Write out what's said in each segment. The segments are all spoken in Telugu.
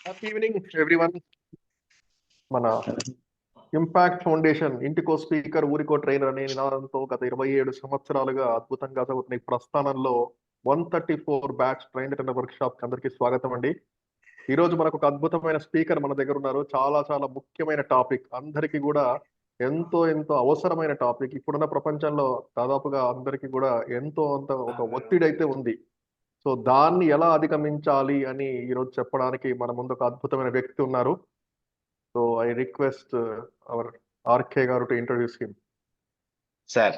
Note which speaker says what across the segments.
Speaker 1: Happy evening everyone. మన ఇంపాక్ట్ ఫౌండేషన్ ఇంటికో స్పీకర్ ఊరికో ట్రైనర్ అనే నినాదంతో గత 27 సంవత్సరాలుగా అద్భుతంగా సాగుతున్న ఈ ప్రస్థానంలో 134 బ్యాచ్ ట్రైన్ వర్క్ షాప్ అందరికీ స్వాగతం అండి. ఈ రోజు మనకు ఒక అద్భుతమైన స్పీకర్ మన దగ్గర ఉన్నారు. చాలా చాలా ముఖ్యమైన టాపిక్, అందరికీ కూడా ఎంతో ఎంతో అవసరమైన టాపిక్. ఇప్పుడున్న ప్రపంచంలో దాదాపుగా అందరికీ కూడా ఎంతో అంత ఒక ఒత్తిడి అయితే ఉంది. సో దాన్ని ఎలా అధిగమించాలి అని ఈరోజు చెప్పడానికి మన ముందు ఒక అద్భుతమైన వ్యక్తి ఉన్నారు. So I request our RK గారు to introduce him.
Speaker 2: Sir,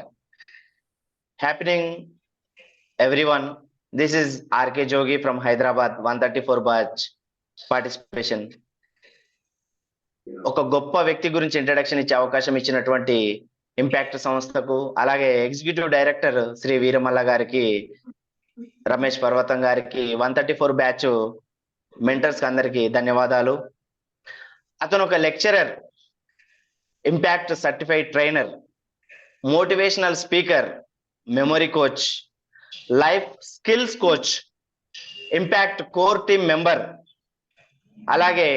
Speaker 2: happening everyone. This is RK Jogi from Hyderabad 134 batch participation. ఒక గొప్ప వ్యక్తి గురించి ఇంట్రడక్షన్ ఇచ్చే అవకాశం ఇచ్చినటువంటి ఇంపాక్ట్ సంస్థకు, అలాగే ఎగ్జిక్యూటివ్ డైరెక్టర్ శ్రీ వీరమల్ల గారికి, రమేష్ పర్వతం గారికి, 134 బ్యాచ్ మెంటర్స్ అందరికి ధన్యవాదాలు. అతను ఒక lecturer, impact certified trainer, motivational speaker, memory coach, life skills coach, impact core team member, అలాగే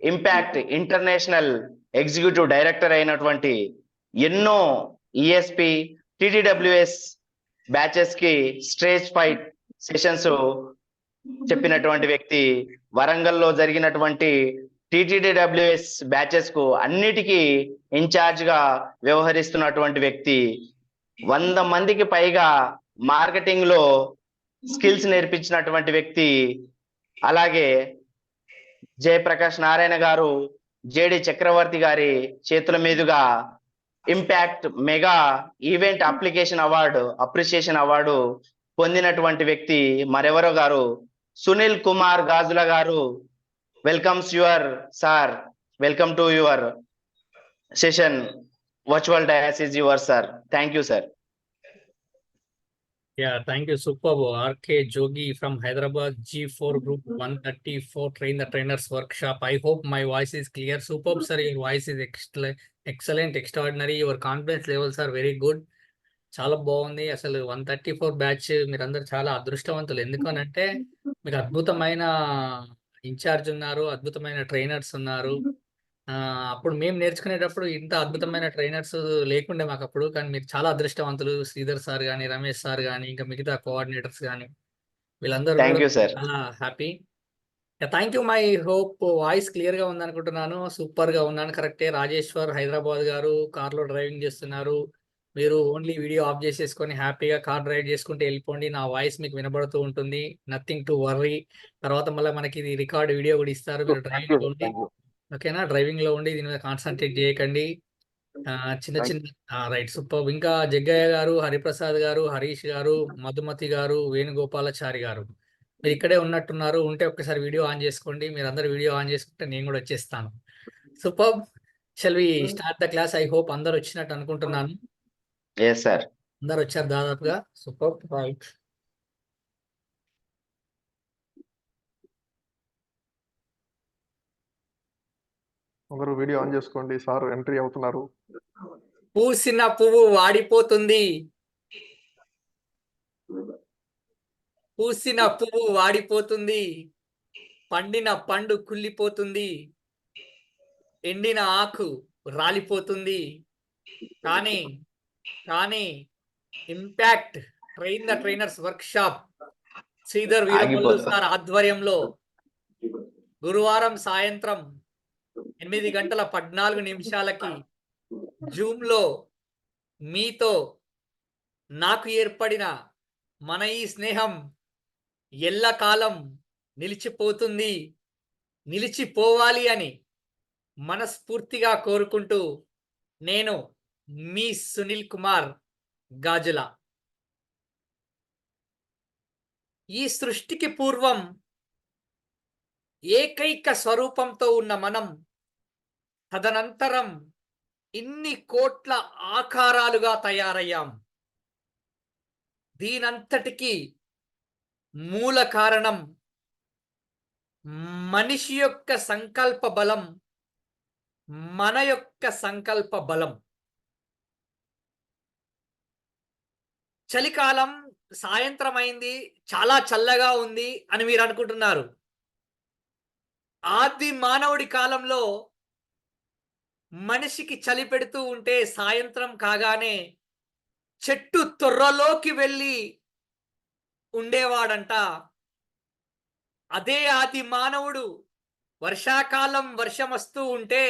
Speaker 2: ఇంపాక్ట్ ఇంటర్నేషనల్ ఎగ్జిక్యూటివ్ డైరెక్టర్ అయినటువంటి ఎన్నో ఈఎస్పి, టిటిడబ్ల్యూఎస్ బ్యాచెస్ కి స్టేజ్ ఫైట్ సెషన్స్ చెప్పినటువంటి వ్యక్తి, వరంగల్లో జరిగినటువంటి టిటిడబ్ల్యూఎస్ బ్యాచెస్ కు అన్నిటికీ ఇన్ఛార్జ్ గా వ్యవహరిస్తున్నటువంటి వ్యక్తి, 100 మందికి పైగా మార్కెటింగ్ లో స్కిల్స్ నేర్పించినటువంటి వ్యక్తి, అలాగే జయప్రకాష్ నారాయణ గారు, జేడి చక్రవర్తి గారి చేతుల మీదుగా impact mega event application award, appreciation award పొందినటువంటి వ్యక్తి మరెవరో గారు, సునీల్ కుమార్ గాజుల గారు. Welcomes your sir, welcome to your session. Virtual dais is your sir. Thank you sir.
Speaker 3: Yeah, thank you. Superb. RK Jogi from Hyderabad, G4 Group 134 Train the Trainers Workshop. I hope my voice is clear. Superb, sir. Your voice is excellent, extraordinary. Your confidence levels are very good. చాలా బాగుంది. అసలు 134 బ్యాచ్ మీరందరూ చాలా అదృష్టవంతులు. ఎందుకనంటే మీకు అద్భుతమైన ఇన్ఛార్జ్ ఉన్నారు, అద్భుతమైన ట్రైనర్స్ ఉన్నారు. అప్పుడు మేము నేర్చుకునేటప్పుడు ఇంత అద్భుతమైన ట్రైనర్స్ లేకుండే మాకు అప్పుడు. కానీ మీరు చాలా అదృష్టవంతులు. శ్రీధర్ సార్ కానీ, రమేష్ సార్ కానీ, ఇంకా మిగతా కోఆర్డినేటర్స్ కానీ, వీళ్ళందరూ
Speaker 2: థ్యాంక్ యూ సార్.
Speaker 3: చాలా happy. Thank you. My hope voice clear గా ఉందనుకుంటున్నాను. సూపర్ గా ఉన్నాను. కరెక్టే. రాజేశ్వర్ హైదరాబాద్ గారు కార్లో డ్రైవింగ్ చేస్తున్నారు. మీరు ఓన్లీ వీడియో ఆఫ్ చేసేసుకొని హ్యాపీగా కార్ డ్రైవ్ చేసుకుంటూ వెళ్ళిపోండి. నా వాయిస్ మీకు వినబడుతూ ఉంటుంది. Nothing to worry. తర్వాత మళ్ళీ మనకి ఇది రికార్డ్ వీడియో కూడా ఇస్తారు. మీరు డ్రైవింగ్ లో ఉండి, ఓకేనా, డ్రైవింగ్ లో ఉండి దీని మీద కాన్సన్ట్రేట్ చేయకండి. చిన్న చిన్న రైట్. సూపర్. ఇంకా జగ్గయ్య గారు, హరిప్రసాద్ గారు, హరీష్ గారు, మధుమతి గారు, వేణుగోపాలాచారి గారు, మీరు ఇక్కడే ఉన్నట్టున్నారు. ఉంటే ఒక్కసారి వీడియో ఆన్ చేసుకోండి. మీరు అందరు వీడియో ఆన్ చేసుకుంటే నేను కూడా వచ్చేస్తాను. Super. Shall we start the class? I hope అందరు వచ్చినట్టు అనుకుంటున్నాను.
Speaker 2: Yes sir.
Speaker 3: అందరు వచ్చారు దాదాపుగా. సూపర్. రైట్.
Speaker 1: అందరూ వీడియో ఆన్ చేసుకోండి. సార్ ఎంట్రీ అవుతున్నారు.
Speaker 3: పూసిన పువ్వు వాడిపోతుంది, పూసిన పువ్వు వాడిపోతుంది, పండిన పండు కుళ్ళిపోతుంది, ఎండిన ఆకు రాలిపోతుంది. కానీ కానీ impact train the trainers work shop Sridhar Veeramallu sir ఆధ్వర్యంలో గురువారం సాయంత్రం 8:14 జూమ్ లో మీతో నాకు ఏర్పడిన మన ఈ స్నేహం ఎల్లకాలం నిలిచిపోతుంది, నిలిచిపోవాలి అని మనస్ఫూర్తిగా కోరుకుంటూ నేను మీ సునీల్ కుమార్ గాజుల. ఈ సృష్టికి పూర్వం ఏకైక స్వరూపంతో ఉన్న మనం తదనంతరం ఇన్ని కోట్ల ఆకారాలుగా తయారయ్యాం. దీనంతటికి మూల కారణం మనిషి యొక్క సంకల్ప బలం, మన యొక్క సంకల్ప బలం. చలికాలం సాయంత్రం అయింది, చాలా చల్లగా ఉంది అని మీరు అనుకుంటున్నారు. ఆది మానవుడి కాలంలో మనిషికి చలి పెడుతూ ఉంటే సాయంత్రం కాగానే చెట్టు తొర్రలోకి వెళ్ళి ఉండేవాడంట. అదే ఆది మానవుడు వర్షాకాలం వర్షం వస్తూ ఉంటే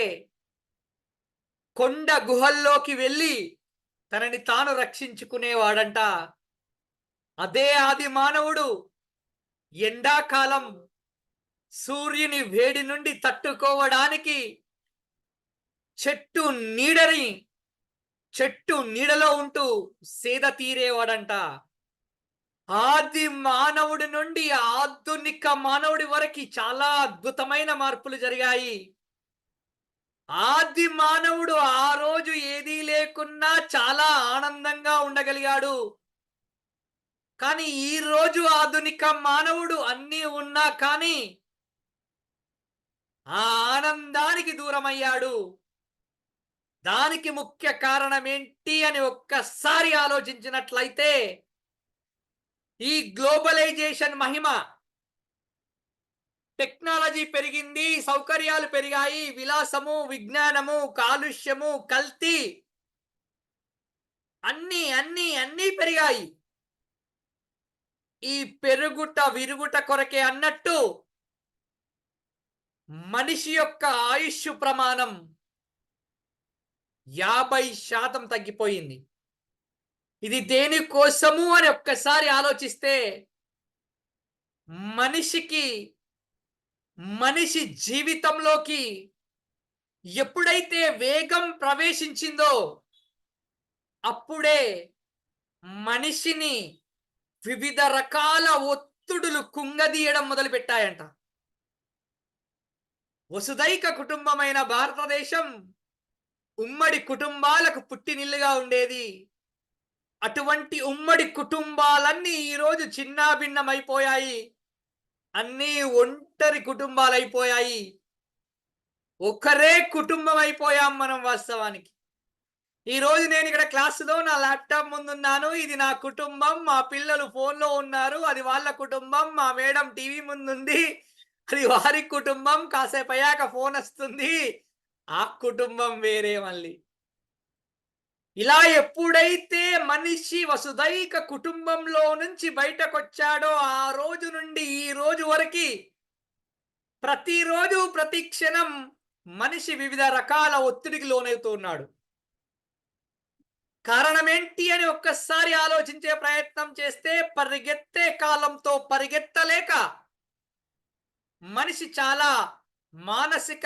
Speaker 3: కొండ గుహల్లోకి వెళ్ళి తనని తాను రక్షించుకునేవాడంట. అదే ఆది మానవుడు ఎండాకాలం సూర్యుని వేడి నుండి తట్టుకోవడానికి చెట్టు నీడని చెట్టు నీడలో ఉంటూ సేద తీరేవాడంట. ఆది మానవుడి నుండి ఆధునిక మానవుడి వరకు చాలా అద్భుతమైన మార్పులు జరిగాయి. ఆది మానవుడు ఆ రోజు ఏదీ లేకున్నా చాలా ఆనందంగా ఉండగలిగాడు. కానీ ఈ రోజు ఆధునిక మానవుడు అన్నీ ఉన్నా కానీ ఆ ఆనందానికి దూరమయ్యాడు. దానికి ముఖ్య కారణం ఏంటి అని ఒక్కసారి ఆలోచించినట్లయితే ఈ గ్లోబలైజేషన్ మహిమ. టెక్నాలజీ పెరిగింది, సౌకర్యాలు పెరిగాయి, విలాసము, విజ్ఞానము, కాలుష్యము, కల్తీ అన్నీ పెరిగాయి. ఈ పెరుగుట విరుగుట కొరకే అన్నట్టు మనిషి యొక్క ఆయుష్ ప్రమాణం 50% తగ్గిపోయింది. ఇది దేనికోసము అని ఒక్కసారి ఆలోచిస్తే మనిషి జీవితంలోకి ఎప్పుడైతే వేగం ప్రవేశించిందో అప్పుడే మనిషిని వివిధ రకాల ఒత్తిడులు కుంగదీయడం మొదలుపెట్టాయంట. వసుదైక కుటుంబమైన భారతదేశం ఉమ్మడి కుటుంబాలకు పుట్టినిల్లుగా ఉండేది. అటువంటి ఉమ్మడి కుటుంబాలన్నీ ఈరోజు చిన్నాభిన్నమైపోయాయి. అన్నీ ఒంటరి కుటుంబాలైపోయాయి. ఒకరే కుటుంబం అయిపోయాం మనం వాస్తవానికి. ఈరోజు నేను ఇక్కడ క్లాసులో నా ల్యాప్టాప్ ముందున్నాను. ఇది నా కుటుంబం. మా పిల్లలు ఫోన్లో ఉన్నారు. అది వాళ్ళ కుటుంబం. మా మేడం టీవీ ముందుంది. అది వారి కుటుంబం. కాసేపు అయ్యాక ఫోన్ వస్తుంది. ఆ కుటుంబం వేరే మళ్ళీ. ఇలా ఎప్పుడైతే మనిషి వసుదైక కుటుంబంలో నుంచి బయటకొచ్చాడో ఆ రోజు నుండి ఈ రోజు వరకు ప్రతిరోజు ప్రతి క్షణం మనిషి వివిధ రకాల ఒత్తిడికి లోనవుతూ ఉన్నాడు. కారణం ఏంటి అని ఒక్కసారి ఆలోచించే ప్రయత్నం చేస్తే పరిగెత్తే కాలంతో పరిగెత్తలేక మనిషి చాలా మానసిక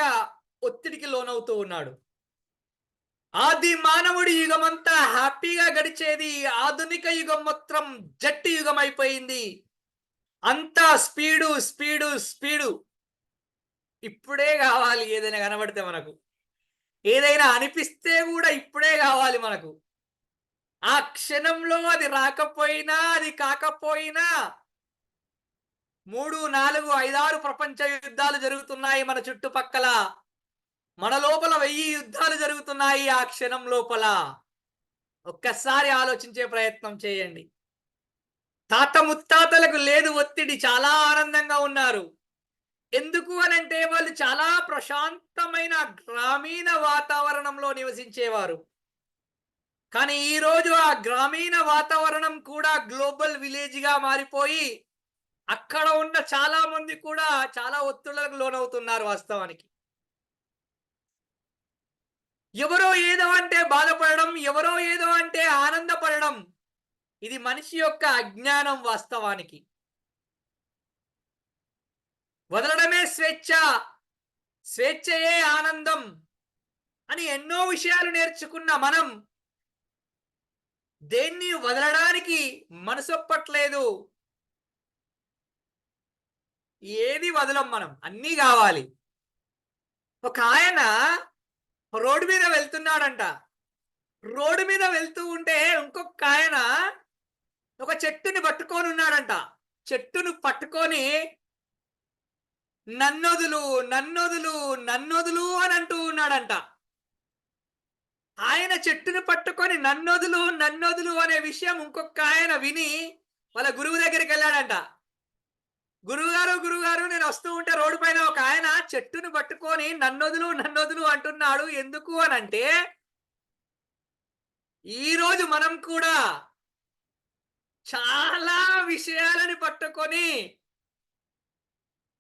Speaker 3: ఒత్తిడికి లోనవుతూ ఉన్నాడు. ఆది మానవుడి యుగమంతా హ్యాపీగా గడిచేది. ఆధునిక యుగం మొత్తం జట్టు యుగం అయిపోయింది. అంతా స్పీడు. ఇప్పుడే కావాలి. ఏదైనా కనబడితే మనకు, ఏదైనా అనిపిస్తే కూడా ఇప్పుడే కావాలి మనకు. ఆ క్షణంలో అది రాకపోయినా అది కాకపోయినా 3, 4, 5, 6 ప్రపంచ యుద్ధాలు జరుగుతున్నాయి మన చుట్టుపక్కల. మన లోపల 1000 యుద్ధాలు జరుగుతున్నాయి ఆ క్షణం లోపల. ఒక్కసారి ఆలోచించే ప్రయత్నం చేయండి. తాత ముత్తాతలకు లేదు ఒత్తిడి, చాలా ఆనందంగా ఉన్నారు. ఎందుకు అనంటే వాళ్ళు చాలా ప్రశాంతమైన గ్రామీణ వాతావరణంలో నివసించేవారు. కానీ ఈరోజు ఆ గ్రామీణ వాతావరణం కూడా గ్లోబల్ విలేజ్గా మారిపోయి అక్కడ ఉన్న చాలా మంది కూడా చాలా ఒత్తిళ్లకు లోనవుతున్నారు వాస్తవానికి. ఎవరో ఏదో అంటే బాధపడడం, ఎవరో ఏదో అంటే ఆనందపడడం, ఇది మనిషి యొక్క అజ్ఞానం వాస్తవానికి. వదలడమే స్వేచ్ఛ, స్వేచ్ఛయే ఆనందం అని ఎన్నో విషయాలు నేర్చుకున్న మనం దేన్ని వదలడానికి మనసొప్పట్లేదు. ఏది వదలం మనం, అన్నీ కావాలి. ఒక ఆయన రోడ్డు మీద వెళ్తున్నాడంట. రోడ్డు మీద వెళ్తూ ఉంటే ఇంకొక ఆయన ఒక చెట్టుని పట్టుకొని ఉన్నాడంట. చెట్టును పట్టుకొని నన్నొదులు నన్నొదులు నన్నొదులు అని అంటూ ఉన్నాడంట. ఆయన చెట్టును పట్టుకొని నన్నొదులు నన్నొదులు అనే విషయం ఇంకొక ఆయన విని వాళ్ళ గురువు దగ్గరికి వెళ్ళాడంట. గురుగారు నేను వస్తూ ఉంటే రోడ్డు పైన ఒక ఆయన చెట్టును పట్టుకొని నన్నొదులు అంటున్నాడు. ఎందుకు అనంటే ఈ రోజు మనం కూడా చాలా విషయాలని పట్టుకొని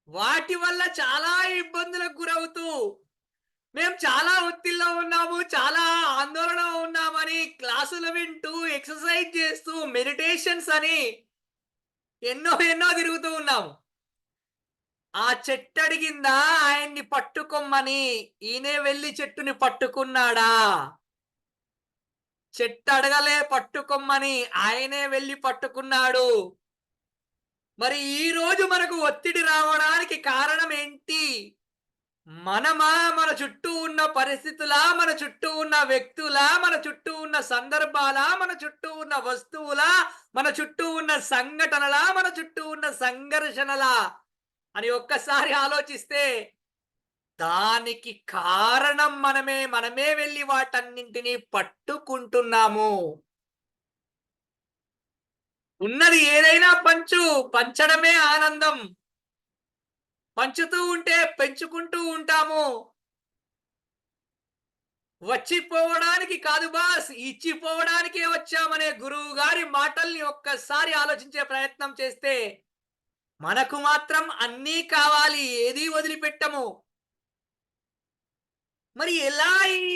Speaker 3: వాటి వల్ల చాలా ఇబ్బందులకు గురవుతూ మేము చాలా ఒత్తిడిలో ఉన్నాము, చాలా ఆందోళన ఉన్నామని క్లాసులు వింటూ ఎక్సర్సైజ్ చేస్తూ మెడిటేషన్స్ అని ఎన్నో తిరుగుతూ ఉన్నాము. ఆ చెట్టు అడిగిందా ఆయన్ని పట్టుకోమని, ఈయనే వెళ్ళి చెట్టుని పట్టుకున్నాడా? చెట్టు అడగలే పట్టుకోమని, ఆయనే వెళ్ళి పట్టుకున్నాడు. మరి ఈ రోజు మనకు ఒత్తిడి రావడానికి కారణం ఏంటి? మనమా, మన చుట్టూ ఉన్న పరిస్థితులా, మన చుట్టూ ఉన్న వ్యక్తులా, మన చుట్టూ ఉన్న సందర్భాలా, మన చుట్టూ ఉన్న వస్తువులా, మన చుట్టూ ఉన్న సంఘటనలా, మన చుట్టూ ఉన్న సంఘర్షణలా అని ఒక్కసారి ఆలోచిస్తే దానికి కారణం మనమే వెళ్ళి వాటన్నింటినీ పట్టుకుంటున్నాము. ఉన్నది ఏదైనా పంచడమే ఆనందం. పంచుతూ ఉంటే పెంచుకుంటూ ఉంటాము. వచ్చిపోవడానికి కాదు బాస్, ఇచ్చిపోవడానికే వచ్చామనే గురువు గారి మాటల్ని ఒక్కసారి ఆలోచించే ప్రయత్నం చేస్తే మనకు మాత్రం అన్నీ కావాలి, ఏది వదిలిపెట్టము. మరి ఎలా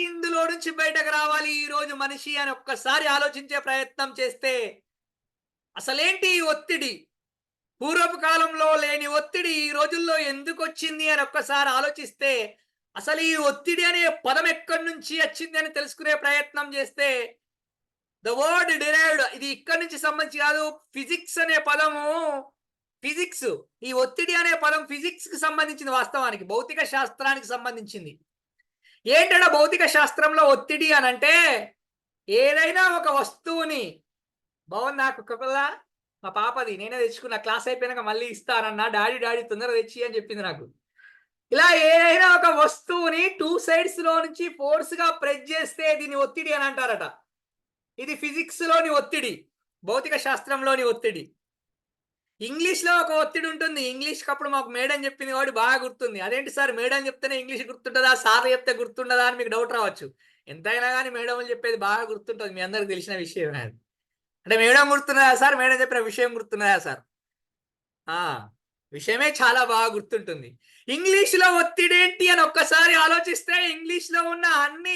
Speaker 3: ఇందులో నుంచి బయటకు రావాలి ఈ రోజు మనిషి అని ఒక్కసారి ఆలోచించే ప్రయత్నం చేస్తే అసలేంటి ఈ ఒత్తిడి? పూర్వపు కాలంలో లేని ఒత్తిడి ఈ రోజుల్లో ఎందుకు వచ్చింది అని ఒక్కసారి ఆలోచిస్తే అసలు ఈ ఒత్తిడి అనే పదం ఎక్కడి నుంచి వచ్చింది అని తెలుసుకునే ప్రయత్నం చేస్తే ద వర్డ్ డిరైవ్డ్, ఇది ఇక్కడి నుంచి సంబంధించి కాదు. ఫిజిక్స్ అనే పదము, ఫిజిక్స్, ఈ ఒత్తిడి అనే పదం ఫిజిక్స్ కి సంబంధించింది, వాస్తవానికి భౌతిక శాస్త్రానికి సంబంధించింది. ఏంటంటే భౌతిక శాస్త్రంలో ఒత్తిడి అని అంటే ఏదైనా ఒక వస్తువుని, బాగుంది నాకు ఒకవేళ మా పాపది, నేనే తెచ్చుకున్న, క్లాస్ అయిపోయినాక మళ్ళీ ఇస్తానన్నా, డాడీ తొందరగా తెచ్చి అని చెప్పింది నాకు. ఇలా ఏదైనా ఒక వస్తువుని 2 sides లో నుంచి ఫోర్స్ గా ప్రెస్ చేస్తే దీన్ని ఒత్తిడి అని అంటారట. ఇది ఫిజిక్స్ లోని ఒత్తిడి, భౌతిక శాస్త్రంలోని ఒత్తిడి. ఇంగ్లీష్ లో ఒక ఒత్తిడి ఉంటుంది. ఇంగ్లీష్ అప్పుడు మాకు మేడం చెప్పింది కాబట్టి బాగా గుర్తుంది. అదేంటి సార్ మేడం చెప్తేనే ఇంగ్లీష్ గుర్తుంటుందా, సార్ చెప్తే గుర్తుండదా అని మీకు డౌట్ రావచ్చు. ఎంతైనా కానీ మేడం చెప్పేది బాగా గుర్తుంటుంది, మీ అందరికి తెలిసిన విషయమే అది. అంటే మేడం గుర్తున్నదా సార్, మేడం చెప్పిన విషయం గుర్తున్నదా సార్? విషయమే చాలా బాగా గుర్తుంటుంది. ఇంగ్లీష్ లో ఒత్తిడి ఏంటి అని ఒక్కసారి ఆలోచిస్తే ఇంగ్లీష్ లో ఉన్న అన్ని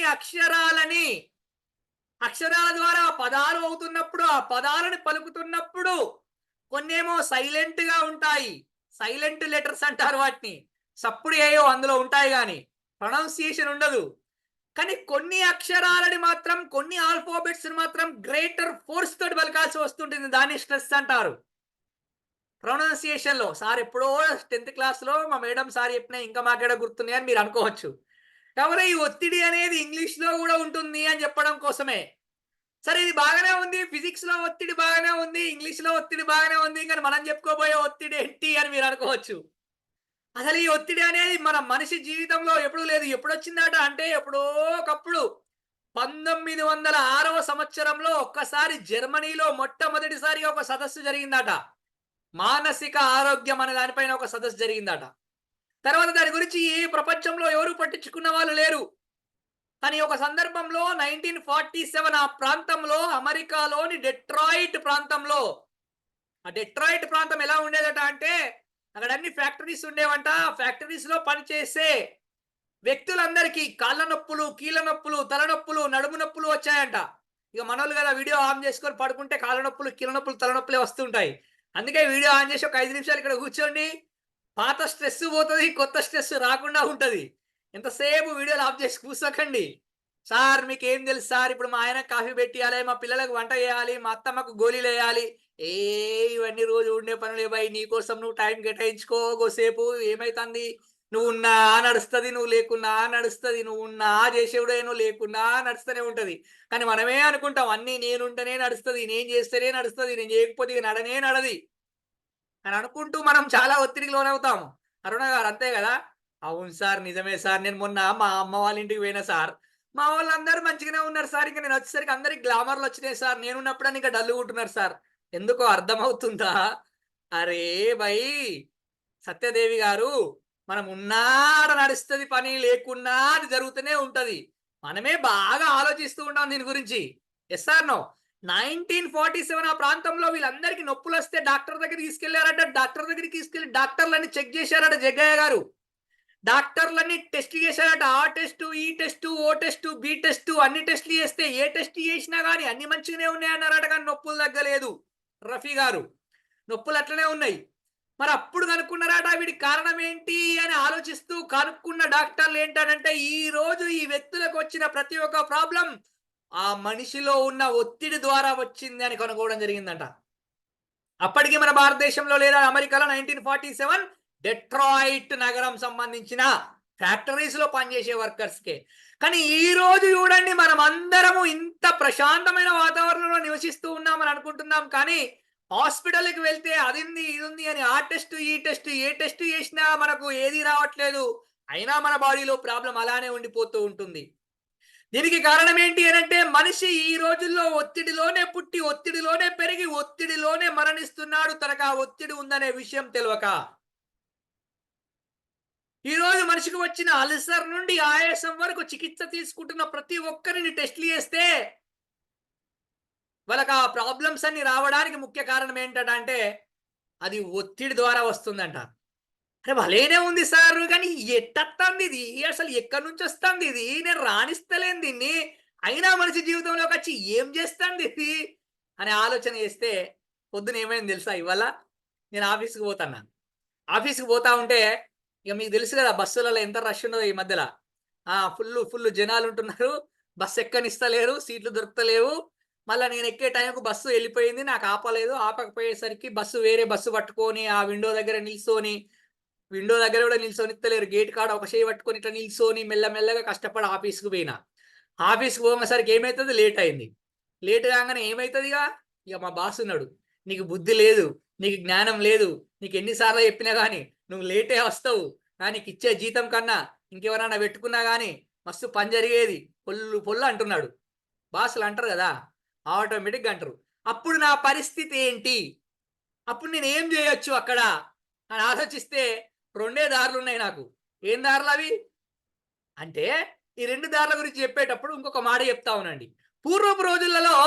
Speaker 3: అక్షరాల ద్వారా పదాలు అవుతున్నప్పుడు, ఆ పదాలను పలుకుతున్నప్పుడు కొన్నేమో సైలెంట్ గా ఉంటాయి, సైలెంట్ లెటర్స్ అంటారు వాటిని. సప్పుడు ఏయో అందులో ఉంటాయి కానీ ప్రొనౌన్సియేషన్ ఉండదు. కానీ కొన్ని అక్షరాలని మాత్రం, కొన్ని ఆల్ఫాబెట్స్ మాత్రం గ్రేటర్ ఫోర్స్ తోటి పలకాల్సి వస్తుంటుంది. దాన్ని స్ట్రెస్ అంటారు ప్రొనౌన్సియేషన్ లో. సార్ ఎప్పుడో 10th క్లాస్ లో మా మేడం సార్ చెప్పినా ఇంకా మాకేడ గుర్తున్నాయి అని మీరు అనుకోవచ్చు. కాబట్టి ఈ ఒత్తిడి అనేది ఇంగ్లీష్ లో కూడా ఉంటుంది అని చెప్పడం కోసమే. సరే, ఇది బాగానే ఉంది, ఫిజిక్స్ లో ఒత్తిడి బాగానే ఉంది, ఇంగ్లీష్ లో ఒత్తిడి బాగానే ఉంది, కానీ మనం చెప్పుకోబోయే ఒత్తిడి ఏంటి అని మీరు అనుకోవచ్చు. అసలు ఈ ఒత్తిడి అనేది మన మనిషి జీవితంలో ఎప్పుడు లేదు. ఎప్పుడు వచ్చిందట అంటే ఎప్పుడో ఒకప్పుడు 1906వ సంవత్సరంలో ఒక్కసారి జర్మనీలో మొట్టమొదటిసారిగా ఒక సదస్సు జరిగిందట. మానసిక ఆరోగ్యం అనే దానిపైన ఒక సదస్సు జరిగిందట. తర్వాత దాని గురించి ఏ ప్రపంచంలో ఎవరు పట్టించుకున్న వాళ్ళు లేరు. కానీ ఒక సందర్భంలో 1947 ఆ ప్రాంతంలో, అమెరికాలోని డెట్రాయిట్ ప్రాంతంలో, ఆ డెట్రాయిట్ ప్రాంతం ఎలా ఉండేదట అంటే అక్కడ అన్ని ఫ్యాక్టరీస్ ఉండేవంట. ఫ్యాక్టరీస్ లో పనిచేసే వ్యక్తులందరికీ కాళ్ళ నొప్పులు, కీళ్ళ నొప్పులు, తలనొప్పులు, నడుము నొప్పులు వచ్చాయంట. ఇక మనోళ్ళు కదా వీడియో ఆన్ చేసుకొని పడుకుంటే కాళ్ళ నొప్పులు, కీళ్ళ నొప్పులు, తలనొప్పులే వస్తుంటాయి. అందుకే వీడియో ఆన్ చేసి ఒక 5 నిమిషాలు ఇక్కడ కూర్చోండి, పాత స్ట్రెస్ పోతుంది, కొత్త స్ట్రెస్ రాకుండా ఉంటది. ఎంతసేపు వీడియోలు ఆఫ్ చేసి కూర్చోకండి. సార్ మీకు ఏం తెలుసు సార్, ఇప్పుడు మా ఆయన కాఫీ పెట్టియాలి, మా పిల్లలకు వంట చేయాలి, మా అత్తమ్మకు గోళీలు వేయాలి, ఇవన్నీ రోజు ఉండే పనులే బాయ్. నీకోసం నువ్వు టైం కేటాయించుకో కోసేపు, ఏమైతుంది, నువ్వు ఉన్నా నడుస్తుంది, నువ్వు లేకున్నా నడుస్తుంది, నువ్వు ఉన్నా చేసేవుడే, నువ్వు లేకున్నా నడుస్తూనే ఉంటది. కానీ మనమే అనుకుంటాం అన్ని నేనుంటేనే నడుస్తుంది, నేను చేస్తేనే నడుస్తుంది, నేను చేయకపోతే నడనే నడది అని అనుకుంటూ మనం చాలా ఒత్తిడికి లోనవుతాము. అరుణ గారు అంతే కదా? అవును సార్, నిజమే సార్. నేను మొన్న మా అమ్మ వాళ్ళ ఇంటికి పోయినా సార్, మా వాళ్ళందరూ మంచిగానే ఉన్నారు సార్. ఇంకా నేను వచ్చేసరికి అందరికి గ్లామర్లు వచ్చినాయి సార్. నేనున్నప్పుడు ఇంకా డల్లు ఉంటున్నారు సార్. ఎందుకో అర్థమవుతుందా? అరే భయ్, సత్యదేవి గారు, మనం ఉన్నాడ నడుస్తుంది పని, లేకున్నా అది జరుగుతూనే ఉంటది. మనమే బాగా ఆలోచిస్తూ ఉంటాం దీని గురించి. Yes or no? 1947 ఆ ప్రాంతంలో వీళ్ళందరికీ నొప్పులు వస్తే డాక్టర్ దగ్గరికి తీసుకెళ్లారట. డాక్టర్ దగ్గరికి తీసుకెళ్లి డాక్టర్లని చెక్ చేశారట జగ్గయ్య గారు. డాక్టర్లన్నీ టెస్ట్ చేశారట. ఆ టెస్ట్, ఈ టెస్ట్, ఓ టెస్ట్, బి టెస్ట్, అన్ని టెస్ట్లు చేస్తే ఏ టెస్ట్ చేసినా కానీ అన్ని మంచిగానే ఉన్నాయన్నారట. కానీ నొప్పులు తగ్గలేదు. రఫీ గారు, నొప్పులు అట్లనే ఉన్నాయి. మరి అప్పుడు కనుక్కున్నారట వీడికి కారణం ఏంటి అని ఆలోచిస్తూ కనుక్కున్న డాక్టర్లు ఏంటంటే, ఈ రోజు ఈ వ్యక్తులకు వచ్చిన ప్రతి ఒక్క ప్రాబ్లం ఆ మనిషిలో ఉన్న ఒత్తిడి ద్వారా వచ్చింది అని కనుక్కోవడం జరిగిందంట. అప్పటికి మన భారతదేశంలో లేదా అమెరికాలో 1947 డెట్రాయిట్ నగరం సంబంధించిన ఫ్యాక్టరీస్ లో పనిచేసే వర్కర్స్ కే. కానీ ఈ రోజు చూడండి, మనం అందరము ఇంత ప్రశాంతమైన వాతావరణంలో నివసిస్తూ ఉన్నామని అనుకుంటున్నాం. కానీ హాస్పిటల్కి వెళ్తే అదింది ఇదింది అని ఆ టెస్ట్ ఈ టెస్ట్ ఏ టెస్ట్ చేసినా మనకు ఏది రావట్లేదు. అయినా మన బాడీలో ప్రాబ్లం అలానే ఉండిపోతూ ఉంటుంది. దీనికి కారణం ఏంటి అంటే, మనిషి ఈ రోజుల్లో ఒత్తిడిలోనే పుట్టి ఒత్తిడిలోనే పెరిగి ఒత్తిడిలోనే మరణిస్తున్నాడు, తనకు ఆ ఒత్తిడి ఉందనే విషయం తెలియక. ఈ రోజు మనిషికి వచ్చిన అల్సర్ నుండి ఆయాసం వరకు చికిత్స తీసుకుంటున్న ప్రతి ఒక్కరిని టెస్ట్లు చేస్తే వాళ్ళకి ఆ ప్రాబ్లమ్స్ అన్ని రావడానికి ముఖ్య కారణం ఏంటంటే అది ఒత్తిడి ద్వారా వస్తుందంట. అరే భలేనే ఉంది సార్, కానీ ఎట్టత్తంది ఇది, అసలు ఎక్కడి నుంచి వస్తుంది ఇది, నేను రాణిస్తలేను దీన్ని, అయినా మనిషి జీవితంలోకి వచ్చి ఏం చేస్తుంది ఇది అని ఆలోచన చేస్తే, పొద్దున ఏమైంది తెలుసా? ఇవాళ నేను ఆఫీస్కి పోతున్నా. ఆఫీస్కి పోతా ఉంటే ఇక మీకు తెలుసు కదా బస్సులలో ఎంత రష్ ఉన్నదో ఈ మధ్యలో. ఫుల్ జనాలు ఉంటున్నారు, బస్సు ఎక్కనిస్తలేరు, సీట్లు దొరుకుతలేవు. మళ్ళీ నేను ఎక్కే టైంకు బస్సు వెళ్ళిపోయింది, నాకు ఆపలేదు. ఆపకపోయేసరికి వేరే బస్సు పట్టుకొని ఆ విండో దగ్గర నిల్చొని, విండో దగ్గర కూడా నిల్చొనిస్తలేరు, గేట్ కాడ ఒక చేయి పట్టుకొని ఇట్లా నిల్చొని మెల్లమెల్లగా కష్టపడి ఆఫీస్కి పోయినా. ఆఫీస్కి పోయేసరికి ఏమవుతుంది, లేట్ అయింది. లేట్ కాగానే ఏమవుతుంది, ఇక మా బాస్ ఉన్నాడు, నీకు బుద్ధి లేదు, నీకు జ్ఞానం లేదు, నీకు ఎన్నిసార్లు చెప్పినా కానీ నువ్వు లేటే వస్తావు, నీకు ఇచ్చే జీతం కన్నా ఇంకెవరైనా పెట్టుకున్నా కానీ మస్తు పని జరిగేది, పొల్లు అంటున్నాడు. బాసులు అంటారు కదా, ఆటోమేటిక్గా అంటారు. అప్పుడు నా పరిస్థితి ఏంటి, అప్పుడు నేను ఏం చేయొచ్చు అక్కడ అని ఆలోచిస్తే రెండే దారులు ఉన్నాయి నాకు. ఏం దారులు అవి అంటే, ఈ రెండు దారుల గురించి చెప్పేటప్పుడు ఇంకొక మాట చెప్తా ఉన్నాండి. పూర్వపు రోజులలో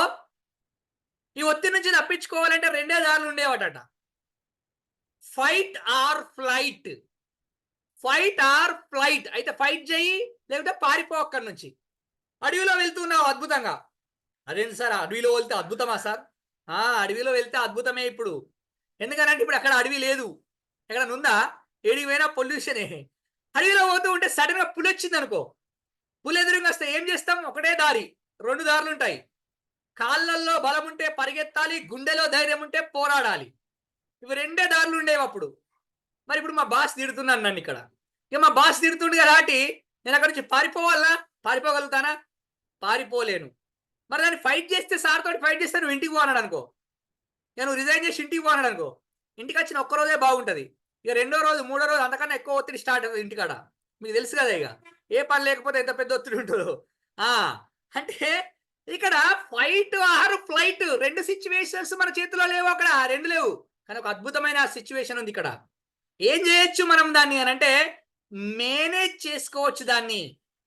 Speaker 3: ఈ ఒత్తిడి నుంచి తప్పించుకోవాలంటే రెండే దారులు ఉండేవాటట. Fight or flight. Fight or flight. అయితే ఫైట్ చేయి, లేకపోతే పారిపో అక్కడి నుంచి. అడవిలో వెళ్తున్నావు అద్భుతంగా. అదేంటి సార్ అడవిలో వెళ్తే అద్భుతమా సార్? అడవిలో వెళ్తే అద్భుతమే. ఇప్పుడు ఎందుకనంటే ఇప్పుడు అక్కడ అడవి లేదు, ఎక్కడ ఉందా? ఏడికి పోయినా పొల్యూషనే. అడవిలో పోతూ ఉంటే సడన్ గా పులి వచ్చింది అనుకో, పులి ఎదురుగా వస్తే ఏం చేస్తాం? ఒకటే దారి, రెండు దారులు ఉంటాయి. కాళ్ళల్లో బలం ఉంటే పరిగెత్తాలి, గుండెలో ధైర్యం ఉంటే పోరాడాలి. ఇవి రెండే దారులు ఉండేవి అప్పుడు. మరి ఇప్పుడు మా బాస్ తిడుతున్నాను నన్ను ఇక్కడ. ఇక మా బాస్ తిడుతుండే కాబట్టి నేను అక్కడి నుంచి పారిపోవాలా? పారిపోగలుగుతానా? పారిపోలేను. మరి దాన్ని ఫైట్ చేస్తే, సార్ తోటి ఫైట్ చేస్తే నువ్వు ఇంటికి పోనాడు అనుకో, నేను రిజైన్ చేసి ఇంటికి పోనాడు అనుకో, ఇంటికి వచ్చిన ఒక్కరోజే బాగుంటుంది. ఇక రెండో రోజు మూడో రోజు అంతకన్నా ఎక్కువ ఒత్తిడి స్టార్ట్ అవుతుంది ఇంటికాడ. మీకు తెలుసు కదా, ఇక ఏ పని లేకపోతే ఎంత పెద్ద ఒత్తిడి ఉంటుందో. అంటే ఇక్కడ ఫైట్ ఆర్ ఫ్లైట్ రెండు సిచ్యువేషన్స్ మన చేతిలో లేవు, అక్కడ రెండు లేవు. కానీ ఒక అద్భుతమైన సిచ్యువేషన్ ఉంది ఇక్కడ. ఏం చేయొచ్చు మనం దాన్ని అని అంటే, మేనేజ్ చేసుకోవచ్చు, దాన్ని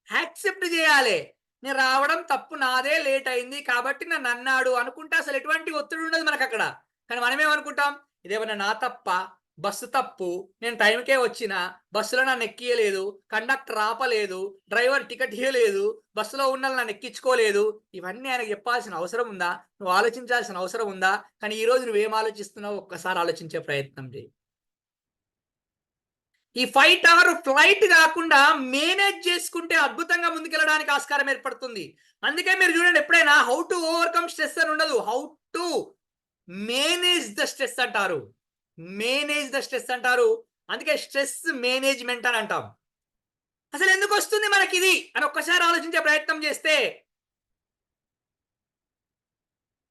Speaker 3: యాక్సెప్ట్ చేయాలి. నేను రావడం తప్పు నాదే, లేట్ అయింది కాబట్టి నన్ను అన్నాడు అనుకుంటే అసలు ఎటువంటి ఒత్తిడి ఉండదు మనకు అక్కడ. కానీ మనమేమనుకుంటాం, ఇదేమన్నా నా తప్ప, బస్సు తప్పు, నేను టైంకే వచ్చిన, బస్సులో నన్ను ఎక్కియలేదు, కండక్టర్ ఆపలేదు, డ్రైవర్ టికెట్ ఇవ్వలేదు, బస్సులో ఉన్న నన్ను ఎక్కించుకోలేదు. ఇవన్నీ ఆయనకు చెప్పాల్సిన అవసరం ఉందా? నువ్వు ఆలోచించాల్సిన అవసరం ఉందా? కానీ ఈరోజు నువ్వేం ఆలోచిస్తున్నావు ఒక్కసారి ఆలోచించే ప్రయత్నం చేయి. ఈ ఫైట్ ఆర్ ఫ్లైట్ కాకుండా మేనేజ్ చేసుకుంటే అద్భుతంగా ముందుకెళ్ళడానికి ఆస్కారం ఏర్పడుతుంది. అందుకే మీరు చూడండి, ఎప్పుడైనా హౌ టు ఓవర్కమ్ స్ట్రెస్ అని ఉండదు, how to manage the stress అంటారు. మేనేజ్ ద స్ట్రెస్ అంటారు. అందుకే స్ట్రెస్ మేనేజ్మెంట్ అని అంటాం. అసలు ఎందుకు వస్తుంది మనకి ఇది అని ఒక్కసారి ఆలోచించే ప్రయత్నం చేస్తే,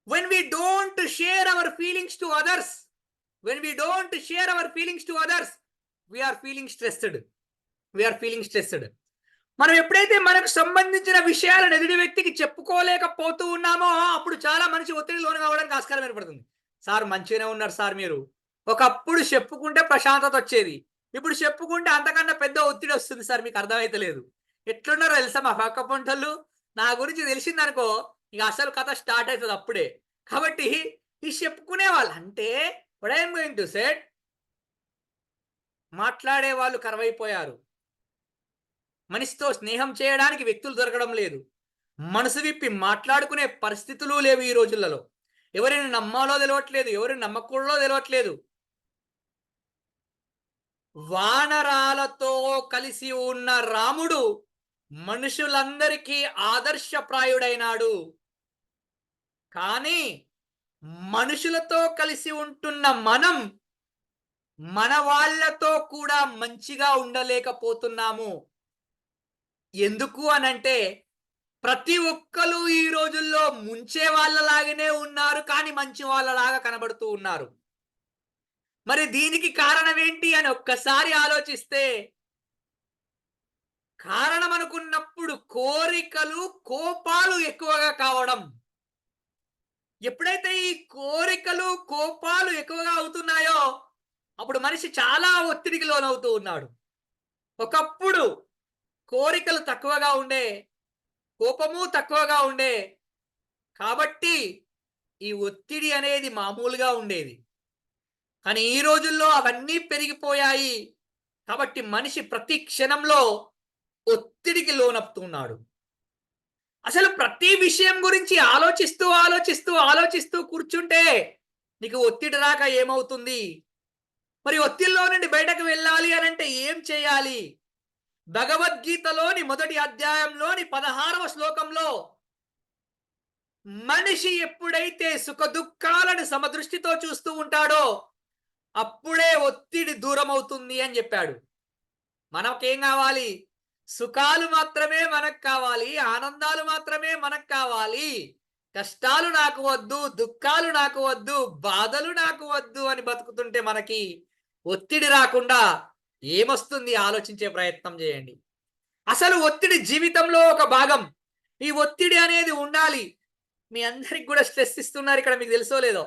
Speaker 3: when we don't share our feelings to others, when we don't share our feelings to others, we are feeling stressed. We are feeling stressed. మనం ఎప్పుడైతే మనకు సంబంధించిన విషయాలను ఎదుటి వ్యక్తికి చెప్పుకోలేకపోతూ ఉన్నామో అప్పుడు చాలా మనిషి ఒత్తిడి లోను కావడానికి ఆస్కారం ఏర్పడుతుంది. సార్ మంచిగానే ఉన్నారు సార్ మీరు, ఒకప్పుడు చెప్పుకుంటే ప్రశాంతత వచ్చేది, ఇప్పుడు చెప్పుకుంటే అంతకన్నా పెద్ద ఒత్తిడి వస్తుంది సార్, మీకు అర్థమైతలేదు. ఎట్లున్నారో తెలుసా మా పక్క పొంటోళ్ళు, నా గురించి తెలిసిందనుకో ఇక అసలు కథ స్టార్ట్ అవుతుంది అప్పుడే. కాబట్టి ఈ చెప్పుకునే వాళ్ళు అంటే what I am going to say, మాట్లాడే వాళ్ళు కరువైపోయారు. మనిషితో స్నేహం చేయడానికి వ్యక్తులు దొరకడం లేదు. మనసు విప్పి మాట్లాడుకునే పరిస్థితులు లేవు ఈ రోజులలో. ఎవరిని నమ్మాలో తెలియట్లేదు, ఎవరిని నమ్మకూడదో తెలియట్లేదు. వానరాలతో కలిసి ఉన్న రాముడు మనుషులందరికీ ఆదర్శప్రాయుడైనాడు. కానీ మనుషులతో కలిసి ఉంటున్న మనం మన వాళ్ళతో కూడా మంచిగా ఉండలేకపోతున్నాము. ఎందుకు అనంటే ప్రతి ఒక్కరు ఈ రోజుల్లో ముంచే వాళ్ళలాగానే ఉన్నారు, కానీ మంచి వాళ్ళలాగా కనబడుతూ ఉన్నారు. మరి దీనికి కారణం ఏంటి అని ఒక్కసారి ఆలోచిస్తే, కారణం అనుకున్నప్పుడు కోరికలు కోపాలు ఎక్కువగా కావడం. ఎప్పుడైతే ఈ కోరికలు కోపాలు ఎక్కువగా అవుతున్నాయో అప్పుడు మనిషి చాలా ఒత్తిడికి లోనవుతూ ఉన్నాడు. ఒకప్పుడు కోరికలు తక్కువగా ఉండే, కోపము తక్కువగా ఉండే, కాబట్టి ఈ ఒత్తిడి అనేది మామూలుగా ఉండేది. కానీ ఈ రోజుల్లో అవన్నీ పెరిగిపోయాయి. కాబట్టి మనిషి ప్రతి క్షణంలో ఒత్తిడికి లోనవుతున్నాడు. అసలు ప్రతి విషయం గురించి ఆలోచిస్తూ ఆలోచిస్తూ ఆలోచిస్తూ కూర్చుంటే నీకు ఒత్తిడి రాక ఏమవుతుంది? మరి ఒత్తిడిలో నుండి బయటకు వెళ్ళాలి అనంటే ఏం చేయాలి? భగవద్గీతలోని మొదటి అధ్యాయంలోని 16వ శ్లోకంలో మనిషి ఎప్పుడైతే సుఖ దుఃఖాలను సమదృష్టితో చూస్తూ ఉంటాడో అప్పుడే ఒత్తిడి దూరం అవుతుంది అని చెప్పాడు. మనకేం కావాలి? సుఖాలు మాత్రమే మనకు కావాలి, ఆనందాలు మాత్రమే మనకు కావాలి. కష్టాలు నాకు వద్దు, దుఃఖాలు నాకు వద్దు, బాధలు నాకు వద్దు అని బతుకుతుంటే మనకి ఒత్తిడి రాకుండా ఏమొస్తుంది? ఆలోచించే ప్రయత్నం చేయండి. అసలు ఒత్తిడి జీవితంలో ఒక భాగం. ఈ ఒత్తిడి అనేది ఉండాలి. మీ అందరికి కూడా స్ట్రెస్ ఇస్తున్నారు ఇక్కడ, మీకు తెలుసో లేదో.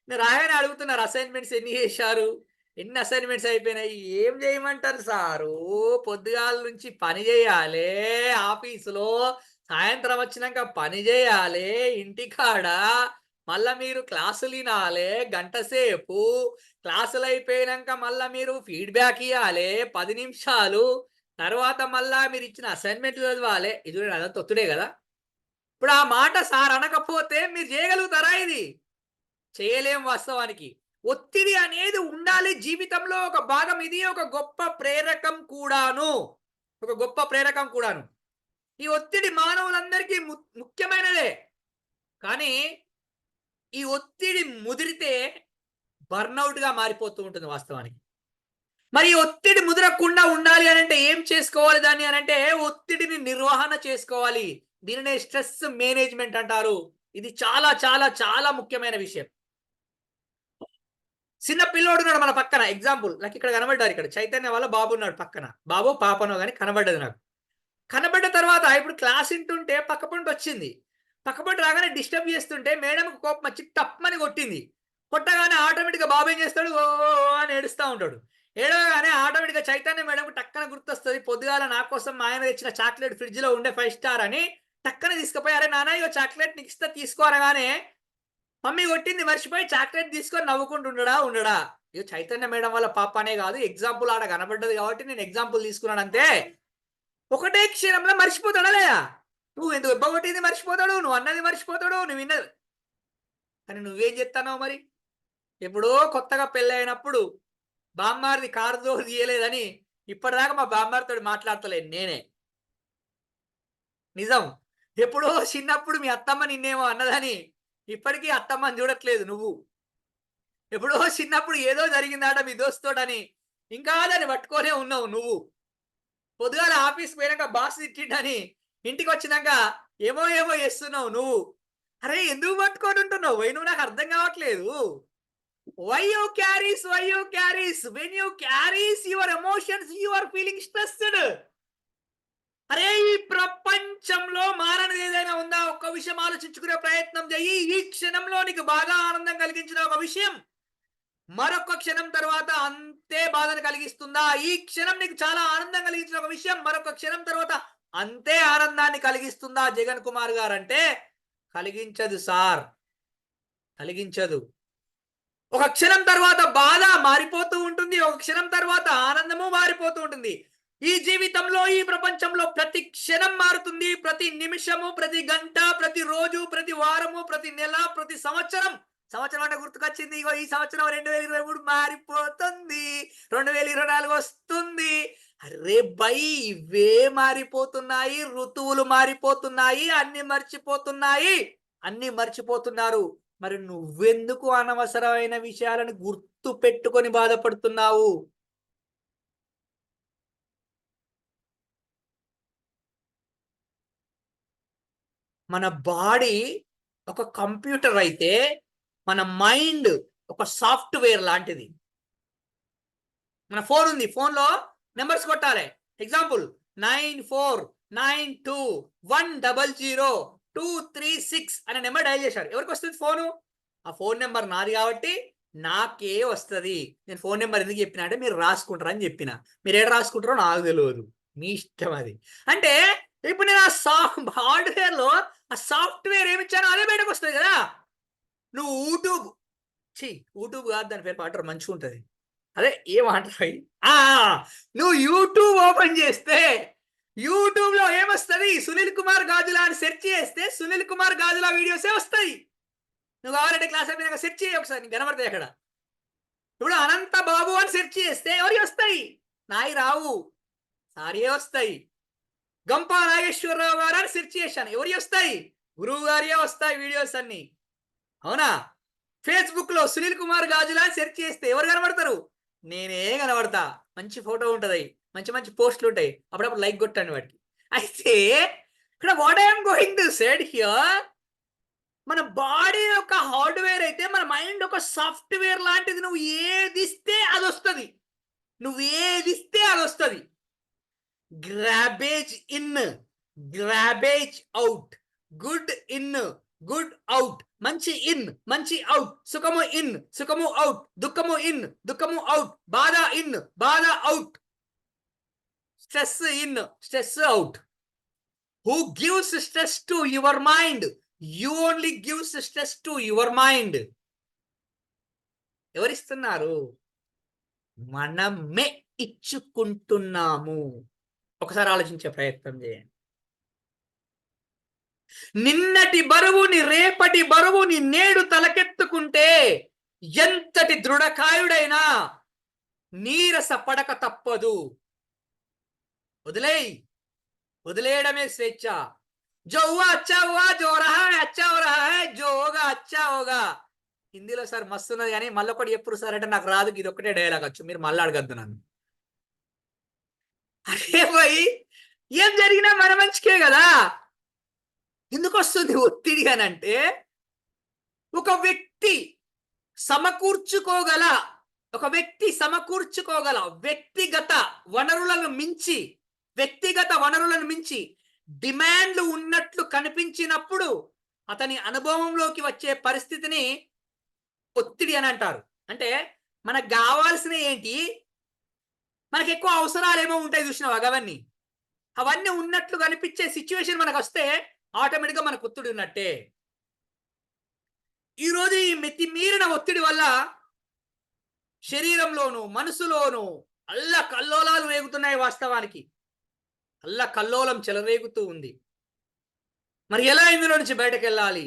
Speaker 3: రాయని అడుగుతున్నారు అసైన్మెంట్స్ ఎన్ని చేశారు, ఎన్ని అసైన్మెంట్స్ అయిపోయినాయి. ఏం చేయమంటారు సారు? పొద్దుగాల నుంచి పని చేయాలి ఆఫీసులో, సాయంత్రం వచ్చినాక పని చేయాలి ఇంటికాడ, మళ్ళా మీరు క్లాసులు వినాలి గంట సేపు, క్లాసులు అయిపోయినాక మళ్ళా మీరు ఫీడ్బ్యాక్ ఇవ్వాలి 10 నిమిషాలు, తర్వాత మళ్ళా మీరు ఇచ్చిన అసైన్మెంట్లు చదవాలి. ఇది అదంతా ఒత్తిడే కదా. ఇప్పుడు ఆ మాట సార్ అనకపోతే మీరు చేయగలుగుతారా? ఇది చేయలేం వాస్తవానికి. ఒత్తిడి అనేది ఉండాలి జీవితంలో ఒక భాగం. ఇది ఒక గొప్ప ప్రేరకం కూడాను, ఒక గొప్ప ప్రేరకం కూడాను. ఈ ఒత్తిడి మానవులందరికీ ముఖ్యమైనదే. కానీ ఈ ఒత్తిడి ముదిరితే బర్న్అవుట్ గా మారిపోతూ ఉంటుంది వాస్తవానికి. మరి ఒత్తిడి ముదరకుండా ఉండాలి అనంటే ఏం చేసుకోవాలి దాన్ని అనంటే ఒత్తిడిని నిర్వహణ చేసుకోవాలి. దీనినే స్ట్రెస్ మేనేజ్మెంట్ అంటారు. ఇది చాలా చాలా చాలా ముఖ్యమైన విషయం. చిన్న పిల్లోడు ఉన్నాడు మన పక్కన, ఎగ్జాంపుల్ నాకు ఇక్కడ కనబడ్డారు, ఇక్కడ చైతన్య వాళ్ళ బాబు ఉన్నాడు పక్కన, బాబు పాపనో కానీ కనబడ్డది నాకు. కనబడ్డ తర్వాత ఇప్పుడు క్లాస్ వింటుంటే పక్క పంట వచ్చింది, పక్క పంట రాగానే డిస్టర్బ్ చేస్తుంటే మేడంకి కోపం వచ్చి టప్మని కొట్టింది. కొట్టగానే ఆటోమేటిక్గా బాబు ఏం చేస్తాడు? ఓ అని ఏడుస్తూ ఉంటాడు. ఏడవగానే ఆటోమేటిక్గా చైతన్య మేడంకి టక్కన గుర్తొస్తుంది, పొద్దుగాల నా కోసం మా ఆయన తెచ్చిన చాక్లెట్ ఫ్రిడ్జ్ లో ఉండే 5 స్టార్ అని టక్కన తీసుకుపోయి, అరే నాన్న ఇగో చాక్లెట్ నీకు ఇస్తా తీసుకో అనగానే మమ్మీ కొట్టింది మర్చిపోయి చాక్లెట్ తీసుకొని నవ్వుకుంటూ ఉండడా. ఇక చైతన్య మేడం వల్ల పాప అనే కాదు, ఎగ్జాంపుల్ ఆడ కనబడ్డది కాబట్టి నేను ఎగ్జాంపుల్ తీసుకున్నాను అంతే. ఒకటే క్షణంలో మర్చిపోతాడా లేదా? నువ్వు ఎందుకు దెబ్బ కొట్టింది మర్చిపోతాడు, నువ్వు అన్నది మర్చిపోతాడు, నువ్వు విన్నది. కానీ నువ్వేం చెప్తానో మరి? ఎప్పుడో కొత్తగా పెళ్ళైనప్పుడు బామ్మారిది కారు డోర్ తీయలేదని ఇప్పటిదాకా మా బామ్మారితో మాట్లాడతలేను నేనే. నిజం. ఎప్పుడో చిన్నప్పుడు మీ అత్తమ్మ నిన్నేమో అన్నదని ఇప్పటికీ అత్తమ్మని చూడట్లేదు నువ్వు. ఎప్పుడో చిన్నప్పుడు ఏదో జరిగిందాట మీ దోస్తుతోటని ఇంకా దాన్ని పట్టుకొనే ఉన్నావు నువ్వు. పొద్దుగాల ఆఫీస్ పోయినాక బాస్ తిట్టిండని ఇంటికి వచ్చినాక ఏమో ఏమో చేస్తున్నావు నువ్వు. అరే ఎందుకు పట్టుకొని ఉంటున్నావు? నువ్వు నాకు అర్థం కావట్లేదు. Why you carries when you carries your emotions you are feeling stressed. అరే ఈ ప్రపంచంలో మారనిది ఏదైనా ఉందా? ఒక్క విషయం ఆలోచించుకునే ప్రయత్నం చెయ్యి. ఈ క్షణంలో నీకు బాగా ఆనందం కలిగించిన ఒక విషయం మరొక క్షణం తర్వాత అంత అంతే బాధను కలిగిస్తుందా? ఈ క్షణం నీకు చాలా ఆనందం కలిగించిన ఒక విషయం మరొక క్షణం తర్వాత అంతే ఆనందాన్ని కలిగిస్తుందా జగన్ కుమార్ గారు అంటే కలిగించదు సార్, కలిగించదు. ఒక క్షణం తర్వాత బాధ మారిపోతూ ఉంటుంది, ఒక క్షణం తర్వాత ఆనందము మారిపోతూ ఉంటుంది. ఈ జీవితంలో ఈ ప్రపంచంలో ప్రతి క్షణం మారుతుంది, ప్రతి నిమిషము, ప్రతి గంట, ప్రతి రోజు, ప్రతి వారము, ప్రతి నెల, ప్రతి సంవత్సరం. సంవత్సరం అంటే గుర్తుకొచ్చింది, ఇగో ఈ సంవత్సరం 2023 మారిపోతుంది, 2024 వస్తుంది. అరే బై, ఇవే మారిపోతున్నాయి, ఋతువులు మారిపోతున్నాయి, అన్ని మర్చిపోతున్నాయి, అన్ని మర్చిపోతున్నారు. మరి నువ్వెందుకు అనవసరమైన విషయాలను గుర్తు పెట్టుకొని బాధపడుతున్నావు? మన బాడీ ఒక కంప్యూటర్ అయితే మన మైండ్ ఒక సాఫ్ట్వేర్ లాంటిది. మన ఫోన్ ఉంది, ఫోన్లో నెంబర్స్ కొట్టాలి. ఎగ్జాంపుల్ 9492100236 అనే నెంబర్ డయల్ చేశారు. ఎవరికి వస్తుంది ఫోను? ఆ ఫోన్ నెంబర్ నాది కాబట్టి నాకే వస్తుంది. నేను ఫోన్ నెంబర్ ఎందుకు చెప్పినా అంటే మీరు రాసుకుంటారని చెప్పిన. మీరు ఏడ రాసుకుంటారో నాకు తెలియదు, మీ ఇష్టం అది. అంటే ఇప్పుడు నేను ఆ హార్డ్వేర్లో ఆ సాఫ్ట్వేర్ ఏమి ఇచ్చానో అదే బయటకు వస్తుంది కదా. నువ్వు యూట్యూబ్ యూట్యూబ్ కాదు, దాని పేరు పాటర్ మంచిగా ఉంటుంది, అదే ఏమంటారు, నువ్వు యూట్యూబ్ ఓపెన్ చేస్తే యూట్యూబ్ లో ఏమొస్తుంది? సునీల్ కుమార్ గాజులా అని సెర్చ్ చేస్తే సునీల్ కుమార్ గాజులా వీడియోసే వస్తాయి. నువ్వు కావాలంటే క్లాస్ అయిపోయినాక సెర్చ్ చేయి ఒకసారి, నీకు కనబడతాయి అక్కడ. ఇప్పుడు అనంత బాబు అని సెర్చ్ చేస్తే ఎవరి వస్తాయి? నాయి రావు, సారియే వస్తాయి. గంపా నాగేశ్వరరావు గారు అని సెర్చ్ చేశాను, ఎవరి వస్తాయి? గురువు గారియే వస్తాయి వీడియోస్ అన్ని, అవునా? ఫేస్బుక్ లో సునీల్ కుమార్ గాజులా అని సెర్చ్ చేస్తే ఎవరు కనబడతారు? నేనే కనబడతా. మంచి ఫోటో ఉంటుంది, మంచి మంచి పోస్టులు ఉంటాయి, అప్పుడప్పుడు లైక్ కొట్టండి వాటికి. అయితే ఇక్కడ what I'm going to said here, మన బాడీ యొక్క హార్డ్వేర్ అయితే మన మైండ్ ఒక సాఫ్ట్వేర్ లాంటిది. నువ్వు ఏది ఇస్తే అది వస్తుంది, నువ్వు ఏది ఇస్తే అది వస్తుంది. Garbage in, garbage out, good in, good out, మంచి ఇన్, మంచి అవుట్, సుఖము ఇన్, సుఖము అవుట్, దుఃఖము ఇన్, దుఃఖము అవుట్, బాధ ఇన్, బాధ out, stress in, stress out. Who gives stress to your mind? You only gives stress to your mind. ఎవరిస్తున్నారు? మనమే ఇచ్చుకుంటున్నాము. ఒకసారి ఆలోచించే ప్రయత్నం చేయండి. నిన్నటి బరువుని, రేపటి బరువుని నేడు తలకెత్తుకుంటే ఎంతటి దృఢకాయుడైనా నీరస పడక తప్పదు. వదిలేయ్, వదిలేయడమే స్వేచ్ఛ. जो हुआ अच्छा हुआ, जो रहा है अच्छा हो रहा है, जो होगा अच्छा होगा. హిందీలో సార్ మస్తు ఉన్నది కానీ మళ్ళీ ఒకటి ఎప్పుడు సార్ అంటే నాకు రాదు, ఇది ఒక్కటే డైలాగ్ వచ్చు, మీరు మళ్ళీ అడగద్దు నన్ను. అరే పోయి ఏం జరిగినా మన మంచికే కదా. ఎందుకు వస్తుంది ఒత్తిడి అని అంటే, ఒక వ్యక్తి సమకూర్చుకోగల వ్యక్తిగత వనరులను మించి డిమాండ్లు ఉన్నట్లు కనిపించినప్పుడు అతని అనుభవంలోకి వచ్చే పరిస్థితిని ఒత్తిడి అని అంటారు. అంటే మనకు కావాల్సిన ఏంటి, మనకి ఎక్కువ అవసరాలు ఏమో ఉంటాయి చూసినావా, అవన్నీ ఉన్నట్లు కనిపించే సిచ్యువేషన్ మనకు వస్తే ఆటోమేటిక్గా మనకు ఒత్తిడి ఉన్నట్టే. ఈరోజు ఈ మితిమీరిన ఒత్తిడి వల్ల శరీరంలోను మనసులోను కల్లోలాలు రేగుతున్నాయి. వాస్తవానికి కల్లోలం చెలరేగుతూ ఉంది. మరి ఎలా ఇందులో నుంచి బయటకు వెళ్ళాలి?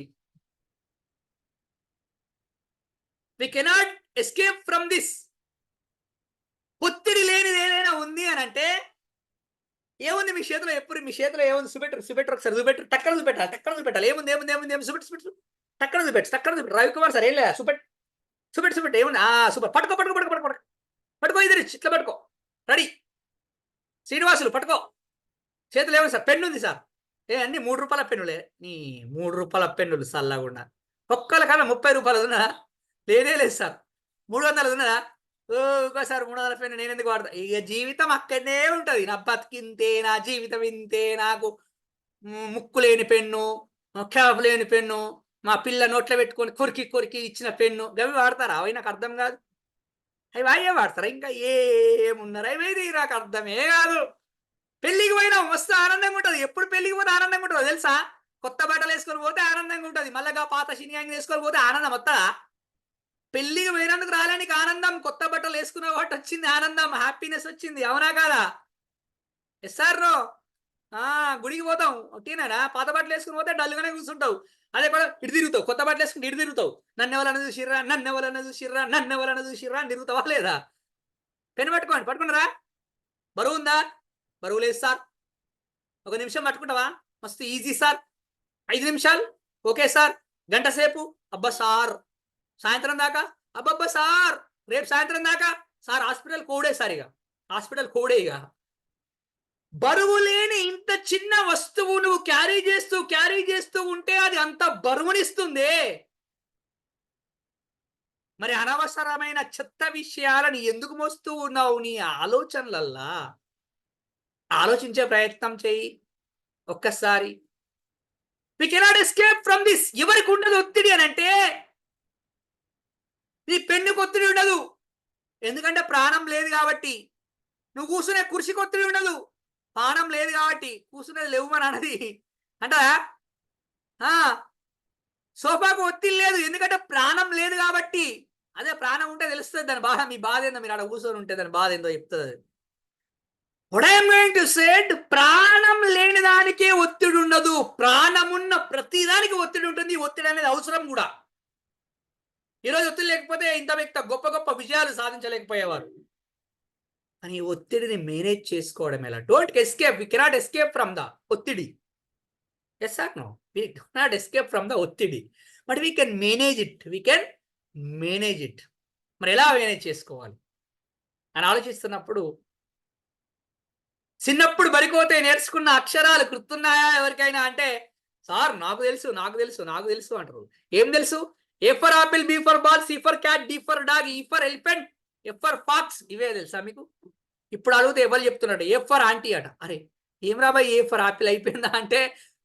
Speaker 3: We cannot escape from this. ఒత్తిడి లేనిది ఏదైనా ఉంది అని అంటే ఏముంది మీ చేతిలో? మీ చేతిలో ఏముంది? చూపెట్టు ఒకసారి, టక్కన చూపెట్టాలి. ఏముంది? చూపెట్టు, టక్కన చూపెట్టు. రవికుమార్ సార్ ఏం లేదా? చూపెట్టు ఏముంది? సూపర్. పట్టుకో ఇద్దరు ఇట్లా పట్టుకో. రెడీ. శ్రీనివాసులు పట్టుకో. చేతులు ఏముంది సార్? పెన్ను ఉంది సార్. అన్ని 3 రూపాయల పెన్నులే. నీ 3 రూపాయల పెన్నులు చల్లకుండా ఒక్కల కన్నా 30 రూపాయలు ఉన్నదా? లేదు సార్. 300 ఉన్నదా? సార్ 300 పెన్ను నేను ఎందుకు వాడతా? ఇక జీవితం అక్కడనే ఉంటుంది. నా బతికింతే, నా జీవితం ఇంతే, నాకు ముక్కు లేని పెన్ను, క్యాప్ లేని పెన్ను, మా పిల్ల నోట్లో పెట్టుకొని కొరికి ఇచ్చిన పెన్ను, గవి వాడతారా? అవి నాకు అర్థం కాదు. అవి వాయే వాడతారా? ఇంకా ఏమున్నారు అవి నాకు అర్థమే కాదు. పెళ్లికి పోయినా మస్తు ఆనందంగా ఉంటుంది. ఎప్పుడు పెళ్లికి పోతే ఆనందంగా ఉంటుందో తెలుసా? కొత్త బట్టలు వేసుకొని పోతే ఆనందంగా ఉంటుంది. మళ్ళీ పాత షినియాంగ్ వేసుకొని పోతే ఆనందం వస్తుందా? పెళ్లికి పోయినందుకు రాలేనికి ఆనందం, కొత్త బట్టలు వేసుకున్న వాటి వచ్చింది ఆనందం, హ్యాపీనెస్ వచ్చింది. అవునా కాదా? Yes sir no? గుడికి పోతాం ఒట్టినా, పాత బట్టలు వేసుకుని పోతే డల్గానే కూర్చుంటావు. అదే కూడా ఇటు తిరుగుతావు, కొత్త బట్టలు వేసుకుంటే ఇటు తిరుగుతావు. నన్ను ఎవరన్నా చూసిర్రా, నన్ను ఎవరన్నా చూసిర్రా, నన్ను ఎవరన్నా చూసిర్రా అని తిరుగుతావా లేదా? పెన్ను పట్టుకోండి, పట్టుకున్నారా? బరువు ఉందా? బరువు లేదు సార్. ఒక నిమిషం పట్టుకుంటావా? మస్తు ఈజీ సార్. 5 నిమిషాలు ఓకే సార్. గంట సేపు అబ్బా సార్. సాయంత్రం దాకా అబ్బబ్బా సార్. రేపు సాయంత్రం దాకా సార్. హాస్పిటల్ కోడే సార్, ఇక హాస్పిటల్ కోడే. ఇక బరువు లేని ఇంత చిన్న వస్తువు నువ్వు క్యారీ చేస్తూ ఉంటే అది అంత బరువునిస్తుంది. మరి అనవసరమైన చెత్త విషయాలను ఎందుకు మోస్తూ ఉన్నావు? నీ ఆలోచనలల్లా ఆలోచించే ప్రయత్నం చేయి ఒక్కసారి. We cannot escape from this. ఎవరికి ఉండదు ఒత్తిడి అని అంటే? నీ పెన్నుకు ఒత్తిడి ఉండదు, ఎందుకంటే ప్రాణం లేదు కాబట్టి. నువ్వు కూర్చునే కుర్చీకి ఒత్తిడి ఉండదు, ప్రాణం లేదు కాబట్టి. కూర్చునేది లేవుమని అన్నది అంటారా? సోఫాకు ఒత్తిడి లేదు, ఎందుకంటే ప్రాణం లేదు కాబట్టి. అదే ప్రాణం ఉంటే తెలుస్తుంది దాని బాధ. మీ బాధ ఏందో మీరు అక్కడ కూర్చొని ఉంటే దాని బాధ ఏందో చెప్తుంది. What I am going to say, ప్రాణం లేని దానికే ఒత్తిడి ఉండదు, ప్రాణమున్న ప్రతి దానికి ఒత్తిడి ఉంటుంది. ఒత్తిడి అనేది అవసరం కూడా. ఈరోజు ఒత్తిడి లేకపోతే ఇంత గొప్ప గొప్ప విజయాలు సాధించలేకపోయేవారు. కానీ ఒత్తిడిని మేనేజ్ చేసుకోవడం ఎలా? Don't escape. We cannot escape from the ఒత్తిడి. Yes or no? We cannot escape from the ఒత్తిడి, but we can manage it. మరి ఎలా మేనేజ్ చేసుకోవాలి అని ఆలోచిస్తున్నప్పుడు, చిన్నప్పుడు బడికోతే నేర్చుకున్న అక్షరాలు గుర్తున్నాయా ఎవరికైనా అంటే, సార్ నాకు తెలుసు అంటారు. ఏం తెలుసు? A for apple, B for ball, C for cat, D for dog, E for elephant, F for fox. ఇవే తెలుసా మీకు? ఇప్పుడు అడిగితే ఎవరు చెప్తున్నాడు? ఏ ఫర్ ఆంటీ అట. అరే ఏం రాబాయి ఏ ఫర్ ఆపిల్ అయిపోయిందా అంటే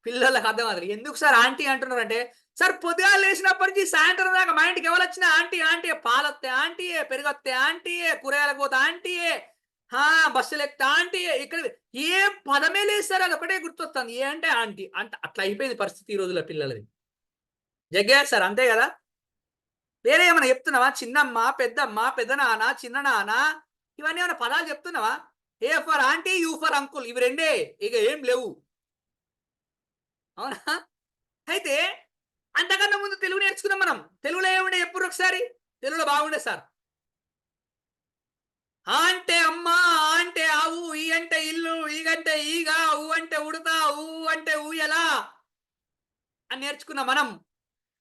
Speaker 3: పిల్లలకు అర్థం కాదు. ఎందుకు సార్ ఆంటీ అంటున్నారు అంటే, సార్ పొద్దుగా లేచినప్పటి నుంచి సాయంత్రం దాకా మా ఇంటికి ఎవరు వచ్చినా ఆంటీ, పాలొత్తే ఆంటీయే, పెరుగొత్తే ఆంటీయే, కూరగాయలకు పోతే ఆంటీయే, బస్సులు ఎక్కితే ఆంటీయే. ఇక్కడ ఏ పదమే లేదు సార్, అది ఒకటే గుర్తొస్తుంది. ఏ అంటే ఆంటీ అంట. అట్లా అయిపోయింది పరిస్థితి ఈ రోజుల్లో పిల్లలది. జగ్గారు సార్, అంతే కదా? వేరే ఏమైనా చెప్తున్నావా? చిన్నమ్మ, పెద్దమ్మ, పెద్ద నాన్న, చిన్న నాన్న, ఇవన్నీ ఏమైనా పదాలు చెప్తున్నావా? A for aunty, you for uncle, ఇవి రెండే, ఇక ఏం లేవు. అవునా? అయితే అంతకన్నా ముందు తెలుగు నేర్చుకున్నాం మనం. తెలుగులో ఏముండే ఎప్పుడు ఒకసారి? తెలుగులో బాగుండే సార్. ఆ అంటే అమ్మ, ఆ అంటే ఆవు, ఈ అంటే ఇల్లు, ఈగంటే ఈగ, ఊ అంటే ఉడత, ఊ అంటే ఊయలా అని నేర్చుకున్నాం మనం.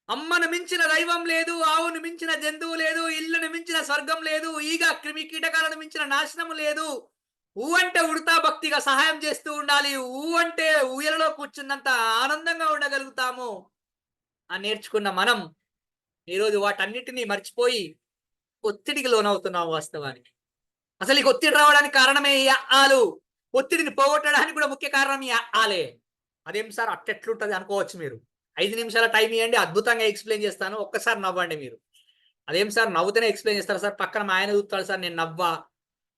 Speaker 3: అమ్మను మించిన దైవం లేదు, ఆవును మించిన జంతువు లేదు, ఇల్లును మించిన స్వర్గం లేదు, ఈగ క్రిమి కీటకాలను మించిన నాశనము లేదు. ఊ అంటే ఉడతా భక్తిగా సహాయం చేస్తూ ఉండాలి, ఊ అంటే ఊయలలో కూర్చున్నంత ఆనందంగా ఉండగలుగుతాము అని నేర్చుకున్న మనం ఈరోజు వాటన్నిటినీ మర్చిపోయి ఒత్తిడికి లోనవుతున్నాం. వాస్తవానికి అసలు ఈ ఒత్తిడి రావడానికి కారణమే ఈ ఆలు. ఒత్తిడిని పోగొట్టడానికి కూడా ముఖ్య కారణం ఈ ఆలే. అదేం సార్ అట్టెట్లుంటది అనుకోవచ్చు మీరు. 5 నిమిషాల టైం ఇవ్వండి, అద్భుతంగా ఎక్స్ప్లెయిన్ చేస్తాను. ఒక్కసారి నవ్వండి మీరు. అదేం సార్ నవ్వుతూనే ఎక్స్ప్లెయిన్ చేస్తారు సార్? పక్కన మా ఆయన చూస్తాడు సార్, నేను నవ్వా.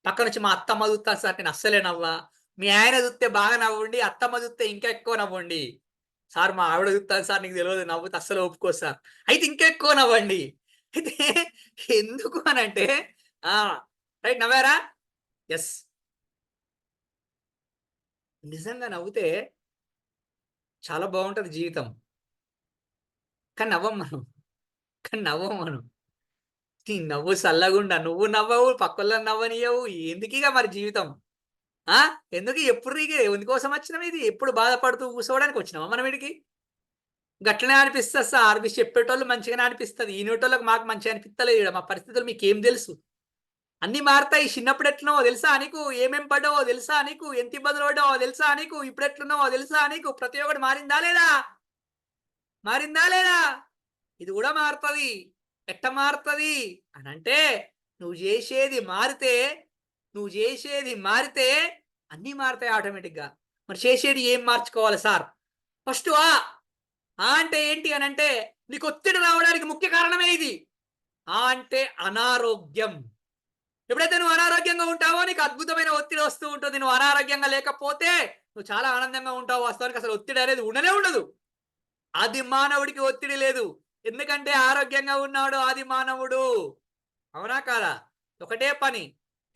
Speaker 3: పక్కన నుంచి మా అత్తమ్మ చూస్తాను సార్, నేను అస్సలే నవ్వా. మీ ఆయన చూస్తే బాగా నవ్వండి, అత్తమ్మ చూస్తే ఇంకా ఎక్కువ నవ్వండి. సార్ మా ఆవిడ చూస్తాను సార్, నీకు తెలియదు, నవ్వుతే అస్సలు ఒప్పుకో సార్. అయితే ఇంకా ఎక్కువ నవ్వండి. అయితే ఎందుకు అనంటే రైట్, నవ్వారా? ఎస్. నిజంగా నవ్వుతే చాలా బాగుంటది జీవితం. కానీ నవ్వం మనం. నీ నవ్వు చల్లగుండా, నువ్వు నవ్వవు, పక్కళ్ళని నవ్వనియవు. ఎందుకిగా మరి జీవితం? ఎందుకు? ఎప్పుడు ఎందుకోసం వచ్చినాం? ఇది ఎప్పుడు బాధపడుతూ కూర్చోవడానికి వచ్చినామా మనం వీడికి? గట్లనే అనిపిస్తుంది సార్. ఆర్బీసీ చెప్పేటోళ్ళు మంచిగానే అనిపిస్తుంది, ఈనోటోళ్ళకి మాకు మంచిగా అనిపిస్తలేదు. మా పరిస్థితులు మీకేం తెలుసు? అన్ని మారుతాయి. చిన్నప్పుడు ఎట్లున్నావో తెలుసా నీకు? ఏమేం పడ్డావో తెలుసా నీకు? ఎంత ఇబ్బందులు పడ్డావో తెలుసా నీకు? ఇప్పుడు ఎట్లున్నావో తెలుసా నీకు? ప్రతి ఒక్కటి మారిందా లేదా? ఇది కూడా మారుతుంది. ఎట్ట మారుతుంది అని అంటే, నువ్వు చేసేది మారితే అన్నీ మారుతాయి ఆటోమేటిక్గా. మరి చేసేది ఏం మార్చుకోవాలి సార్? ఫస్ట్ అంటే ఏంటి అని అంటే, నీకు ఒత్తిడి రావడానికి ముఖ్య కారణమే ఇది. అంటే అనారోగ్యం. ఎప్పుడైతే నువ్వు అనారోగ్యంగా ఉంటావో నీకు అద్భుతమైన ఒత్తిడి వస్తూ ఉంటుంది. నువ్వు అనారోగ్యంగా లేకపోతే నువ్వు చాలా ఆనందంగా ఉంటావు. వాస్తవానికి అసలు ఒత్తిడి అనేది ఉండనే ఉండదు. ఆది మానవుడికి ఒత్తిడి లేదు, ఎందుకంటే ఆరోగ్యంగా ఉన్నాడు ఆది మానవుడు. అవునా కాదా? ఒకటే పని,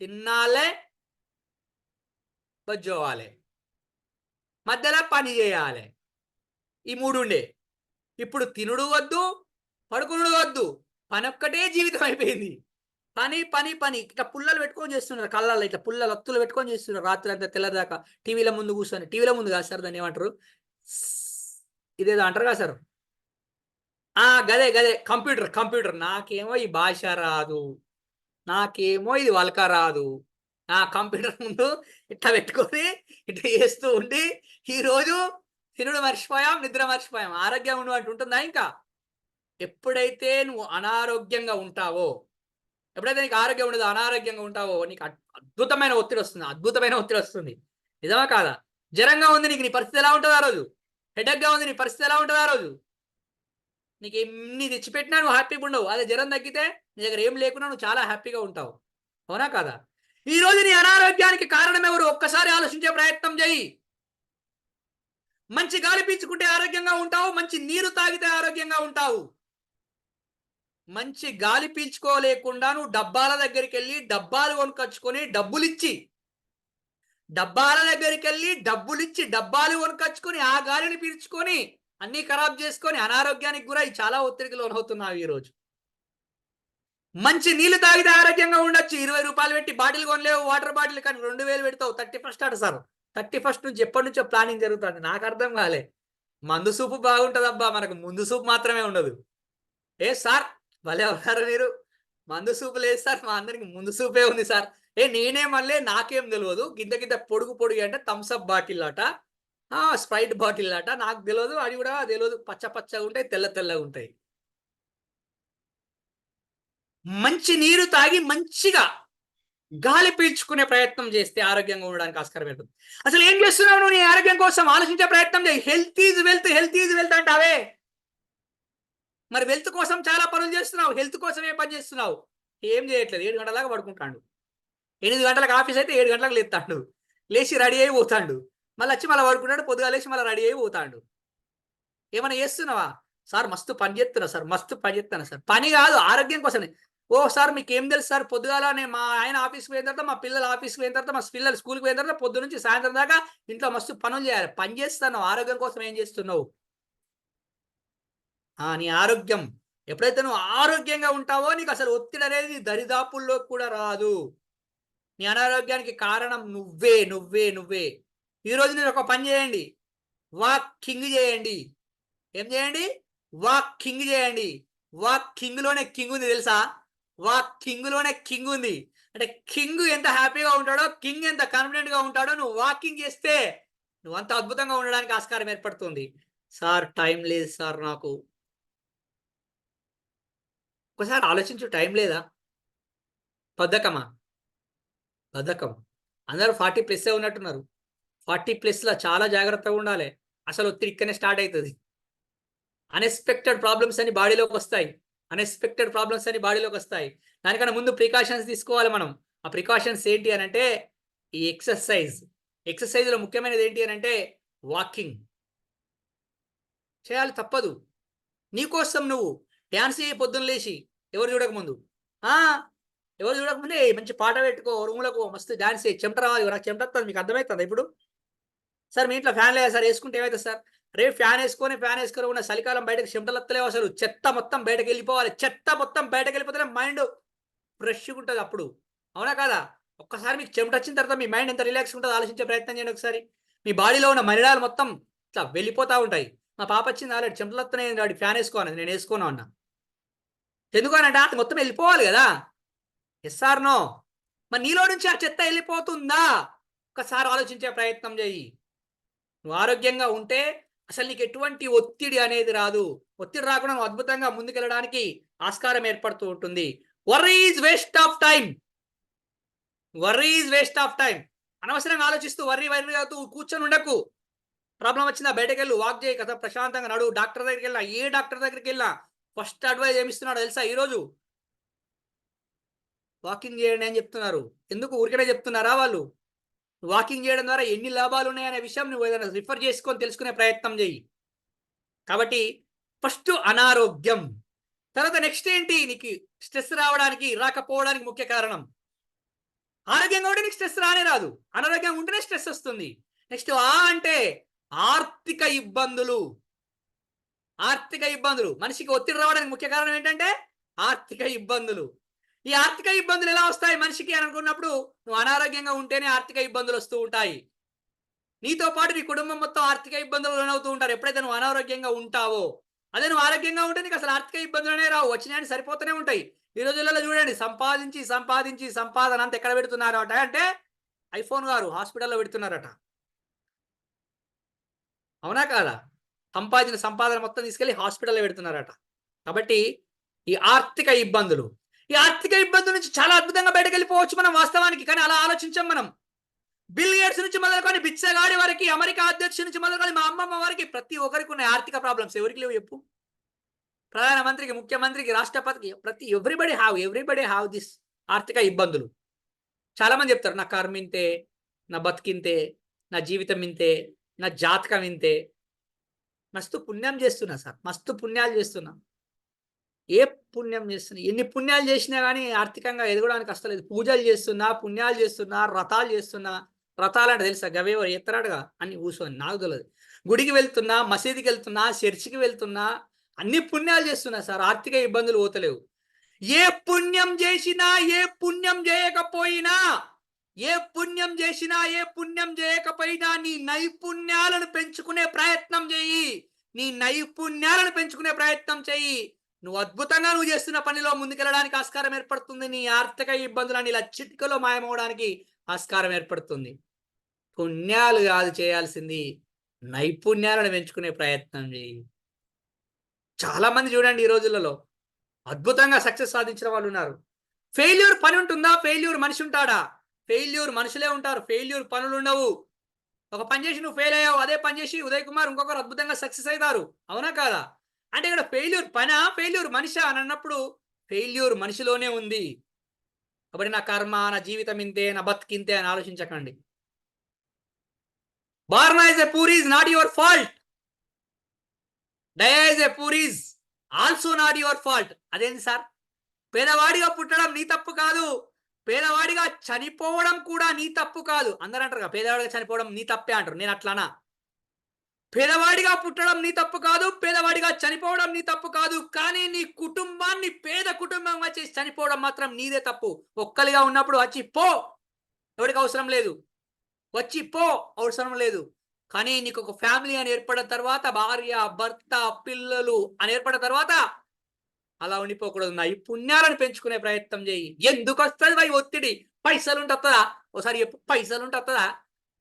Speaker 3: తిన్నాలే, బజ్జోవాలి, మధ్యలో పని చేయాలి. ఈ మూడు ఉండే. ఇప్పుడు తినుడు వద్దు, పడుకునుడు వద్దు, పని ఒక్కటే జీవితం అయిపోయింది. పని పని పని. ఇట్లా పుల్లలు పెట్టుకొని చేస్తున్నారు కళ్ళల్లో, ఇట్లా పుల్లలు ఒత్తులు పెట్టుకొని చేస్తున్నారు రాత్రి అంతా తెల్లదాకా టీవీల ముందు కూర్చొని. టీవీల ముందు కాదు సార్, దాన్ని ఏమంటారు, ఇదేదో అంటారు కదా సార్, గదే గదే కంప్యూటర్. కంప్యూటర్. నాకేమో ఈ భాష రాదు, నాకేమో ఇది వలక రాదు. కంప్యూటర్ ముందు ఇట్లా పెట్టుకొని ఇట్లా చేస్తూ ఉండి ఈరోజు తినుడు మర్చిపోయాం, నిద్ర మర్చిపోయాం. ఆరోగ్యం ఉండు అంటూ ఉంటుందా? ఇంకా ఎప్పుడైతే నువ్వు అనారోగ్యంగా ఉంటావో, ఎప్పుడైతే నీకు ఆరోగ్యం ఉండదు, అనారోగ్యంగా ఉంటావో, నీకు అద్భుతమైన ఒత్తిడి వస్తుంది. అద్భుతమైన ఒత్తిడి వస్తుంది. నిజమా కాదా? జ్వరంగా ఉంది నీకు, నీ పరిస్థితి ఎలా ఉంటుంది ఆ రోజు? హెడేక్గా ఉంది, నీ పరిస్థితి ఎలా ఉంటుంది ఆ రోజు? నీకు ఎన్ని తెచ్చిపెట్టినా నువ్వు హ్యాపీగా ఉండవు. అదే జ్వరం తగ్గితే నీ దగ్గర ఏం లేకున్నా నువ్వు చాలా హ్యాపీగా ఉంటావు. అవునా కాదా? ఈ రోజు నీ అనారోగ్యానికి కారణం ఎవరు? ఒక్కసారి ఆలోచించే ప్రయత్నం చేయి. మంచి గాలి పీల్చుకుంటే ఆరోగ్యంగా ఉంటావు, మంచి నీరు తాగితే ఆరోగ్యంగా ఉంటావు. మంచి గాలి పీల్చుకోలేకుండా నువ్వు డబ్బాల దగ్గరికి వెళ్ళి డబ్బాలు కొనుకొచ్చుకొని డబ్బాలు కొనుకొచ్చుకొని ఆ గాలిని పీల్చుకొని అన్ని ఖరాబ్ చేసుకొని అనారోగ్యానికి గురై చాలా ఒత్తిడికి లోనవుతున్నావు ఈరోజు. మంచి నీళ్లు తాగితే ఆరోగ్యంగా ఉండొచ్చు. 20 రూపాయలు పెట్టి బాటిల్ కొనలేవు, వాటర్ బాటిల్, కానీ 2000 పెడతావు. 31st అట సార్. 31st నుంచి ఎప్పటి నుంచో ప్లానింగ్ జరుగుతుంది. నాకు అర్థం కాలే. మందు సూపు బాగుంటుంది అబ్బా, మనకు ముందు సూపు మాత్రమే ఉండదు. ఏ సార్ భలే ఉన్నారు మీరు, మందు సూపు లేదు సార్, మా అందరికి ముందు సూపే ఉంది సార్. నేనే మళ్ళీ నాకేం తెలియదు, గింత పొడుగు అంటే థమ్స్అప్ బాటిల్ అట, స్ప్రైట్ బాటిల్ అట, నాకు తెలియదు, అది కూడా తెలియదు. పచ్చగా ఉంటాయి, తెల్లగా ఉంటాయి. మంచి నీరు తాగి మంచిగా గాలి పీల్చుకునే ప్రయత్నం చేస్తే ఆరోగ్యంగా ఉండడానికి ఆస్కారం ఉంటుంది. అసలు ఏం చేస్తున్నావు నువ్వు నీ ఆరోగ్యం కోసం? ఆలోచించే ప్రయత్నం చేయి. Health is wealth, health is wealth అంటావే, మరి వెల్త్ కోసం చాలా పనులు చేస్తున్నావు, హెల్త్ కోసం ఏ పని చేస్తున్నావు? ఏం చేయట్లేదు. 7 గంటల దాకా పడుకుంటాడు, 8 గంటలకు ఆఫీస్ అయితే 7 గంటలకు లేస్తాడు, లేచి రెడీ అయి పోతాడు, మళ్ళీ వచ్చి మళ్ళీ పడుకుంటాడు, పొద్దుగా లేచి మళ్ళీ రెడీ అయి పోతాడు. ఏమైనా చేస్తున్నావా? సార్ మస్తు పని చేస్తున్నా సార్, మస్తు పని చేస్తున్నా సార్. పని కాదు, ఆరోగ్యం కోసమే. ఓ సార్ మీకు ఏం తెలుసు సార్, పొద్దుగాల నేను మా ఆయన ఆఫీస్కి పోయిన తర్వాత, మా పిల్లలు ఆఫీస్కి పోయిన తర్వాత, మా పిల్లలు స్కూల్కి పోయిన తర్వాత పొద్దు నుంచి సాయంత్రం దాకా ఇంట్లో మస్తు పనులు చేయాలి. పని చేస్తున్నావు, ఆరోగ్యం కోసం ఏం చేస్తున్నావు? నీ ఆరోగ్యం, ఎప్పుడైతే నువ్వు ఆరోగ్యంగా ఉంటావో నీకు అసలు ఒత్తిడి అనేది దరిదాపుల్లో కూడా రాదు. నీ అనారోగ్యానికి కారణం నువ్వే. ఈరోజు నేను ఒక పని చేయండి, వాకింగ్ చేయండి. ఏం చేయండి? వాకింగ్ చేయండి. వాకింగ్లోనే కింగ్ ఉంది తెలుసా? వాకింగ్లోనే కింగ్ ఉంది. అంటే కింగ్ ఎంత హ్యాపీగా ఉంటాడో, కింగ్ ఎంత కాన్ఫిడెంట్ గా ఉంటాడో, నువ్వు వాకింగ్ చేస్తే నువ్వు అంత అద్భుతంగా ఉండడానికి ఆస్కారం ఏర్పడుతుంది. సార్ టైం లేదు సార్ నాకు. ఒకసారి ఆలోచించు, టైం లేదా? బద్ధకమా? బద్ధకం. అందరూ 40+ ఉన్నట్టున్నారు. 40+లో చాలా జాగ్రత్తగా ఉండాలి. అసలు ఒత్తిడి ఇక్కడనే స్టార్ట్ అవుతుంది. అన్ఎక్స్పెక్టెడ్ ప్రాబ్లమ్స్ అని బాడీలోకి వస్తాయి. దానికన్నా ముందు ప్రికాషన్స్ తీసుకోవాలి మనం. ఆ ప్రికాషన్స్ ఏంటి అని అంటే ఈ ఎక్సర్సైజ్లో ముఖ్యమైనది ఏంటి అని అంటే వాకింగ్ చేయాలి, తప్పదు. నీకోసం నువ్వు డ్యాన్స్ చేయి పొద్దున్న లేచి, ఎవరు చూడకముందే మంచి పాట పెట్టుకో, రూములకు మస్తు డ్యాన్స్ చేయి. చెమట రావాలి, నాకు చెమట వస్తుంది, మీకు అర్థమవుతుంది ఇప్పుడు? సార్ మీ ఇంట్లో ఫ్యాన్ లేదా సార్? వేసుకుంటే ఏమవుతుంది సార్? రేపు ఫ్యాన్ వేసుకొని ఉన్న చలికాలం బయటకు చెమటలు వస్తలేవు. అసలు చెత్త మొత్తం బయటకు వెళ్ళిపోవాలి. చెత్త మొత్తం బయటకు వెళ్ళిపోతేనే మైండ్ ఫ్రెష్గా ఉంటుంది అప్పుడు. అవునా కాదా? ఒక్కసారి మీకు చెమట వచ్చిన తర్వాత మీ మైండ్ ఎంత రిలాక్స్ ఉంటుందో ఆలోచించే ప్రయత్నం చేయండి ఒకసారి. మీ బాడీలో ఉన్న మలినాలు మొత్తం ఇట్లా వెళ్ళిపోతూ ఉంటాయి. మా పాప వచ్చింది ఆల్రెడీ చెమటలు వస్తున్నాయి, వాడి ఫ్యాన్ వేసుకోవాలి, నేను వేసుకోను అన్నా. ఎందుకనంటే అది మొత్తం వెళ్ళిపోవాలి కదా. Yes or no? మరి నీలో నుంచి ఆ చెత్త వెళ్ళిపోతుందా? ఒక్కసారి ఆలోచించే ప్రయత్నం చేయి. నువ్వు ఆరోగ్యంగా ఉంటే అసలు నీకు ఎటువంటి ఒత్తిడి అనేది రాదు. ఒత్తిడి రాకుండా నువ్వు అద్భుతంగా ముందుకెళ్ళడానికి ఆస్కారం ఏర్పడుతూ ఉంటుంది. Worry is waste of time. అనవసరంగా ఆలోచిస్తూ వర్రీ అవుతూ కూర్చొని ఉండకు. ప్రాబ్లం వచ్చిందా బయటకు వెళ్ళు, వాక్ చేయి కదా, ప్రశాంతంగా నడు. డాక్టర్ దగ్గరికి వెళ్ళినా, ఏ డాక్టర్ దగ్గరికి వెళ్ళినా ఫస్ట్ అడ్వైజ్ ఏమిస్తున్నాడో తెలుసా? ఈరోజు వాకింగ్ చేయండి అని చెప్తున్నారు. ఎందుకు ఊరికనే చెప్తున్నారా వాళ్ళు? వాకింగ్ చేయడం ద్వారా ఎన్ని లాభాలు ఉన్నాయనే విషయం నువ్వు ఏదైనా రిఫర్ చేసుకొని తెలుసుకునే ప్రయత్నం చెయ్యి. కాబట్టి ఫస్ట్ అనారోగ్యం, తర్వాత నెక్స్ట్ ఏంటి, నీకు స్ట్రెస్ రావడానికి రాకపోవడానికి ముఖ్య కారణం ఆరోగ్యంగా ఉంటే నీకు స్ట్రెస్ రానే రాదు, అనారోగ్యంగా ఉంటేనే స్ట్రెస్ వస్తుంది. నెక్స్ట్ అంటే ఆర్థిక ఇబ్బందులు. ఆర్థిక ఇబ్బందులు, మనిషికి ఒత్తిడి రావడానికి ముఖ్య కారణం ఏంటంటే ఆర్థిక ఇబ్బందులు. ఈ ఆర్థిక ఇబ్బందులు ఎలా వస్తాయి మనిషికి అని అనుకున్నప్పుడు, నువ్వు అనారోగ్యంగా ఉంటేనే ఆర్థిక ఇబ్బందులు వస్తూ ఉంటాయి. నీతో పాటు నీ కుటుంబం మొత్తం ఆర్థిక ఇబ్బందులు లోనవుతూ ఉంటారు ఎప్పుడైతే నువ్వు అనారోగ్యంగా ఉంటావో. అదే నువ్వు ఆరోగ్యంగా ఉంటే నీకు అసలు ఆర్థిక ఇబ్బందులనే రావు, వచ్చినాయని సరిపోతూనే ఉంటాయి. ఈ రోజులలో చూడండి, సంపాదించి సంపాదించి సంపాదన అంతా ఎక్కడ పెడుతున్నారు అంటే ఐఫోన్ గారు హాస్పిటల్లో పెడుతున్నారట. అవునా కాదా? సంపాదించిన సంపాదన మొత్తం తీసుకెళ్లి హాస్పిటల్లో పెడుతున్నారట. కాబట్టి ఈ ఆర్థిక ఇబ్బందులు, ఈ ఆర్థిక ఇబ్బందుల నుంచి చాలా అద్భుతంగా బయటకు వెళ్ళిపోవచ్చు మనం వాస్తవానికి. కానీ అలా ఆలోచించాం మనం. బిల్ గేట్స్ నుంచి మొదలుకొని బిచ్చగాడి వరకు, అమెరికా అధ్యక్షుడి నుంచి మొదలుకొని మా అమ్మమ్మ వారికి ప్రతి ఒక్కరికి ఉన్న ఆర్థిక ప్రాబ్లమ్స్. ఎవరికి లేవు చెప్పు? ప్రధానమంత్రికి, ముఖ్యమంత్రికి, రాష్ట్రపతికి, ఎవ్రీబడి హ్యావ్ దిస్ ఆర్థిక ఇబ్బందులు. చాలా మంది చెప్తారు, నా కర్మ ఇంతే, నా బతికింతే, నా జీవితం ఇంతే, నా జాతకం ఇంతే. మస్తు పుణ్యం చేస్తున్నా సార్, మస్తు పుణ్యాలు చేస్తున్నా. ఏ పుణ్యం చేస్తున్నా, ఎన్ని పుణ్యాలు చేసినా కానీ ఆర్థికంగా ఎదగడానికి వస్తలేదు. పూజలు చేస్తున్నా, పుణ్యాలు చేస్తున్నా, వ్రతాలు చేస్తున్నా. వ్రతాలు అంటే తెలుసా? గవేవో ఎత్తరాడుగా అన్ని కూర్చొని, నాకు తెలియదు. గుడికి వెళ్తున్నా, మసీదుకి వెళ్తున్నా, చర్చికి వెళ్తున్నా, అన్ని పుణ్యాలు చేస్తున్నా సార్, ఆర్థిక ఇబ్బందులు పోతలేవు. ఏ పుణ్యం చేసినా, ఏ పుణ్యం చేయకపోయినా, ఏ పుణ్యం చేసినా, ఏ పుణ్యం చేయకపోయినా నీ నైపుణ్యాలను పెంచుకునే ప్రయత్నం చెయ్యి. నీ నైపుణ్యాలను పెంచుకునే ప్రయత్నం చెయ్యి. నువ్వు అద్భుతంగా నువ్వు చేస్తున్న పనిలో ముందుకెళ్ళడానికి ఆస్కారం ఏర్పడుతుంది. నీ ఆర్థిక ఇబ్బందులని ఇలా చిటికలో మాయమవడానికి ఆస్కారం ఏర్పడుతుంది. పుణ్యాలు కాదు చేయాల్సింది, నైపుణ్యాలను పెంచుకునే ప్రయత్నం చేయి. చాలా మంది చూడండి ఈ రోజులలో అద్భుతంగా సక్సెస్ సాధించిన వాళ్ళు ఉన్నారు. ఫెయిల్యూర్ పని ఉంటుందా? ఫెయిల్యూర్ మనిషి ఉంటాడా? ఫెయిల్యూర్ మనుషులే ఉంటారు, ఫెయిల్యూర్ పనులు ఉండవు. ఒక పని చేసి నువ్వు ఫెయిల్ అయ్యావు, అదే పని చేసి ఉదయ్ కుమార్ ఇంకొకరు అద్భుతంగా సక్సెస్ అవుతారు. అవునా కాదా? అంటే ఇక్కడ ఫెయిల్యూర్ పనా, ఫెయిల్యూర్ మనిషా అని అన్నప్పుడు ఫెయిల్యూర్ మనిషిలోనే ఉంది. కాబట్టి నా కర్మ, నా జీవితం ఇంతే, నా బతికింతే అని ఆలోచించకండి. Born as a poor is not your fault. Die as a poor is also not your fault. అదేంటి సార్? పేదవాడిగా పుట్టడం నీ తప్పు కాదు, పేదవాడిగా చనిపోవడం కూడా నీ తప్పు కాదు. అందరూ అంటారు కదా పేదవాడిగా చనిపోవడం నీ తప్పే అంటారు. నేను అట్లానా? పేదవాడిగా పుట్టడం నీ తప్పు కాదు, పేదవాడిగా చనిపోవడం నీ తప్పు కాదు. కానీ నీ కుటుంబాన్ని పేద కుటుంబంగా చేసి చనిపోవడం మాత్రం నీదే తప్పు. ఒక్కలిగా ఉన్నప్పుడు వచ్చి పో, ఎవరికి అవసరం లేదు, వచ్చి పో, అవసరం లేదు. కానీ నీకు ఒక ఫ్యామిలీ అని ఏర్పడిన తర్వాత, భార్య, భర్త, పిల్లలు అని ఏర్పడిన తర్వాత అలా ఉండిపోకూడదు. నైపుణ్యాలను పెంచుకునే ప్రయత్నం చేయి. ఎందుకు వస్తుంది వై ఒత్తిడి? పైసలు ఉంటే వస్తుందా? ఒకసారి చెప్పు, పైసలు ఉంటే వస్తుందా?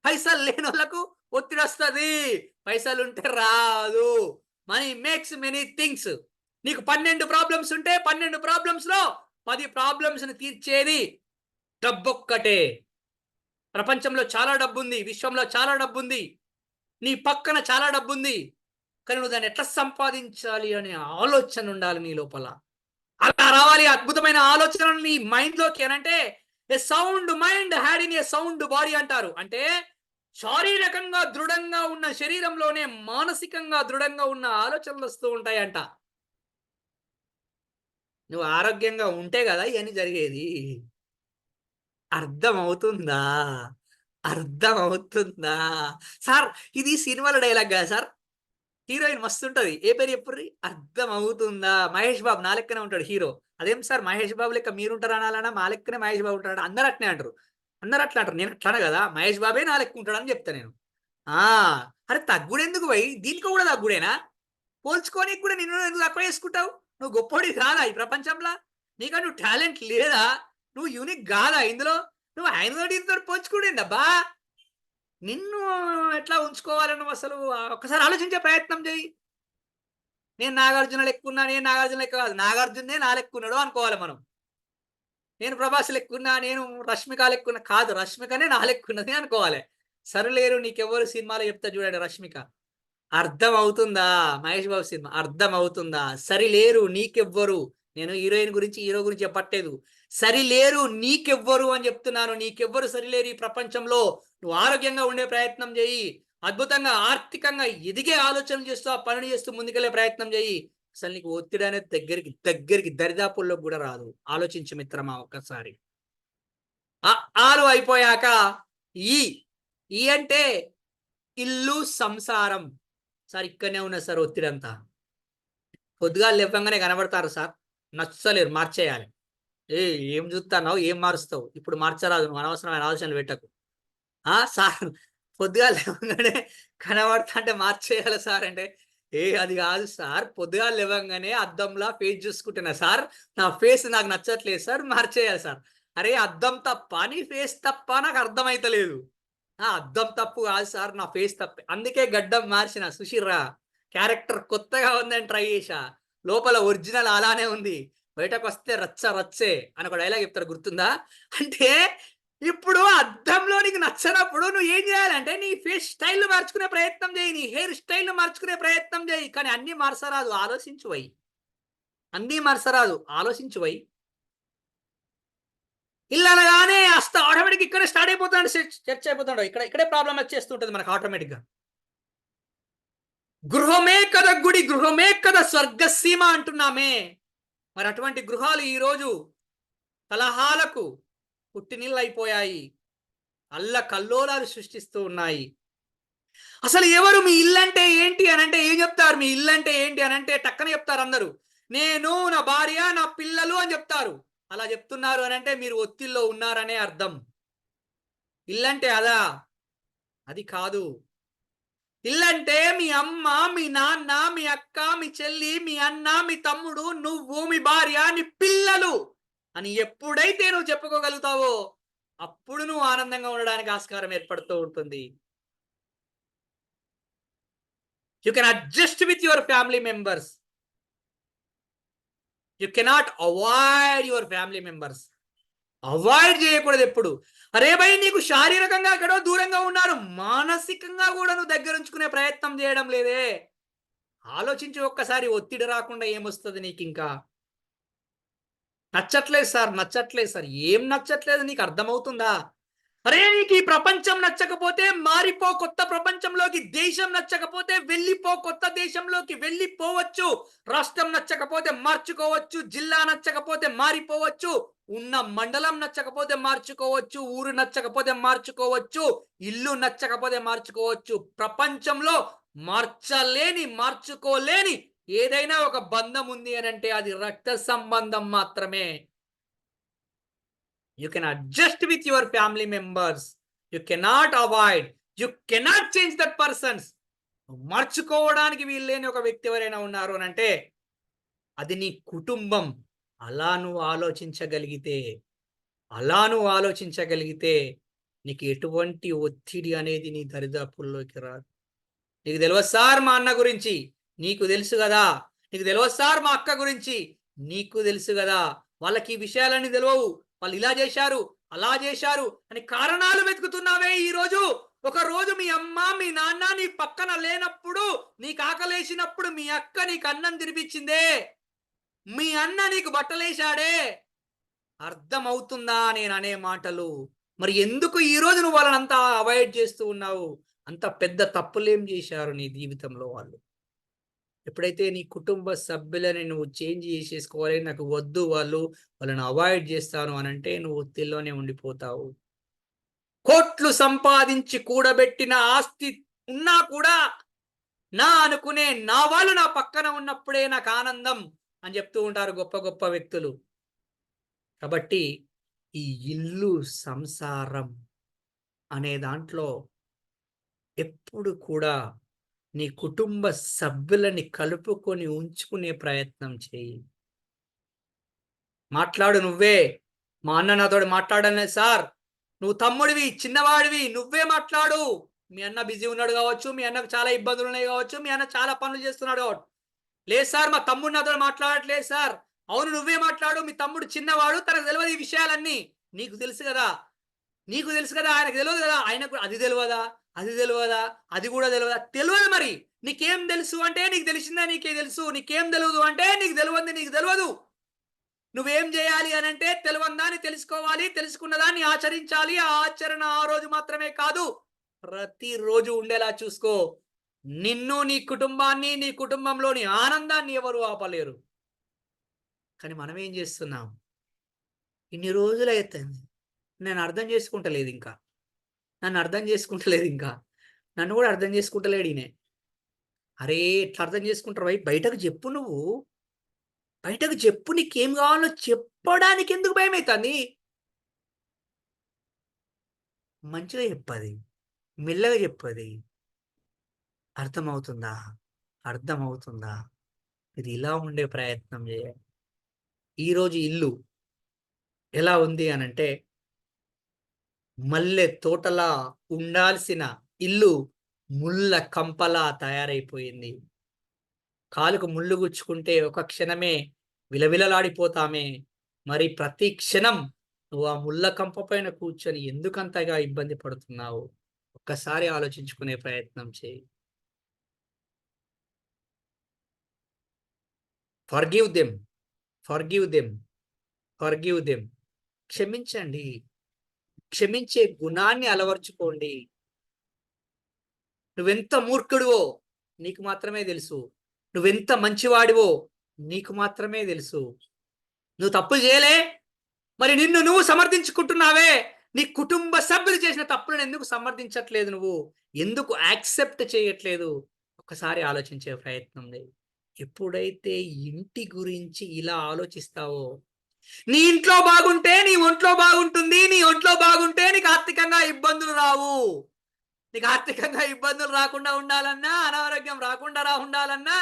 Speaker 3: పైసలు లేని వాళ్ళకు ఒత్తిడి వస్తుంది, పైసలు ఉంటే రాదు. Money makes many things. నీకు 12 ప్రాబ్లమ్స్ ఉంటే 12 ప్రాబ్లమ్స్ లో 10 ప్రాబ్లమ్స్ ని తీర్చేది డబ్బొక్కటే. ప్రపంచంలో చాలా డబ్బు ఉంది, విశ్వంలో చాలా డబ్బు ఉంది, నీ పక్కన చాలా డబ్బు ఉంది. కానీ నువ్వు దాన్ని ఎట్లా సంపాదించాలి అనే ఆలోచన ఉండాలి నీ లోపల. అలా రావాలి అద్భుతమైన ఆలోచనలు నీ మైండ్ లోకి. అంటే a sound mind had in a sound body అంటారు. అంటే శారీరకంగా దృఢంగా ఉన్న శరీరంలోనే మానసికంగా దృఢంగా ఉన్న ఆలోచనలు వస్తూ ఉంటాయంట. నువ్వు ఆరోగ్యంగా ఉంటే కదా ఇవన్నీ జరిగేది. అర్థమవుతుందా? అర్థమవుతుందా సార్? ఇది సినిమాల డైలాగ్ కదా సార్. హీరోయిన్ మస్తు ఉంటది, ఏ పేరు చెప్పుర్రి? అర్థమవుతుందా? మహేష్ బాబు నా లెక్కనే ఉంటాడు హీరో. అదేం సార్ మహేష్ బాబు లెక్క మీరుంటారు అనాలన్నా, మా లెక్కనే మహేష్ బాబు ఉంటాడు, అందరూ అట్నే అంటారు. అందరూ అట్లా అంటారు, నేను అట్లాను కదా, మహేష్ బాబే నా లెక్క ఉంటాడు అని చెప్తా నేను. అరే తగ్గుడు ఎందుకు పోయి, దీనికి కూడా తగ్గుడేనా? పోల్చుకోనికి కూడా నిన్ను ఎందుకు తక్కువ చేసుకుంటావు? నువ్వు గొప్పోడి కాదా ఈ ప్రపంచంలో? నీకు నువ్వు టాలెంట్ లేదా? నువ్వు యూనిక్ కాదా ఇందులో? నువ్వు ఆయనతోటి ఇంతతో పోల్చుకోడేందబ్బా? నిన్ను ఎట్లా ఉంచుకోవాలని నువ్వు అసలు ఒక్కసారి ఆలోచించే ప్రయత్నం చేయి. నేను నాగార్జున లెక్కున్నా, నేను నాగార్జున లెక్క కాదు, నాగార్జునే నా లెక్కున్నాడు అనుకోవాలి మనం. నేను ప్రభాస్ లెక్కున్నా, నేను రష్మిక లెక్కున్నా కాదు, రష్మికనే నా లెక్కున్నది అనుకోవాలి. సరిలేరు నీకెవ్వరు సినిమాలో చెప్తా చూడండి రష్మిక. అర్థం అవుతుందా? మహేష్ బాబు సినిమా అర్థం అవుతుందా? సరిలేరు నీకెవ్వరు. నేను హీరోయిన్ గురించి హీరో గురించి చెప్పట్లేదు. సరిలేరు నీకెవ్వరు అని చెప్తున్నాను. నీకెవ్వరు సరిలేరు ఈ ప్రపంచంలో. నువ్వు ఆరోగ్యంగా ఉండే ప్రయత్నం చేయి, అద్భుతంగా ఆర్థికంగా ఎదిగే ఆలోచనలు చేస్తూ ఆ పనులు చేస్తూ ముందుకెళ్లే ప్రయత్నం చేయి. అసలు నీకు ఒత్తిడి అనేది దగ్గరికి దరిదాపుల్లో కూడా రాదు. ఆలోచించు మిత్రమా ఒక్కసారి. ఆలు అయిపోయాక ఈ ఈ అంటే ఇల్లు సంసారం. సార్ ఇక్కడనే ఉన్నా సార్ ఒత్తిడి అంతా. పొద్దుగా లేవగానే కనబడతారు సార్, నచ్చలేరు, మార్చేయాలి. ఏం చూస్తున్నావు, ఏం మారుస్తావు, ఇప్పుడు మార్చరాదు, నువ్వు అనవసరమైన ఆలోచనలు పెట్టకు. సార్ పొద్దుగా లేవగానే కనబడతా అంటే మార్చేయాలి సార్ అంటే, అది కాదు సార్, పొద్దుగా లేవగానే అద్దంలా ఫేస్ చూసుకుంటున్నా సార్, నా ఫేస్ నాకు నచ్చట్లేదు సార్, మార్చేయాలి సార్. అరే అద్దం తప్ప నీ ఫేస్ తప్ప నాకు అర్థమైతలేదు. అద్దం తప్పు కాదు సార్, నా ఫేస్ తప్పే. అందుకే గడ్డం మార్చిన. సుశీర్రా క్యారెక్టర్ కొత్తగా ఉందని ట్రై చేశా. లోపల ఒరిజినల్ అలానే ఉంది, బయటకు వస్తే రచ్చే అని ఒక డైలాగ్ చెప్తారు, గుర్తుందా? అంటే ఇప్పుడు అద్దంలో నీకు నచ్చనప్పుడు నువ్వు ఏం చేయాలంటే నీ ఫేస్ స్టైల్ మార్చుకునే ప్రయత్నం చేయి, నీ హెయిర్ స్టైల్ మార్చుకునే ప్రయత్నం చేయి. కానీ అన్ని మార్చరాదు, ఆలోచించువై. అన్నీ మార్చరాదు, ఆలోచించువై. ఇల్లు అనగానే ఆటోమేటిక్ ఇక్కడ స్టార్ట్ అయిపోతాడు, చర్చ అయిపోతాడు. ఇక్కడే ప్రాబ్లం వచ్చేస్తుంటది మనకు ఆటోమేటిక్ గా. గృహమే కదా గుడి, గృహమే కదా స్వర్గసీమ అంటున్నామే. మరి అటువంటి గృహాలు ఈరోజు కలహాలకు పుట్టినీళ్ళు అయిపోయాయి, కల్లోలాలు సృష్టిస్తూ ఉన్నాయి. అసలు ఎవరు మీ ఇల్లు అంటే ఏంటి అని అంటే ఏం చెప్తారు? మీ ఇల్లు అంటే ఏంటి అని అంటే టక్కన చెప్తారు అందరూ, నేను, నా భార్య, నా పిల్లలు అని చెప్తారు. అలా చెప్తున్నారు అని అంటే మీరు ఒత్తిడిలో ఉన్నారనే అర్థం. ఇల్లంటే అదా? అది కాదు. ఇల్లంటే మీ అమ్మ, మీ నాన్న, మీ అక్క, మీ చెల్లి, మీ అన్న, మీ తమ్ముడు, నువ్వు, మీ భార్య, నీ పిల్లలు అని ఎప్పుడైతే నువ్వు చెప్పుకోగలుగుతావో అప్పుడు నువ్వు ఆనందంగా ఉండడానికి ఆస్కారం ఏర్పడుతూ ఉంటుంది. You can adjust with your family members. You cannot avoid your family members. Avoid చేయకూడదు ఎప్పుడు. అరే భయ్, నీకు శారీరకంగా ఎక్కడో దూరంగా ఉన్నారు, మానసికంగా కూడా నువ్వు దగ్గర ఉంచుకునే ప్రయత్నం చేయడం లేదే. ఆలోచించి ఒక్కసారి. ఒత్తిడి రాకుండా ఏమొస్తుంది నీకు? ఇంకా నచ్చట్లేదు సార్, ఏం నచ్చట్లేదు నీకు అర్థమవుతుందా? అరే నీకు ఈ ప్రపంచం నచ్చకపోతే మారిపో కొత్త ప్రపంచంలోకి. దేశం నచ్చకపోతే వెళ్ళిపో, కొత్త దేశంలోకి వెళ్ళిపోవచ్చు. రాష్ట్రం నచ్చకపోతే మార్చుకోవచ్చు, జిల్లా నచ్చకపోతే మారిపోవచ్చు, ఉన్న మండలం నచ్చకపోతే మార్చుకోవచ్చు, ఊరు నచ్చకపోతే మార్చుకోవచ్చు, ఇల్లు నచ్చకపోతే మార్చుకోవచ్చు. ప్రపంచంలో మార్చుకోలేని ఏదైనా ఒక బంధం ఉంది అని అంటే అది రక్త సంబంధం మాత్రమే. You can adjust with your family members. You cannot avoid. You cannot change that persons. మార్చుకోవడానికి వీల్లేని ఒక వ్యక్తి ఎవరైనా ఉన్నారు అని అంటే అది నీ కుటుంబం. అలా నువ్వు ఆలోచించగలిగితే నీకు ఎటువంటి ఒత్తిడి అనేది నీ దరిదాపుల్లోకి రాదు. నీకు తెలియదు సార్ మా అన్న గురించి, నీకు తెలుసు కదా. నీకు తెలియదు సార్ మా అక్క గురించి, నీకు తెలుసు కదా. వాళ్ళకి ఈ విషయాలన్నీ తెలియవు, వాళ్ళు ఇలా చేశారు, అలా చేశారు అని కారణాలు వెతుకుతున్నావే. ఈరోజు ఒక రోజు మీ అమ్మ, మీ నాన్న నీ పక్కన లేనప్పుడు, నీకు ఆకలేసినప్పుడు మీ అక్క నీకు అన్నం తినిపించిందే, మీ అన్న నీకు బట్టలేశాడే. అర్థమవుతుందా నేను అనే మాటలు? మరి ఎందుకు ఈరోజు నువ్వు వాళ్ళని అంతా అవాయిడ్ చేస్తూ ఉన్నావు? అంత పెద్ద తప్పులేం చేశారు నీ జీవితంలో వాళ్ళు? ఎప్పుడైతే నీ కుటుంబ సభ్యులని నువ్వు చేంజ్ చేసేసుకోవాలి, నాకు వద్దు వాళ్ళని అవాయిడ్ చేస్తాను అని అంటే నువ్వు ఒత్తిడిలోనే ఉండిపోతావు. కోట్లు సంపాదించి కూడబెట్టిన ఆస్తి ఉన్నా కూడా నా అనుకునే నా వాళ్ళు నా పక్కన ఉన్నప్పుడే నాకు ఆనందం అని చెప్తూ ఉంటారు గొప్ప గొప్ప వ్యక్తులు. కాబట్టి ఈ ఇల్లు సంసారం అనే దాంట్లో ఎప్పుడు కూడా నీ కుటుంబ సభ్యులని కలుపుకొని ఉంచుకునే ప్రయత్నం చేయి. మాట్లాడు నువ్వే. మా అన్న నాతో మాట్లాడలేదు సార్, నువ్వు తమ్ముడివి, చిన్నవాడివి, నువ్వే మాట్లాడు. మీ అన్న బిజీ ఉన్నాడు కావచ్చు, మీ అన్నకు చాలా ఇబ్బందులు ఉన్నాయి కావచ్చు, మీ అన్న చాలా పనులు చేస్తున్నాడు కావచ్చు. లేదు సార్ మా తమ్ముడు నాతో మాట్లాడట్లేదు సార్. అవును నువ్వే మాట్లాడు, మీ తమ్ముడు చిన్నవాడు, తనకు తెలియదు ఈ విషయాలన్నీ. నీకు తెలుసు కదా, ఆయనకు తెలియదు కదా. ఆయనకు అది తెలియదా, అది కూడా తెలియదు. మరి నీకేం తెలుసు అంటే నీకు తెలిసిందా నీకే తెలుసు, నీకేం తెలియదు అంటే నీకు తెలియదు. నువ్వేం చేయాలి అని అంటే తెలియని తెలుసుకోవాలి, తెలుసుకున్న దాన్ని ఆచరించాలి. ఆ ఆచరణ ఆ రోజు మాత్రమే కాదు, ప్రతిరోజు ఉండేలా చూసుకో. నిన్ను, నీ కుటుంబాన్ని, నీ కుటుంబంలోని ఆనందాన్ని ఎవరు ఆపలేరు. కానీ మనం ఏం చేస్తున్నాం? ఇన్ని రోజులు అవుతుంది, నేను అర్థం చేసుకుంటలేదు ఇంకా, నన్ను అర్థం చేసుకుంటలేదు ఇంకా, నన్ను కూడా అర్థం చేసుకుంటలేడు ఈయన. అరే ఎట్లా అర్థం చేసుకుంటారు? బయటకు చెప్పు, నువ్వు బయటకు చెప్పు, నీకేం కావాలో చెప్పడానికి ఎందుకు భయం అవుతుంది? మంచిగా చెప్పది, మెల్లగా చెప్పది. అర్థమవుతుందా? అర్థమవుతుందా? ఇది ఇలా ఉండే ప్రయత్నం చేయాలి. ఈరోజు ఇల్లు ఎలా ఉంది అనంటే, మల్లె తోటలా ఉండాల్సిన ఇల్లు ముళ్ళ కంపలా తయారైపోయింది. కాలుకు ముళ్ళు గుచ్చుకుంటే ఒక క్షణమే విలవిలలాడిపోతామే, మరి ప్రతి క్షణం నువ్వు ఆ ముళ్ళ కంప పైన కూర్చొని ఎందుకంతగా ఇబ్బంది పడుతున్నావు? ఒక్కసారి ఆలోచించుకునే ప్రయత్నం చేయి. Forgive them, forgive them, forgive them. క్షమించండి, క్షమించే గుణాన్ని అలవర్చుకోండి. నువ్వెంత మూర్ఖుడివో నీకు మాత్రమే తెలుసు, నువ్వెంత మంచివాడివో నీకు మాత్రమే తెలుసు. నువ్వు తప్పు చేయలే, మరి నిన్ను నువ్వు సమర్థించుకుంటున్నావే. నీ కుటుంబ సభ్యులు చేసిన తప్పులను ఎందుకు సమర్థించట్లేదు? నువ్వు ఎందుకు యాక్సెప్ట్ చేయట్లేదు? ఒకసారి ఆలోచించే ప్రయత్నం చేయి. ఎప్పుడైతే ఇంటి గురించి ఇలా ఆలోచిస్తావో, నీ ఇంట్లో బాగుంటే నీ ఒంట్లో బాగుంటుంది, నీ ఒంట్లో బాగుంటే నీకు ఆర్థికంగా ఇబ్బందులు రావు. నీకు ఆర్థికంగా ఇబ్బందులు రాకుండా ఉండాలన్నా, అనారోగ్యం రాకుండా ఉండాలన్నా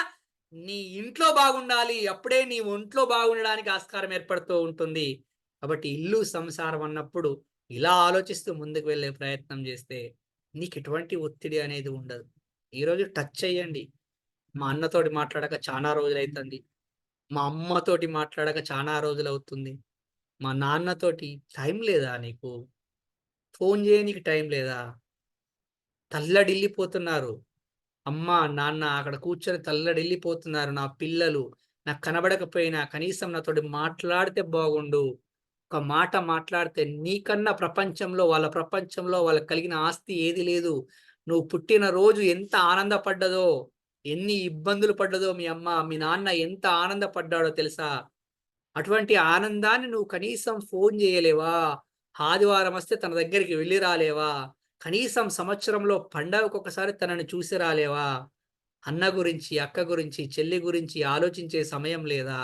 Speaker 3: నీ ఇంట్లో బాగుండాలి. అప్పుడే నీ ఒంట్లో బాగుండడానికి ఆస్కారం ఏర్పడుతూ ఉంటుంది. కాబట్టి ఇల్లు సంసారం అన్నప్పుడు ఇలా ఆలోచిస్తూ ముందుకు వెళ్ళే ప్రయత్నం చేస్తే నీకు ఎటువంటి ఒత్తిడి అనేది ఉండదు. ఈరోజు టచ్ చేయండి. మా అన్నతోటి మాట్లాడక చాలా రోజులైతుంది, మా అమ్మతోటి మాట్లాడక చాలా రోజులు అవుతుంది, మా నాన్నతోటి టైం లేదా నీకు? ఫోన్ చేయనీకి టైం లేదా? తల్లడిల్లిపోతున్నారు. అమ్మ, నాన్న అక్కడ కూర్చొని తల్లడిల్లిపోతున్నారు. నా పిల్లలు నాకు కనబడకపోయినా కనీసం నాతోటి మాట్లాడితే బాగుండు. ఒక మాట మాట్లాడితే నీకన్నా ప్రపంచంలో, వాళ్ళ ప్రపంచంలో వాళ్ళకి కలిగిన ఆస్తి ఏది లేదు. నువ్వు పుట్టిన రోజు ఎంత ఆనందపడ్డదో, ఎన్ని ఇబ్బందులు పడ్డదో మీ అమ్మ, మీ నాన్న ఎంత ఆనందపడ్డాడో తెలుసా? అటువంటి ఆనందాన్ని నువ్వు కనీసం ఫోన్ చేయలేవా? ఆదివారం వస్తే తన దగ్గరికి వెళ్ళి రాలేవా? కనీసం సంవత్సరంలో పండగకు ఒకసారి తనని చూసి రాలేవా? అన్న గురించి, అక్క గురించి, చెల్లి గురించి ఆలోచించే సమయం లేదా?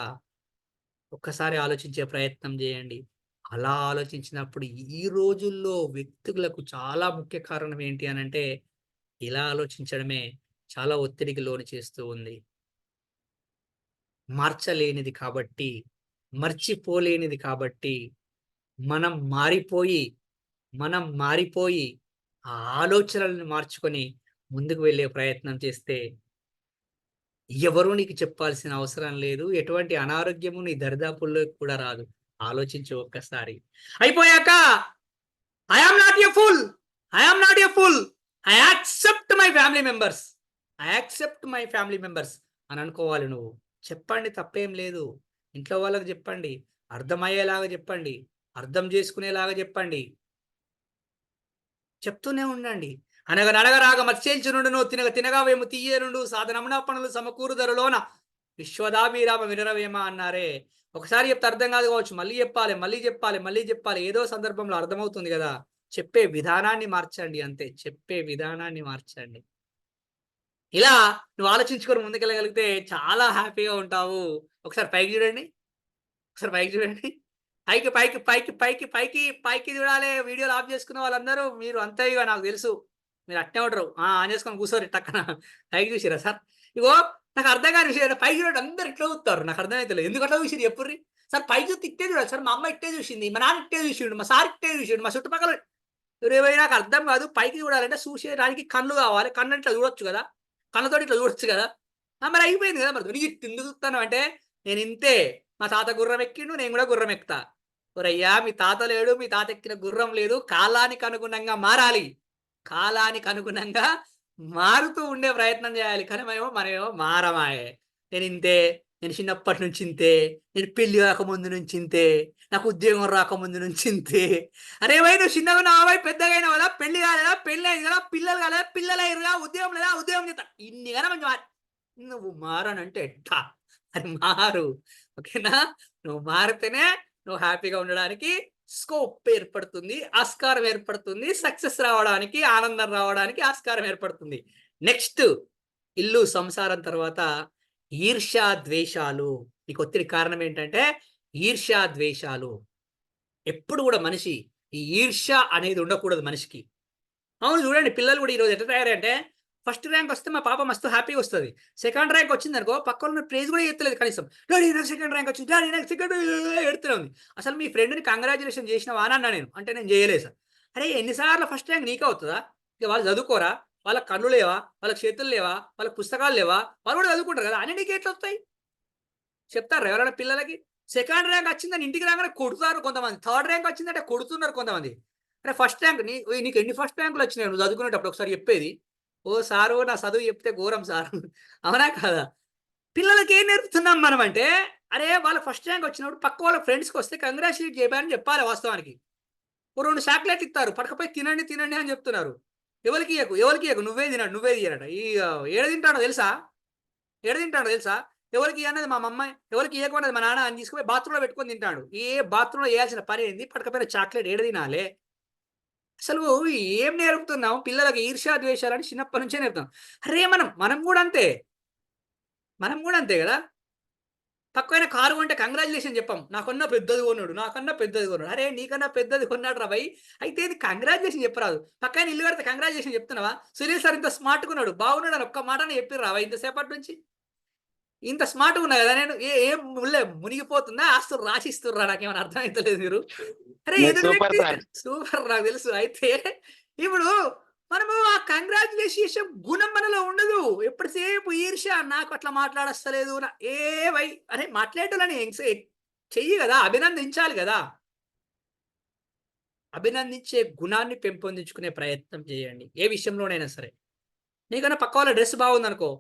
Speaker 3: ఒక్కసారి ఆలోచించే ప్రయత్నం చేయండి. అలా ఆలోచించినప్పుడు ఈ రోజుల్లో వ్యక్తులకు చాలా ముఖ్య కారణం ఏంటి అనంటే, ఇలా ఆలోచించడమే చాలా ఒత్తిడికి లోను చేస్తూ ఉంది. మార్చలేనిది కాబట్టి, మర్చిపోలేనిది కాబట్టి మనం మారిపోయి, మనం మారిపోయి ఆ ఆలోచనలను మార్చుకొని ముందుకు వెళ్ళే ప్రయత్నం చేస్తే ఎవరు నీకు చెప్పాల్సిన అవసరం లేదు. ఎటువంటి అనారోగ్యము నీ దరిదాపుల్లోకి కూడా రాదు. ఆలోచించు ఒక్కసారి. అయిపోయాక I am not a fool, I am not a fool, I accept my family members, I accept my family members అని అనుకోవాలి నువ్వు. చెప్పండి, తప్పేం లేదు. ఇంట్లో వాళ్ళకి చెప్పండి, అర్థమయ్యేలాగా చెప్పండి, అర్థం చేసుకునేలాగా చెప్పండి. చెప్తూనే ఉండండి. అనగనడగరాగ మత్స్యేల్చునుండును, తినగ తినగా వేము తీయేనుండు, సాధనమున పనులు సమకూరు ధరలోన విశ్వదాభిరామ వినరవేమ అన్నారే. ఒకసారి చెప్తే అర్థం కాదు కావచ్చు, మళ్ళీ చెప్పాలి, మళ్ళీ చెప్పాలి, మళ్ళీ చెప్పాలి. ఏదో సందర్భంలో అర్థమవుతుంది కదా. చెప్పే విధానాన్ని మార్చండి, అంతే. చెప్పే విధానాన్ని మార్చండి. ఇలా నువ్వు ఆలోచించుకొని ముందుకెళ్ళగలిగితే చాలా హ్యాపీగా ఉంటావు. ఒకసారి పైకి చూడండి, ఒకసారి పైకి చూడండి. పైకి పైకి పైకి పైకి పైకి పైకి చూడాలి. వీడియోలు ఆఫ్ చేసుకున్న వాళ్ళందరూ మీరు అంతేగా, నాకు తెలుసు మీరు అట్నే ఉంటారు. ఆన్ చేసుకొని కూర్చోరు టక్కన. పైకి చూసిరా సార్? ఇగో నాకు అర్థం కాని విషయం, పైకి చూడండి. అందరు ఇట్లా చూస్తారు, నాకు అర్థమైతలేదు ఎందుకు అట్లా చూసిరు ఎప్పుర్రి సార్? పైకి చూస్తే ఇట్టే చూడాలి సార్. మా అమ్మ ఇట్టే చూసింది, మా నాన్న ఇట్టే చూసిండు, మా సార్ ఇట్టే చూసిండు, మా చుట్టుపక్కల ఎవరైనా నాకు అర్థం కాదు. పైకి చూడాలంటే చూసేదానికి కళ్ళు కావాలి. కన్ను ఇట్లా చూడొచ్చు కదా, కళ్ళతోటి ఇట్లా చూడొచ్చు కదా. మరి అయిపోయింది కదా. మరి నీకు ఎందుకు చూస్తాను అంటే, నేను ఇంతే. మా తాత గుర్రం ఎక్కిండు, నేను కూడా గుర్రం ఎక్కుతా. ఒరయ్యా, మీ తాత లేడు, మీ తాత ఎక్కిన గుర్రం లేదు. కాలానికి అనుగుణంగా మారాలి, కాలానికి అనుగుణంగా మారుతూ ఉండే ప్రయత్నం చేయాలి. కానీ మనమేమో మారమాయే. నేను ఇంతే, నేను చిన్నప్పటి నుంచి ఇంతే, నేను పెళ్లి కాకముందు నుంచి ఇంతే, నాకు ఉద్యోగం రాకముందు నుంచి ఇంతే. అరే భయ్ నువ్వు చిన్నగా ఉన్నావా భయ్, పెద్దగా అయినా కదా, పెళ్లి కాలేదా, పెళ్లి అయింది కదా, పిల్లలు కాలేదా, పిల్లలు అయ్యారుగా, ఉద్యోగం లేదా, ఉద్యోగం చేస్తా, ఇన్ని కదా మంచి నువ్వు మారనంటే ఎట్టా? అది మారు. ఓకేనా? నువ్వు మారితేనే నువ్వు హ్యాపీగా ఉండడానికి స్కోప్ ఏర్పడుతుంది, ఆస్కారం ఏర్పడుతుంది, సక్సెస్ రావడానికి, ఆనందం రావడానికి ఆస్కారం ఏర్పడుతుంది. నెక్స్ట్ ఇల్లు సంసారం తర్వాత ఈర్ష్యా ద్వేషాలు. నీకు ఒత్తిడి కారణం ఏంటంటే ఈర్ష్యా ద్వేషాలు. ఎప్పుడు కూడా మనిషి ఈ ఈర్ష్య అనేది ఉండకూడదు మనిషికి. అవును చూడండి, పిల్లలు కూడా ఈరోజు ఎట్లా తయారంటే, ఫస్ట్ ర్యాంక్ వస్తే మా పాప మస్తు హ్యాపీగా వస్తుంది, సెకండ్ ర్యాంక్ వచ్చింది అనుకో పక్కన ప్రైజ్ కూడా ఎత్తలేదు కనీసం, డాడీ నాకు సెకండ్ ర్యాంక్ వచ్చింది, డాడీ నాకు సెకండ్ ఎడుతూనే ఉంది. అసలు మీ ఫ్రెండ్ని కంగ్రాచులేషన్ చేసినవా అని అన్నా నేను, అంటే నేను చేయలేదు సార్. అరే ఎన్నిసార్లు ఫస్ట్ ర్యాంక్ నీకే అవుతుందా? ఇక వాళ్ళు చదువుకోరా? వాళ్ళకి కళ్ళు లేవా? వాళ్ళకి చేతులు లేవా? వాళ్ళకి పుస్తకాలు లేవా? వాళ్ళు కూడా చదువుకుంటారు కదా, అన్ని నీకు ఎట్లా వస్తాయి చెప్తారు ఎవరైనా పిల్లలకి? సెకండ్ ర్యాంక్ వచ్చిందని ఇంటికి రాగానే కొడుతారు కొంతమంది, థర్డ్ ర్యాంక్ వచ్చిందంటే కొడుతున్నారు కొంతమంది. అరే ఫస్ట్ ర్యాంక్ నీకు ఎన్ని ఫస్ట్ ర్యాంకులు వచ్చినాయి నువ్వు చదువుకునేటప్పుడు ఒకసారి చెప్పేది? ఓ సారు నా చదువు చెప్తే ఘోరం సార్. అవునా కాదా? పిల్లలకి ఏం నేర్పుతున్నాం మనం అంటే, అరే వాళ్ళ ఫస్ట్ ర్యాంక్ వచ్చినప్పుడు పక్క వాళ్ళ ఫ్రెండ్స్కి వస్తే కంగ్రాచులేట్ చేయమని చెప్పాలి. వాస్తవానికి ఓ 2 చాక్లెట్ ఇస్తారు, పడకపోయి తినండి తినండి అని చెప్తున్నారు. ఎవరికి ఇయ్యకు నువ్వే తినడు, నువ్వే తినట. ఈ ఏడ తింటాడో తెలుసా? ఎవరికి అన్నది మా అమ్మాయి, ఎవరికి ఇవ్వకున్నది మా నాన్న అని తీసుకుపోయి బాత్రూంలో పెట్టుకొని తింటాడు. ఏ బాత్రూంలో వేయాల్సిన పని ఏంది? పడకపోయిన చాక్లెట్ ఏడ తినాలి? అసలు ఏం నేర్పుతున్నాం పిల్లలకి? ఈర్ష్యా ద్వేషాలని చిన్నప్పటి నుంచే నేర్పుతాం. అరే మనం కూడా అంతే, కదా. తక్కువైన కారు కొంటే కంగ్రాచులేషన్ చెప్పాం, నాకన్నా పెద్దది కొన్నాడు. అరే నీకన్నా పెద్దది కొన్నాడు రా భయ్, అయితే ఇది కంగ్రాచులేషన్ చెప్పరాదు. పక్కన ఇల్లు కడితే కంగ్రాచులేషన్ చెప్తున్నావా? సునీల్ సార్ ఇంత స్మార్ట్ కొన్నాడు, బాగున్నాడు అని ఒక్క మాటనే చెప్పిర్రు రావా ఇంతసేపటి నుంచి? ఇంత స్మార్ట్గా ఉన్నా కదా నేను, ఏం మునిగిపోతున్నా ఆస్తులు రాసిస్తుర్రా, నాకేమైనా అర్థమవుతలేదు మీరు. అరే ఎదురు
Speaker 2: సూపర్
Speaker 3: వ్యక్తి
Speaker 2: సార్.
Speaker 3: సూపర్, నాకు తెలుసు. అయితే ఇప్పుడు మనము ఆ కంగ్రాచులేషన్ గుణం మనలో ఉండదు. ఎప్పటిసేపు ఈర్ష్య, నాకు అట్లా మాట్లాడస్తలేదు ఏ వై, అరే మాట్లాడేటోళ్ళని చెయ్యి కదా, అభినందించాలి కదా. అభినందించే గుణాన్ని పెంపొందించుకునే ప్రయత్నం చేయండి ఏ విషయంలోనైనా సరే. నీకన్నా పక్క వాళ్ళ డ్రెస్ బాగుందనుకో,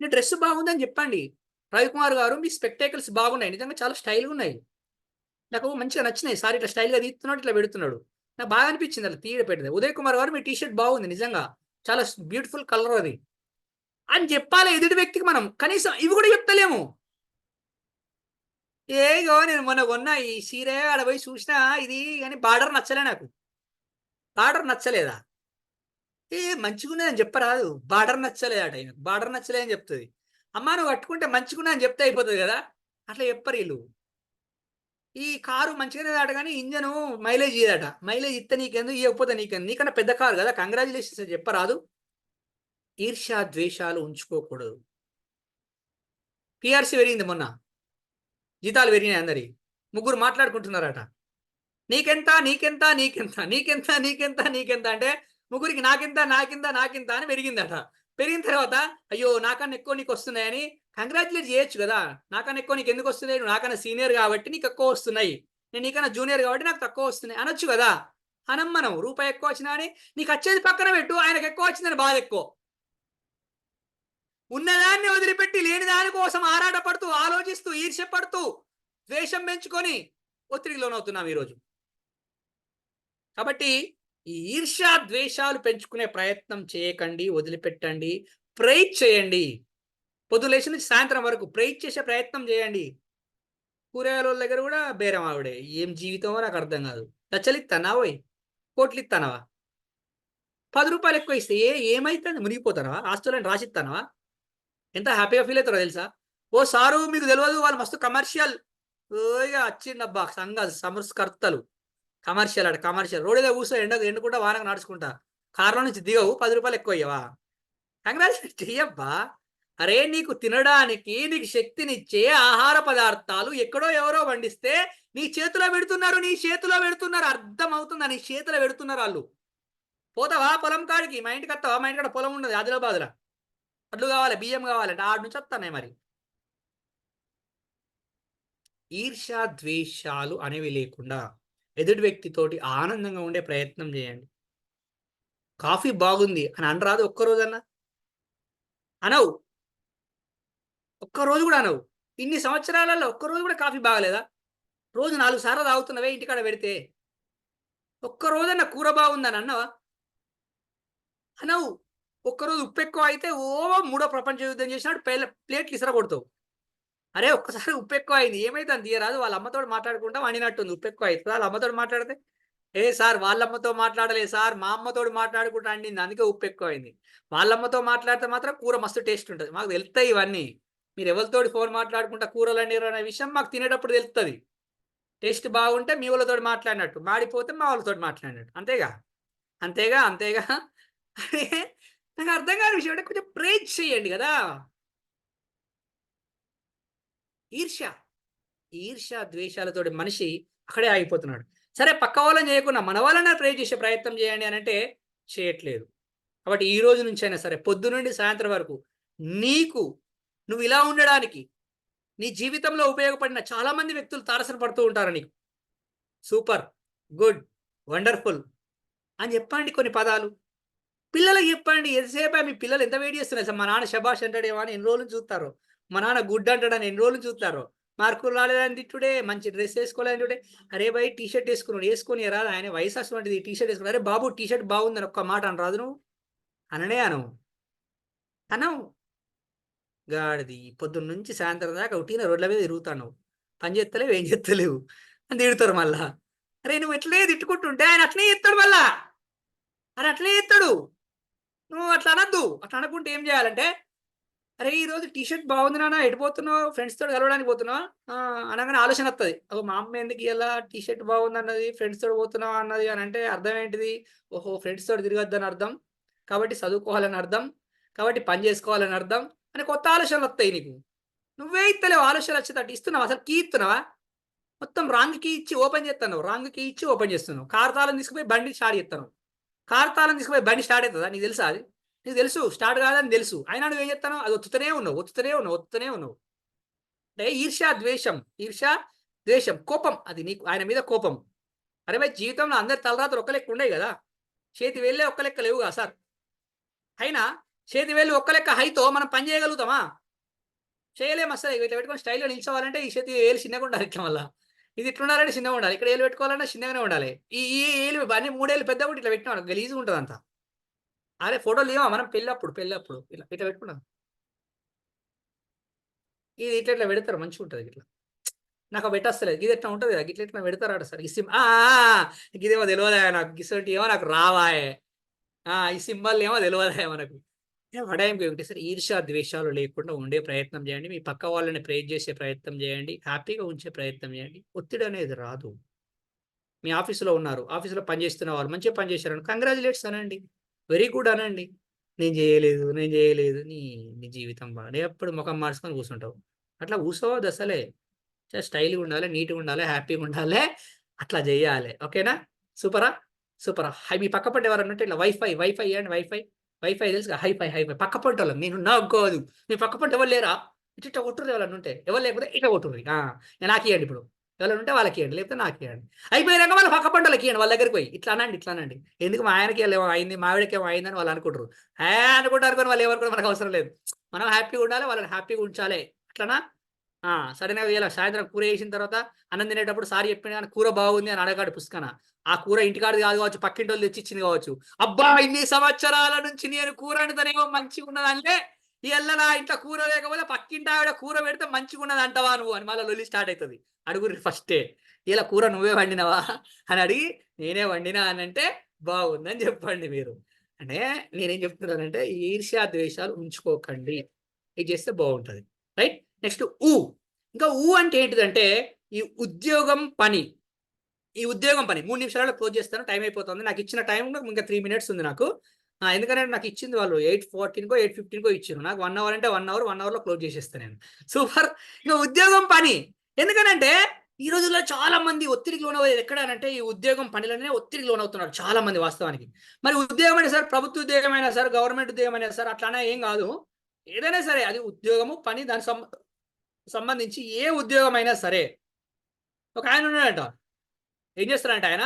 Speaker 3: నీ డ్రెస్ బాగుందని చెప్పండి. రవికుమార్ గారు మీ స్పెక్టేకల్స్ బాగున్నాయి, నిజంగా చాలా స్టైల్గా ఉన్నాయి, నాకు మంచిగా నచ్చినాయి సార్, ఇట్లా స్టైల్గా తీస్తున్నాడు, ఇట్లా పెడుతున్నాడు, నాకు బాగా అనిపించింది అలా తీయడం పెట్టింది. ఉదయ్ కుమార్ గారు మీ టీ షర్ట్ బాగుంది, నిజంగా చాలా బ్యూటిఫుల్ కలర్ అది అని చెప్పాలి ఎదుటి వ్యక్తికి. మనం కనీసం ఇవి కూడా చెప్తలేము. ఏగో నేను మొన్న కొన్నా ఈ సీరే, ఆడ పోయి చూసినా ఇది కానీ బార్డర్ నచ్చలే నాకు. బార్డర్ నచ్చలేదా? మంచిగున్నదని చెప్పరాదు, బార్డర్ నచ్చలేదట. బార్డర్ నచ్చలే అని చెప్తుంది. అమ్మా నువ్వు కట్టుకుంటే మంచిగున్నా అని చెప్తే అయిపోతుంది కదా, అట్లా చెప్పరు వీళ్ళు. ఈ కారు మంచిగానే దాట కానీ ఇంజను మైలేజ్ ఇయ్యదట. మైలేజ్ ఇస్తే నీకెందుకు, ఇవ్వకపోతే నీకెందుకు, నీకన్నా పెద్ద కారు కదా కంగ్రాచులేషన్స్ అని చెప్పరాదు. ఈర్ష్యా ద్వేషాలు ఉంచుకోకూడదు. పిఆర్సీ పెరిగింది మొన్న, జీతాలు పెరిగినాయి అందరి, ముగ్గురు మాట్లాడుకుంటున్నారట. నీకెంత అంటే ముగ్గురికి నాకెంత అని పెరిగిందట. పెరిగిన తర్వాత అయ్యో నాకన్నా ఎక్కువ నీకు వస్తున్నాయని కంగ్రాచులేట్ చేయొచ్చు కదా. నాకన్నా ఎక్కువ నీకు ఎందుకు వస్తున్నాయి, నువ్వు నాకన్నా సీనియర్ కాబట్టి నీకు ఎక్కువ వస్తున్నాయి, నేను నీకన్నా జూనియర్ కాబట్టి నాకు తక్కువ వస్తున్నాయి అనొచ్చు కదా. మనం రూపాయి ఎక్కువ వచ్చినా అని నీకు వచ్చేది పక్కన పెట్టు, ఆయనకు ఎక్కువ వచ్చిందని బాధ ఎక్కువ. ఉన్నదాన్ని వదిలిపెట్టి లేని దాని కోసం ఆరాటపడుతూ, ఆలోచిస్తూ, ఈర్ష్యపడుతూ, ద్వేషం పెంచుకొని ఒత్తిడికి లోనవుతున్నాం ఈరోజు. కాబట్టి ఈ ఈర్ష్యా ద్వేషాలు పెంచుకునే ప్రయత్నం చేయకండి, వదిలిపెట్టండి, ప్రేయ్ చేయండి. పొద్దులేసి నుంచి సాయంత్రం వరకు ప్రేయ్ చేసే ప్రయత్నం చేయండి. కూరగాయల దగ్గర కూడా బేరం ఆవిడే, ఏం జీవితమో నాకు అర్థం కాదు. లచ్చలు ఇస్తానా పోయి కోట్లు ఇస్తానవా? 10 రూపాయలు ఎక్కువ ఇస్తే ఏమైతుంది? మునిగిపోతానవా? ఆస్తులను రాసిస్తానవా? ఎంత హ్యాపీగా ఫీల్ అవుతారో తెలుసా? ఓ సారు మీకు తెలియదు, వాళ్ళు మస్తు కమర్షియల్. ఓగా వచ్చిండబ్బా సంస్కర్తలు. కమర్షియల్ రోడ్ మీద కూర్చో, ఎండకుండా వానకు నడుచుకుంటా, కార్లో నుంచి దిగవు, 10 రూపాయలు ఎక్కువ అయ్యవా? కంగ్రాచులేట్ చెయ్యబ్బా. అరే నీకు తినడానికి, నీకు శక్తినిచ్చే ఆహార పదార్థాలు ఎక్కడో ఎవరో వండిస్తే నీ చేతిలో పెడుతున్నారు. అర్థం అవుతుందా? నీ చేతిలో పెడుతున్నారు వాళ్ళు. పోతావా పొలం కాడికి? మా ఇంటికి వస్తావా? మా ఇంటికాడ పొలం ఉండదు ఆదిలాబాద్లో, అడ్లు కావాలి, బియ్యం కావాలంటే ఆడ నుంచి వస్తానే. మరి ఈర్ష్యా ద్వేషాలు అనేవి లేకుండా ఎదుటి వ్యక్తితోటి ఆనందంగా ఉండే ప్రయత్నం చేయండి. కాఫీ బాగుంది అని అనరాదు ఒక్కరోజన్నా? అనవు, ఒక్కరోజు కూడా అనవు. ఇన్ని సంవత్సరాలలో ఒక్కరోజు కూడా కాఫీ బాగలేదా? రోజు 4 సార్లు తాగుతున్నవే ఇంటికాడ పెడితే. ఒక్క రోజన్నా కూర బాగుందని అన్నావా? అనవు. ఒక్కరోజు ఉప్పు ఎక్కువ అయితే మూడో ప్రపంచ యుద్ధం చేసినట్టు ప్లేట్లు ఇసరగొడతావు. అరే ఒక్కసారి ఉప్పు ఎక్కువ అయింది ఏమైతుంది తీయరాదు, వాళ్ళ అమ్మతోటి మాట్లాడుకుంటా వండినట్టుంది. ఉప్పు ఎక్కువ అవుతుంది వాళ్ళ అమ్మతోటి మాట్లాడితే, ఏ సార్ వాళ్ళ అమ్మతో మాట్లాడలేదు సార్, మా అమ్మతోటి మాట్లాడుకుంటా అండింది అందుకే ఉప్పు ఎక్కువ అయింది. వాళ్ళ అమ్మతో మాట్లాడితే మాత్రం కూర మస్తు టేస్ట్ ఉంటుంది. మాకు తెలుస్తాయి ఇవన్నీ. మీరు ఎవరితోటి ఫోన్ మాట్లాడుకుంటా కూరలు వండిరు అనే విషయం మాకు తినేటప్పుడు తెలుస్తుంది. టేస్ట్ బాగుంటే మీ వాళ్ళతోటి మాట్లాడినట్టు, మాడిపోతే మా వాళ్ళతోటి మాట్లాడినట్టు. అంతేగా అంతేగా అంతేగా. అరే నాకు అర్థం కాని విషయం అంటే కొంచెం ప్రేజ్ చేయండి కదా. ఈర్ష్య ఈర్ష్య ద్వేషాలతోటి మనిషి అక్కడే ఆగిపోతున్నాడు. సరే పక్క వాళ్ళని చేయకుండా మన వాళ్ళని ప్రే చేసే ప్రయత్నం చేయండి అని అంటే చేయట్లేదు. కాబట్టి ఈ రోజు నుంచి అయినా సరే పొద్దు నుండి సాయంత్రం వరకు నువ్వు ఇలా ఉండడానికి నీ జీవితంలో ఉపయోగపడిన చాలా మంది వ్యక్తులు తారసన పడుతూ ఉంటారు నీకు. సూపర్, గుడ్, వండర్ఫుల్ అని చెప్పండి కొన్ని పదాలు. పిల్లలకు చెప్పండి. ఎంతసేపు మీ పిల్లలు ఎంత వెయిట్ చేస్తున్నారు సార్, మా నాన్న శబాష్ అంటాడేమో అని ఎన్ని రోజులు చూస్తారు, మా నాన్న గుడ్ అంటాడని ఎన్ని రోజులు చూస్తారు. మార్కులు రాలేదని తిట్టుడే, మంచి డ్రెస్ వేసుకోలేదని తిట్టుడే. అరే భయ్ టీ షర్ట్ వేసుకుని రాదు, ఆయన వయసు అటువంటిది టీ షర్ట్ వేసుకుని, అరే బాబు టీ షర్ట్ బాగుందని ఒక్క మాట అని రాదు నువ్వు అననే అనవు. గాడిది పొద్దున్న నుంచి సాయంత్రం దాకా ఉట్టిన రోడ్ల మీద తిరుగుతాను, పని చేస్తలేవు ఏం చేస్తలేవు అని తిడతారు మళ్ళా. అరే నువ్వు ఎట్లే తిట్టుకుంటుంటే ఆయన అట్లే చేస్తాడు మళ్ళా, అని అట్లే చేస్తాడు. నువ్వు అట్లా అనద్దు. అట్లా అనకుంటే ఏం చేయాలంటే, అరే ఈరోజు టీ షర్ట్ బాగుంది నాన్న, ఎటుపోతున్నావు, ఫ్రెండ్స్ తోటి కలవడానికి పోతున్నావా అనగానే ఆలోచన వస్తుంది. మా అమ్మ ఎందుకు ఇలా టీ షర్ట్ బాగుంది అన్నది, ఫ్రెండ్స్ తోటి పోతున్నావా అన్నది అని అంటే అర్థం ఏంటిది? ఓహో ఫ్రెండ్స్ తోటి తిరగద్దని అర్థం, కాబట్టి చదువుకోవాలని అర్థం, కాబట్టి పని చేసుకోవాలని అర్థం అని కొత్త ఆలోచనలు వస్తాయి నీకు. నువ్వే ఇస్తలేవు ఆలోచనలు వచ్చేటట్టు. ఇస్తున్నావా అసలు? కీ ఇస్తున్నావా? మొత్తం రాంగ్ కీ ఇచ్చి ఓపెన్ చేస్తాను, రాంగ్ కీ ఇచ్చి ఓపెన్ చేస్తున్నావు. కార్ తాళం తీసుకుపోయి బండి స్టార్ట్ చేస్తాను. కార్ తాళం తీసుకుపోయి బండి స్టార్ట్ అవుతుందా? నీకు తెలుసా? అది నీకు తెలుసు స్టార్ట్ కాదని తెలుసు, అయినా నువ్వు ఏం చేస్తాను? అది ఒత్తుతూనే ఉన్నావు. అంటే ద్వేషం, కోపం. అది నీకు ఆయన మీద కోపం. అరే భయ్ జీవితంలో అందరి తలరాత్రులు ఒక్క లెక్క ఉండే కదా, చేతి వేళ్ళే ఒక్క లెక్క లేవుగా సార్. అయినా చేతి వేళ్ళు ఒక్క లెక్క హైతో మనం పని చేయగలుగుతామా? చేయలేము అసలు. ఇట్లా పెట్టుకొని స్టైల్లో నిల్చోవాలంటే ఈ చేతి వేలు చిన్నగా ఉండాలి. ఇట్లా వల్ల ఇది ఇట్లా ఉండాలంటే చిన్నగా ఉండాలి. ఇక్కడ ఏళ్ళు పెట్టుకోవాలన్నా చిన్నగానే ఉండాలి. ఈ ఏళ్ళు అన్ని 3 ఏళ్ళు పెద్దగా కూడా ఇట్లా పెట్టినా గలీజ్గా ఉంటుంది అంతా. అరే ఫోటోలు తీయమా మనం పెళ్ళప్పుడు ఇట్లా ఇట్లా పెట్టుకున్నాం. ఇది ఇట్లా పెడతారు మంచిగా ఉంటుంది. ఇట్లా నాకు పెట్టేస్తలేదు. ఇది ఎట్లా ఉంటుంది కదా, ఇట్లా పెడతారు సార్. ఈ ఇదేమో తెలియదా నాకు, గిసంటి ఏమో నాకు రావాయే, ఈ సింబల్ ఏమో తెలియదా మనకు. వడాయింపు ఏమిటి సార్? ఈర్ష్య ద్వేషాలు లేకుండా ఉండే ప్రయత్నం చేయండి. మీ పక్క వాళ్ళని ప్రేజ్ చేసే ప్రయత్నం చేయండి. హ్యాపీగా ఉంచే ప్రయత్నం చేయండి. ఒత్తిడి అనేది రాదు. మీ ఆఫీసులో ఉన్నారు, ఆఫీసులో పనిచేస్తున్న వాళ్ళు మంచిగా పనిచేశారని కంగ్రాచులేట్స్ అనండి, వెరీ గుడ్ అనండి. నేను చేయలేదు నీ నీ జీవితం బాగా ఎప్పుడు ముఖం మార్చుకొని కూర్చుంటావు. అట్లా కూర్చోవద్దు అసలే. స్టైల్గా ఉండాలి, నీట్గా ఉండాలి, హ్యాపీగా ఉండాలి, అట్లా చేయాలి. ఓకేనా? సూపరా. హై మీ పక్క పంట ఎవరన్నా ఉంటే ఇట్లా వైఫై అండి, వైఫై తెలుసు, హైఫై పక్క పంట వాళ్ళు. నేను నాకు కాదు, మీ పక్క పంట ఎవరు లేరా? ఇట్లా కొట్టుర్రు ఎవరన్నా ఉంటే, ఎవరు లేకపోతే ఇట్లా కొట్టుర్రి. నాకు ఇవ్వండి, ఇప్పుడు ఎవరు ఉంటే వాళ్ళకి ఇవ్వండి, లేకపోతే నాకు ఇవ్వండి. అయిపోయినాక వాళ్ళ పక్క పంటలకి ఇవ్వండి, వాళ్ళ దగ్గరికి పోయి ఇట్లా అనండి. ఎందుకు మా ఆయనకి ఏమో అయింది, మా ఆవిడకి ఏమో అయిందని వాళ్ళు అనుకుంటారు. అనుకుంటారు కానీ వాళ్ళు ఎవరు కూడా మనకు అవసరం లేదు. మనం హ్యాపీగా ఉండాలి, వాళ్ళని హ్యాపీగా ఉంచాలి. అట్లనా? సడన్గా ఇలా సాయంత్రం కూర వేసిన తర్వాత అన్నం తినేటప్పుడు సారి చెప్పిన కానీ కూర బాగుంది అని అడగాడు పుస్తకాన. ఆ కూర ఇంటికాడిది కాదు కావచ్చు, పక్కింటి వాళ్ళు తెచ్చిచ్చింది కావచ్చు. అబ్బా ఇన్ని సంవత్సరాల నుంచి నేను కూర వండుతానేమో మంచిగా ఉన్నదంటే, ఇలా నా ఇంట్లో కూర లేకపోతే పక్కింటి ఆవిడ కూర పెడితే మంచిగా ఉన్నది అంటవా నువ్వు అని మళ్ళీ లొల్లి స్టార్ట్ అవుతుంది. అడుగురి ఫస్టే, ఇలా కూర నువ్వే వండినవా అని అడిగి, నేనే వండినా అని అంటే బాగుందని చెప్పండి మీరు. అంటే నేనేం చెప్తున్నానంటే ఈర్ష్యా ద్వేషాలు ఉంచుకోకండి, ఇది చేస్తే బాగుంటుంది. రైట్. నెక్స్ట్ ఇంకా అంటే ఏంటిదంటే ఈ ఉద్యోగం పని 3 నిమిషాలలో క్లోజ్ చేస్తాను, టైం అయిపోతుంది. నాకు ఇచ్చిన టైం ఇంకా 3 మినిట్స్ ఉంది నాకు. ఎందుకంటే నాకు ఇచ్చింది వాళ్ళు 8:14కో 8:15కో ఇచ్చారు. నాకు 1 అవర్ అంటే 1 అవర్లో క్లోజ్ చేసేస్తాను నేను. సూపర్. ఇంకా ఉద్యోగం పని ఎందుకనంటే ఈ రోజుల్లో చాలా మంది ఒత్తిడికి లోనవ్వేది ఎక్కడనంటే ఈ ఉద్యోగం పనిలోనే ఒత్తిడికి లోనవుతున్నారు చాలా మంది వాస్తవానికి. మరి ఉద్యోగం అయినా సార్, ప్రభుత్వ ఉద్యోగం అయినా సార్, గవర్నమెంట్ ఉద్యోగం అయినా సార్, అట్లానే ఏం కాదు. ఏదైనా సరే అది ఉద్యోగము పని, దానికి సంబంధించి ఏ ఉద్యోగం అయినా సరే. ఒక ఆయన ఉన్నాడట, ఏం చేస్తాడంట ఆయన?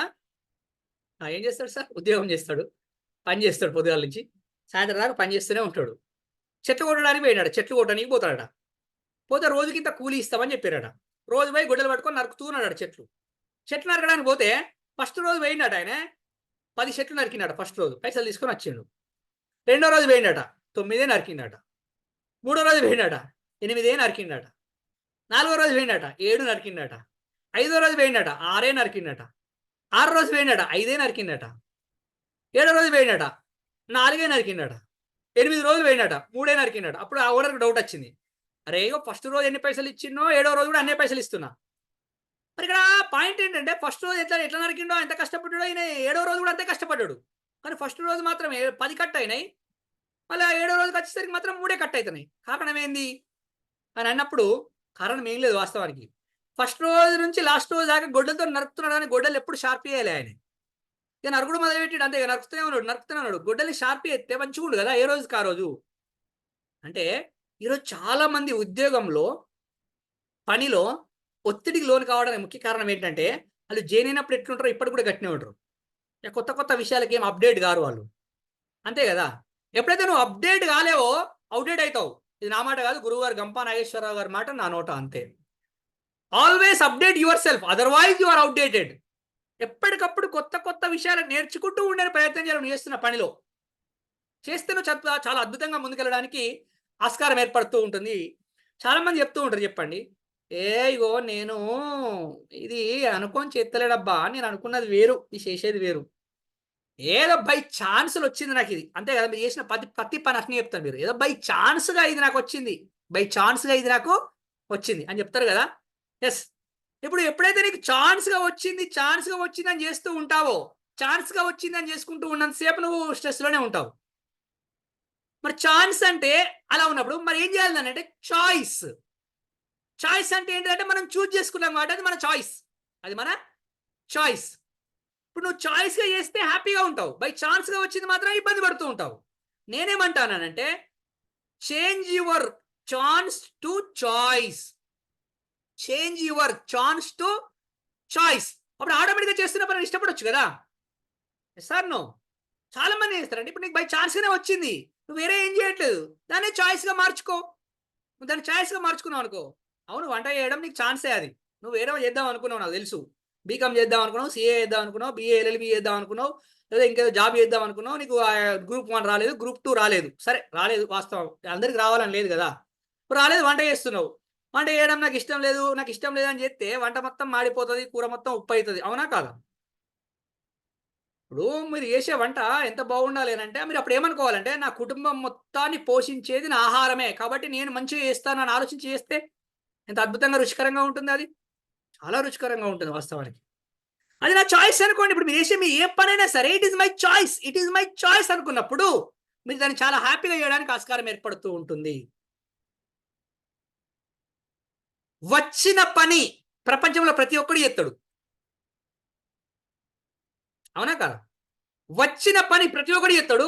Speaker 3: ఏం చేస్తాడు సార్? ఉద్యోగం చేస్తాడు, పని చేస్తాడు, పొద్దుగాల నుంచి సాయంత్రం దాకా పని చేస్తూనే ఉంటాడు. చెట్లు కొట్టడానికి పోయినాడు, చెట్లు కొట్టడానికి పోతాడట. పోతే రోజుకింత కూలీ ఇస్తామని చెప్పారట. రోజు పోయి గొడ్డలు పట్టుకొని నరుకుతున్నాడు చెట్లు నరకడానికి పోతే ఫస్ట్ రోజు పోయిండట ఆయన 10 చెట్లు నరికినాడు. ఫస్ట్ రోజు పైసలు తీసుకొని వచ్చిండు. రెండో రోజు పోయిండట 9 నరికిండట. మూడో రోజు పోయిండట 8 నరికిండట. 4వ రోజు పోయిండట 7 నరికిండట. 5వ రోజు పోయిండట 6 నరికిండట. 6 రోజు పోయిండట 5 నరికిండట. 7వ రోజు పోయిండట 4 నరికిండట. 8 రోజులు పోయిండట 3 నరికిండట. అప్పుడు ఆ ఓనర్కి డౌట్ వచ్చింది, అరే ఫస్ట్ రోజు ఎన్ని పైసలు ఇచ్చిన్నో 7వ రోజు కూడా అన్నే పైసలు ఇస్తున్నా. మరి ఇక్కడ పాయింట్ ఏంటంటే ఫస్ట్ రోజు ఎట్లా నరికిండో ఎంత కష్టపడ్డాడో ఆయన 7వ రోజు కూడా అంతే కష్టపడ్డాడు. కానీ ఫస్ట్ రోజు మాత్రం 10 కట్ అయినాయి, మళ్ళీ 7వ రోజుకి వచ్చేసరికి మాత్రం 3 కట్ అవుతున్నాయి. కారణం ఏంది అని అన్నప్పుడు కారణం ఏం లేదు వాస్తవానికి. ఫస్ట్ రోజు నుంచి లాస్ట్ రోజు దాకా గొడ్డలతో నరుకుతున్నాడు, కానీ గొడ్డలు ఎప్పుడు షార్ప్ చేయాలి ఆయన. ఇక నరుకుడు మొదలుపెట్టాడు అంతే, నరుకుతూనే ఉన్నాడు. గొడ్డలి షార్ప్ ఎత్తే మంచిగుండు కదా ఏ రోజుకి ఆ రోజు. అంటే ఈరోజు చాలా మంది ఉద్యోగంలో పనిలో ఒత్తిడికి లోను కావడానికి ముఖ్య కారణం ఏంటంటే వాళ్ళు జాయిన్ అయినప్పుడు ఎట్లుంటారో ఇప్పటికి కూడా గట్టినే ఉంటారు. కొత్త విషయాలకి ఏం అప్డేట్ కారు వాళ్ళు, అంతే కదా. ఎప్పుడైతే నువ్వు అప్డేట్ కాలేవో అవుట్డేట్ అవుతావు. ఇది నా మాట కాదు, గురువు గారు గంపా నాగేశ్వరరావు గారి మాట, నా నోట అంతే. Always update yourself, otherwise you are outdated. ఎప్పటికప్పుడు కొత్త విషయాలు నేర్చుకుంటూ ఉండే ప్రయత్నం చేయాలి చేస్తున్న పనిలో. చేస్తే నువ్వు చాలా అద్భుతంగా ముందుకెళ్ళడానికి ఆస్కారం ఏర్పడుతూ ఉంటుంది. చాలా మంది చెప్తూ ఉంటారు, చెప్పండి ఇగో నేను ఇది అనుకోని చేస్తలేడబ్బా, నేను అనుకున్నది వేరు, ఇది చేసేది వేరు, ఏదో బై ఛాన్సులు వచ్చింది నాకు ఇది, అంతే కదా. మీరు చేసిన ప్రతి పని అట్నే చెప్తారు మీరు, ఏదో బై ఛాన్స్గా ఇది నాకు వచ్చింది, బై ఛాన్స్గా ఇది నాకు వచ్చింది అని చెప్తారు కదా. ఎస్, ఇప్పుడు ఎప్పుడైతే నీకు ఛాన్స్గా వచ్చింది అని చేస్తూ ఉంటావో, ఛాన్స్గా వచ్చింది అని చేసుకుంటూ ఉన్నంతసేపు నువ్వు స్ట్రెస్లోనే ఉంటావు. మరి ఛాన్స్ అంటే అలా ఉన్నప్పుడు మరి ఏం చేయాలి అంటే చాయిస్ అంటే ఏంటంటే మనం చూజ్ చేసుకున్నాం కాబట్టి అది మన చాయిస్, అది మన చాయిస్. ఇప్పుడు నువ్వు చాయిస్గా చేస్తే హ్యాపీగా ఉంటావు, బై ఛాన్స్గా వచ్చింది మాత్రం ఇబ్బంది పడుతూ ఉంటావు. నేనేమంటానంటే change your chance to choice, change your chance to choice. అప్పుడు ఆటోమేటిక్గా చేస్తున్న పని ఇష్టపడొచ్చు కదా. సార్ నో, చాలా మంది చేస్తారంటే ఇప్పుడు నీకు బై ఛాన్స్గానే వచ్చింది, నువ్వు వేరే ఏం చేయట్లేదు, దాన్ని చాయిస్గా మార్చుకో. నువ్వు దాన్ని చాయిస్గా మార్చుకున్నావు అనుకో, అవును వంట చేయడం నీకు ఛాన్సే, అది నువ్వు వేరే చేద్దాం అనుకున్నావు, నాకు తెలుసు. బీకామ్ చేద్దాం అనుకున్నావు, సిఏ చేద్దాం అనుకున్నావు, బిఏ ఎల్ఎల్బి చేద్దాం అనుకున్నావు, లేదా ఇంకేదో జాబ్ చేద్దాం అనుకున్నావు, నీకు గ్రూప్ 1 రాలేదు, గ్రూప్ 2 రాలేదు, సరే రాలేదు వాస్తవం, అందరికి రావాలని లేదు కదా. రాలేదు, వంట చేస్తున్నావు, వంట చేయడం నాకు ఇష్టం లేదు అని చెప్తే వంట మొత్తం మాడిపోతుంది, కూర మొత్తం ఉప్పు అవుతుంది, అవునా కాదా. ఇప్పుడు మీరు చేసే వంట ఎంత బాగుండాలి అంటే మీరు అప్పుడు ఏమనుకోవాలంటే నా కుటుంబం మొత్తాన్ని పోషించేది నా ఆహారమే, కాబట్టి నేను మంచిగా చేస్తానని ఆలోచించి చేస్తే ఎంత అద్భుతంగా రుచికరంగా ఉంటుంది, అది చాలా రుచికరంగా ఉంటుంది వాస్తవానికి. అది నా చాయిస్ అనుకోండి. ఇప్పుడు మీరు చేసే మీ ఏ పనైనా సరే ఇట్ ఈస్ మై చాయిస్ అనుకున్నప్పుడు మీరు దాన్ని చాలా హ్యాపీగా చేయడానికి ఆస్కారం ఏర్పడుతూ ఉంటుంది. వచ్చిన పని ప్రపంచంలో ప్రతి ఒక్కడు చేస్తాడు, అవునా కదా. వచ్చిన పని ప్రతి ఒక్కడు చేస్తాడు,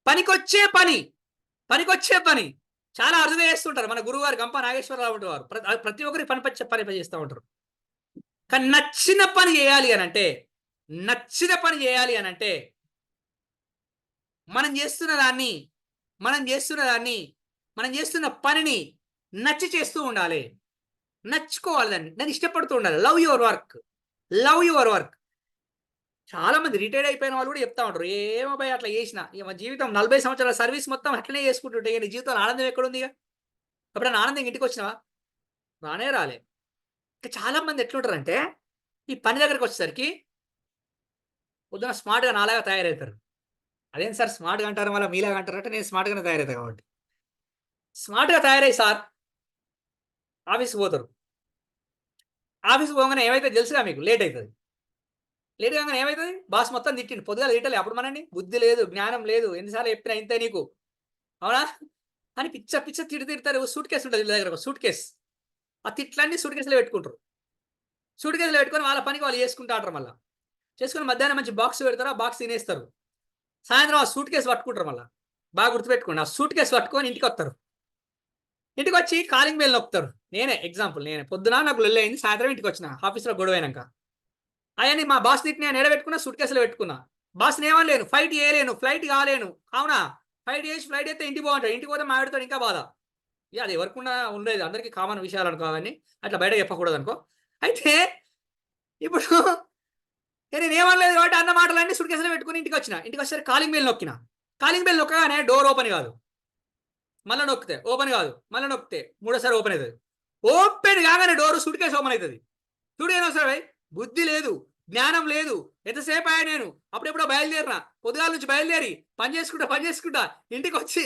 Speaker 3: పనికొచ్చే పని చాలా అరుదుగా చేస్తుంటారు. మన గురువు గారు గంపా నాగేశ్వరరావు వారు ప్రతి ఒక్కరికి పని చేస్తూ ఉంటారు. కానీ నచ్చిన పని చేయాలి అని అంటే మనం చేస్తున్న పనిని నచ్చి చేస్తూ ఉండాలి, నచ్చుకోవాలి, దాన్ని ఇష్టపడుతూ ఉండాలి. Love your work. చాలా మంది రిటైర్డ్ అయిపోయిన వాళ్ళు కూడా చెప్తా ఉంటారు, ఏమో అట్లా చేసిన మా జీవితం 40 సంవత్సరాల సర్వీస్ మొత్తం అట్లనే చేసుకుంటుంటే నీ జీవితంలో ఆనందం ఎక్కడుంది? ఎప్పుడైనా ఆనందం ఇంటికి వచ్చినావా? రాలే. ఇంకా చాలా మంది ఎట్లుంటారంటే ఈ పని దగ్గరికి వచ్చేసరికి పొద్దున స్మార్ట్గా నాలాగా తయారవుతారు. అదేం సార్ స్మార్ట్గా అంటారు, మళ్ళీ మీలాగా అంటారు అంటే నేను స్మార్ట్గానే తయారవుతాను కాబట్టి. స్మార్ట్గా తయారయ్యి సార్ ఆఫీస్కి పోతారు. ఆఫీస్కి పోగానే ఏమైతే తెలుసుగా మీకు, లేట్ అవుతుంది. లేట్ కాగానే ఏమవుతుంది, బాస్ మొత్తం తిట్టిండు, పొద్దుగా తిట్టలే అప్పుడు మనని, బుద్ధి లేదు జ్ఞానం లేదు, ఎన్నిసార్లు చెప్పినా ఇంతే నీకు, అవునా అని పిచ్చ తిడతారు. సూట్ కేసు ఉంటుంది దగ్గర, సూట్ కేసు, ఆ తిట్లన్నీ సూట్ కేసులో పెట్టుకుంటారు. సూట్ కేసులో పెట్టుకొని వాళ్ళ పనికి వాళ్ళు చేసుకుంటారు. మళ్ళీ చేసుకుని మధ్యాహ్నం మంచి బాక్స్ పెడతారు, ఆ బాక్స్ తినేస్తారు. సాయంత్రం ఆ సూట్ కేసు పట్టుకుంటారు. మళ్ళీ బాగా గుర్తుపెట్టుకోండి, ఆ సూట్ కేసు పట్టుకొని ఇంటికి వస్తారు. ఇంటికి వచ్చి కాలింగ్ బెల్ నొక్కుతారు. నేనే పొద్దున నాకు లొల్లి అయింది, సాయంత్రం ఇంటికి వచ్చిన ఆఫీస్లో గొడవ అయినాక అవన్నీ మా బాస్ తిట్టిన నేను ఎడబెట్టుకున్నా, సూట్ కేసులో పెట్టుకున్నా. బాస్ని ఏమనలేను, ఫైట్ చేయలేను, ఫ్లైట్ కాలేను, అవునా. ఫ్లైట్ అయితే ఇంటికి పోతాడు, ఇంటికి పోతే మాట్లాడుతాడు ఇంకా బాధ. ఇక అది ఎవరికన్నా ఉండేది, అందరికీ కామన్ విషయాలు అనుకో అవన్నీ, అట్లా బయట చెప్పకూడదు అనుకో. అయితే ఇప్పుడు నేను ఏమనలేదు కాబట్టి అన్న మాటలన్నీ సూట్ కేసులో పెట్టుకుని ఇంటికి వచ్చిన. ఇంటికి వచ్చేసరికి కాలింగ్ బెల్ నొక్కిన. కాలింగ్ బెల్ నొక్కగానే డోర్ ఓపెన్ కాదు, మళ్ళీ నొక్కితే ఓపెన్ కాదు, మళ్ళీ నొక్కితే మూడోసారి ఓపెన్ అవుతుంది. ఓపెన్ కాగానే డోర్ సూట్ కేసు ఓపెన్ అవుతుంది. చూడు ఏమవసరం, బుద్ధి లేదు, జ్ఞానం లేదు. ఎంతసేపు అయ్యా నేను అప్పుడెప్పుడో బయలుదేరినా, పొద్దుగాల నుంచి బయలుదేరి పని చేసుకుంటా ఇంటికి వచ్చి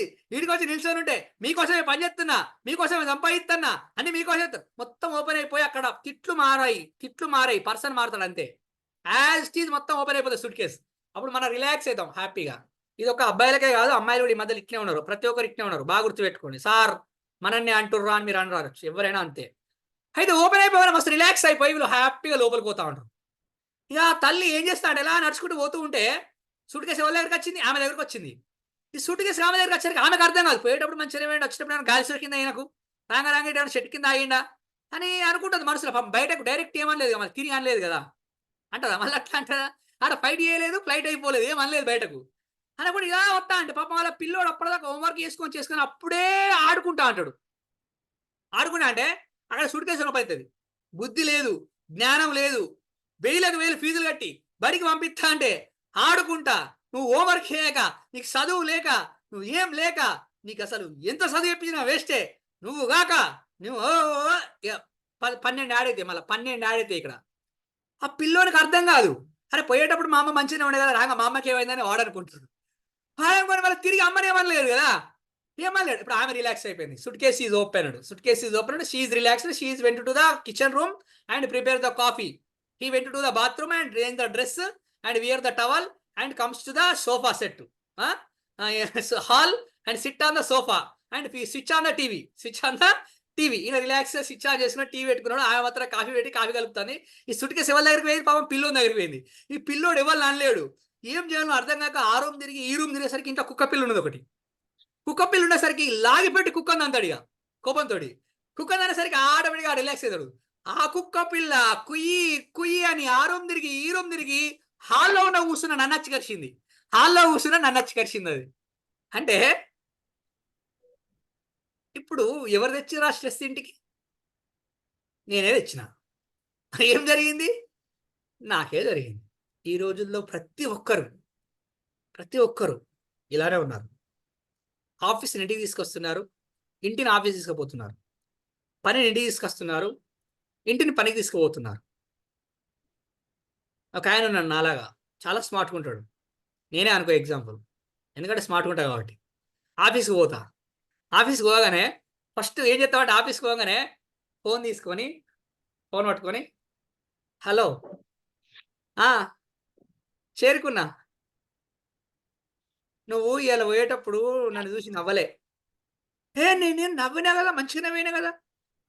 Speaker 3: నిల్చొని ఉంటే మీకోసమే పని చేస్తున్నా, మీకోసమే సంపాదిస్తున్నా, అన్ని మీకోసం మొత్తం ఓపెన్ అయిపోయి అక్కడ తిట్లు మారాయి, పర్సన్ మారుతాడు అంతే. యాజ్ టీజ్ మొత్తం ఓపెన్ అయిపోతుంది సూట్ కేసు. అప్పుడు మనం రిలాక్స్ అవుతాం హ్యాపీగా. ఇది ఒక అబ్బాయిలకే కాదు, అమ్మాయిలు కూడా ఈ మధ్యలో ఇట్లే ఉన్నారు, ప్రతి ఒక్కరు ఇట్లే ఉన్నారు. బాగా గుర్తుపెట్టుకోండి. సార్ మనల్ని అంటుర్రా అని మీరు అనరారు, ఎవరైనా అంతే. అయితే ఓపెన్ అయిపోయి మస్తు రిలాక్స్ అయిపోయి వీళ్ళు హ్యాపీగా లోపలికి పోతా ఉంటారు. ఇక తల్లి ఏం చేస్తాడు, ఎలా నడుచుకుంటూ పోతూ ఉంటే సూట్ కేసు ఎవరి దగ్గరికి వచ్చింది, ఆమె దగ్గరికి వచ్చింది. ఈ సూట్ కేసు ఆమె దగ్గరికి వచ్చారు, ఆమెకు అర్థం కాదు. పోయేటప్పుడు మంచిగా ఏమైనా వచ్చేటప్పుడు గాలి సోకిందా ఈయనకు, రాంగ షెట్ కింద ఆగిందా అని అనుకుంటుంది మనసులో. బయటకు డైరెక్ట్ ఏమనలేదు, మళ్ళీ తిరిగి అనలేదు కదా, అంటదా మళ్ళీ అట్లా అంటదా? ఆడ ఫైట్ చేయలేదు, ఫ్లైట్ అయిపోలేదు, ఏమనలేదు బయటకు. అనప్పుడు ఇలా వస్తా అంటే పాపం వాళ్ళ పిల్లోడు అప్పటిదాకా హోంవర్క్ చేసుకొని అప్పుడే ఆడుకుంటా అంటాడు. ఆడుకుంటా అంటే అక్కడ సూట్ కేసు అవుతుంది. బుద్ధి లేదు, జ్ఞానం లేదు, 1000 ఫీజులు కట్టి బడికి పంపిస్తా అంటే ఆడుకుంటా, నువ్వు హోంవర్క్ చేయక, నీకు చదువు లేక, నువ్వు ఏం లేక, నీకు అసలు ఎంత చదువు చెప్పించినా వేస్టే, నువ్వు కాక నువ్వు 12 ఆడైతే మళ్ళీ 12 ఆడైతే ఇక్కడ ఆ పిల్లోనికి అర్థం కాదు. అరే పోయేటప్పుడు మా అమ్మ మంచిగానే ఉండే కదా, రాగా మా అమ్మకి ఏమైందని వాడనుకుంటున్నాడు. అనుకుని మళ్ళీ తిరిగి అమ్మని ఏమనలేదు కదా, ఏమనలేడు. ఇప్పుడు ఆమె రిలాక్స్ అయిపోయింది. Suit case is open, she is relaxed, she is went to the kitchen room and prepare the coffee. He went to the bathroom and change the dress and wear the towel and comes to the sofa set hall and sit on the sofa and switch on the TV. ఈయన రిలాక్స్ స్విచ్ ఆన్ చేసుకున్న టీవీ పెట్టుకున్నాడు. ఆమె మాత్రం కాఫీ కలుపుతుంది. ఈ సుట్ కేసు ఎవరి దగ్గరికి పోయింది, పాపం పిల్లోని దగ్గరికి పోయింది. ఈ పిల్లోడు ఎవరు అనలేడు, ఏం చేయాలో అర్థం కాక ఆ రూమ్ తిరిగి ఈ రూమ్ తిరిగేసరికి ఇంట్లో కుక్క పిల్ల ఉన్నది ఒకటి. కుక్క పిల్ల ఉండేసరికి లాగిపెట్టి కుక్కని అంతాడు ఇక కోపంతో. కుక్కని అనేసరికి ఆటోమేటిక్గా రిలాక్స్ అవుతాడు. ఆ కుక్క పిల్ల కుయ్యి అని ఆ రూమ్ తిరిగి ఈ రూమ్ తిరిగి హాల్లో కూర్చున్న నన్నచ్చి కరిచింది. అది అంటే ఇప్పుడు ఎవరు తెచ్చిరా స్ట్రెస్ ఇంటికి? నేనే తెచ్చిన. ఏం జరిగింది? నాకే జరిగింది. ఈ రోజుల్లో ప్రతి ఒక్కరు ఇలానే ఉన్నారు. ఆఫీస్ని ఇంటికి తీసుకొస్తున్నారు, ఇంటిని ఆఫీస్ తీసుకుపోతున్నారు, పనిని ఇంటికి తీసుకొస్తున్నారు, ఇంటిని పనికి తీసుకుపోతున్నారు. ఒక ఆయన ఉన్నాడు నాలాగా, చాలా స్మార్ట్గా ఉంటాడు. నేనే అనుకో ఎగ్జాంపుల్, ఎందుకంటే స్మార్ట్గా ఉంటాను కాబట్టి. ఆఫీస్కి పోగానే ఫస్ట్ ఏం చేస్తామంటే ఆఫీస్కి పోగానే ఫోన్ పట్టుకొని హలో చేరుకున్నా, నువ్వు ఇలా పోయేటప్పుడు నన్ను చూసి నవ్వలే. నేను నవ్వినా కదా, మంచిగా నవ్వినా కదా.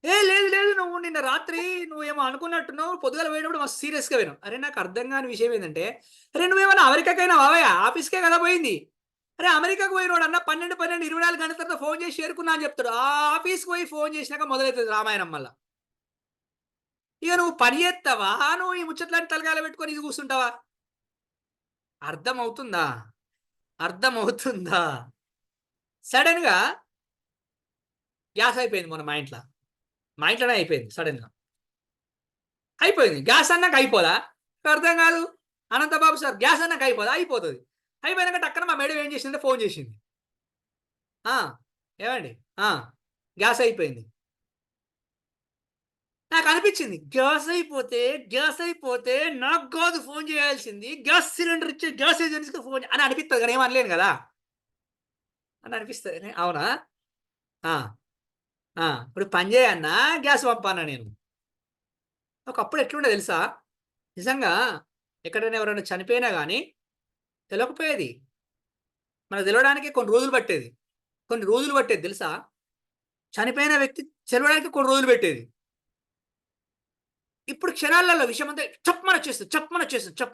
Speaker 3: లేదు నువ్వు నిన్న రాత్రి నువ్వేమో అనుకున్నట్టున్నావు, పొద్దుగాల పోయేటప్పుడు మస్తు సీరియస్గా పోయినావు. అరే నాకు అర్థం కాని విషయం ఏంటంటే, అరే నువ్వేమన్నా అమెరికాకైనా బావయ్య, ఆఫీస్కే కదా పోయింది. అరే అమెరికాకు పోయినోడు అన్న 12, 24 గంటల తర్వాత ఫోన్ చేసి చేరుకున్నా అని చెప్తాడు. ఆ ఆఫీస్కి పోయి ఫోన్ చేసినాక మొదలవుతుంది రామాయణం. మళ్ళా ఇక నువ్వు పని చేస్తావా, నువ్వు ఈ ముచ్చట్లాంటి తలకాయలు పెట్టుకొని ఇది కూర్చుంటావా? అర్థమవుతుందా? సడన్ గా గ్యాస్ అయిపోయింది మొన్న మా ఇంట్లోనే అయిపోయింది. సడన్ గా అయిపోయింది. గ్యాస్ అన్నాక అయిపోదా? అర్థం కాదు. అనంతబాబు సార్ గ్యాస్ అన్నాక అయిపోదా? అయిపోతుంది. అయిపోయినాక టక్కన మా మేడం ఏం చేసిందంటే ఫోన్ చేసింది, ఏమండి గ్యాస్ అయిపోయింది. నాకు అనిపించింది గ్యాస్ అయిపోతే నాకు కాదు ఫోన్ చేయాల్సింది, గ్యాస్ సిలిండర్ ఇచ్చే గ్యాస్ ఏజెన్సీకి ఫోన్ అని అనిపిస్తుంది. కానీ ఏమనలేను కదా అని అనిపిస్తుంది. అవునా? ఇప్పుడు పని చేయన్నా, గ్యాస్ పంపానా నేను. ఒకప్పుడు ఎట్లుండే తెలుసా, నిజంగా ఎక్కడైనా ఎవరైనా చనిపోయినా కానీ తెలియకపోయేది. మనకు తెలియడానికి కొన్ని రోజులు పట్టేది తెలుసా. చనిపోయిన వ్యక్తి తెలవడానికి కొన్ని రోజులు పెట్టేది. ఇప్పుడు క్షణాలలో విషయం అంతా చప్పమని వచ్చేస్తుంది.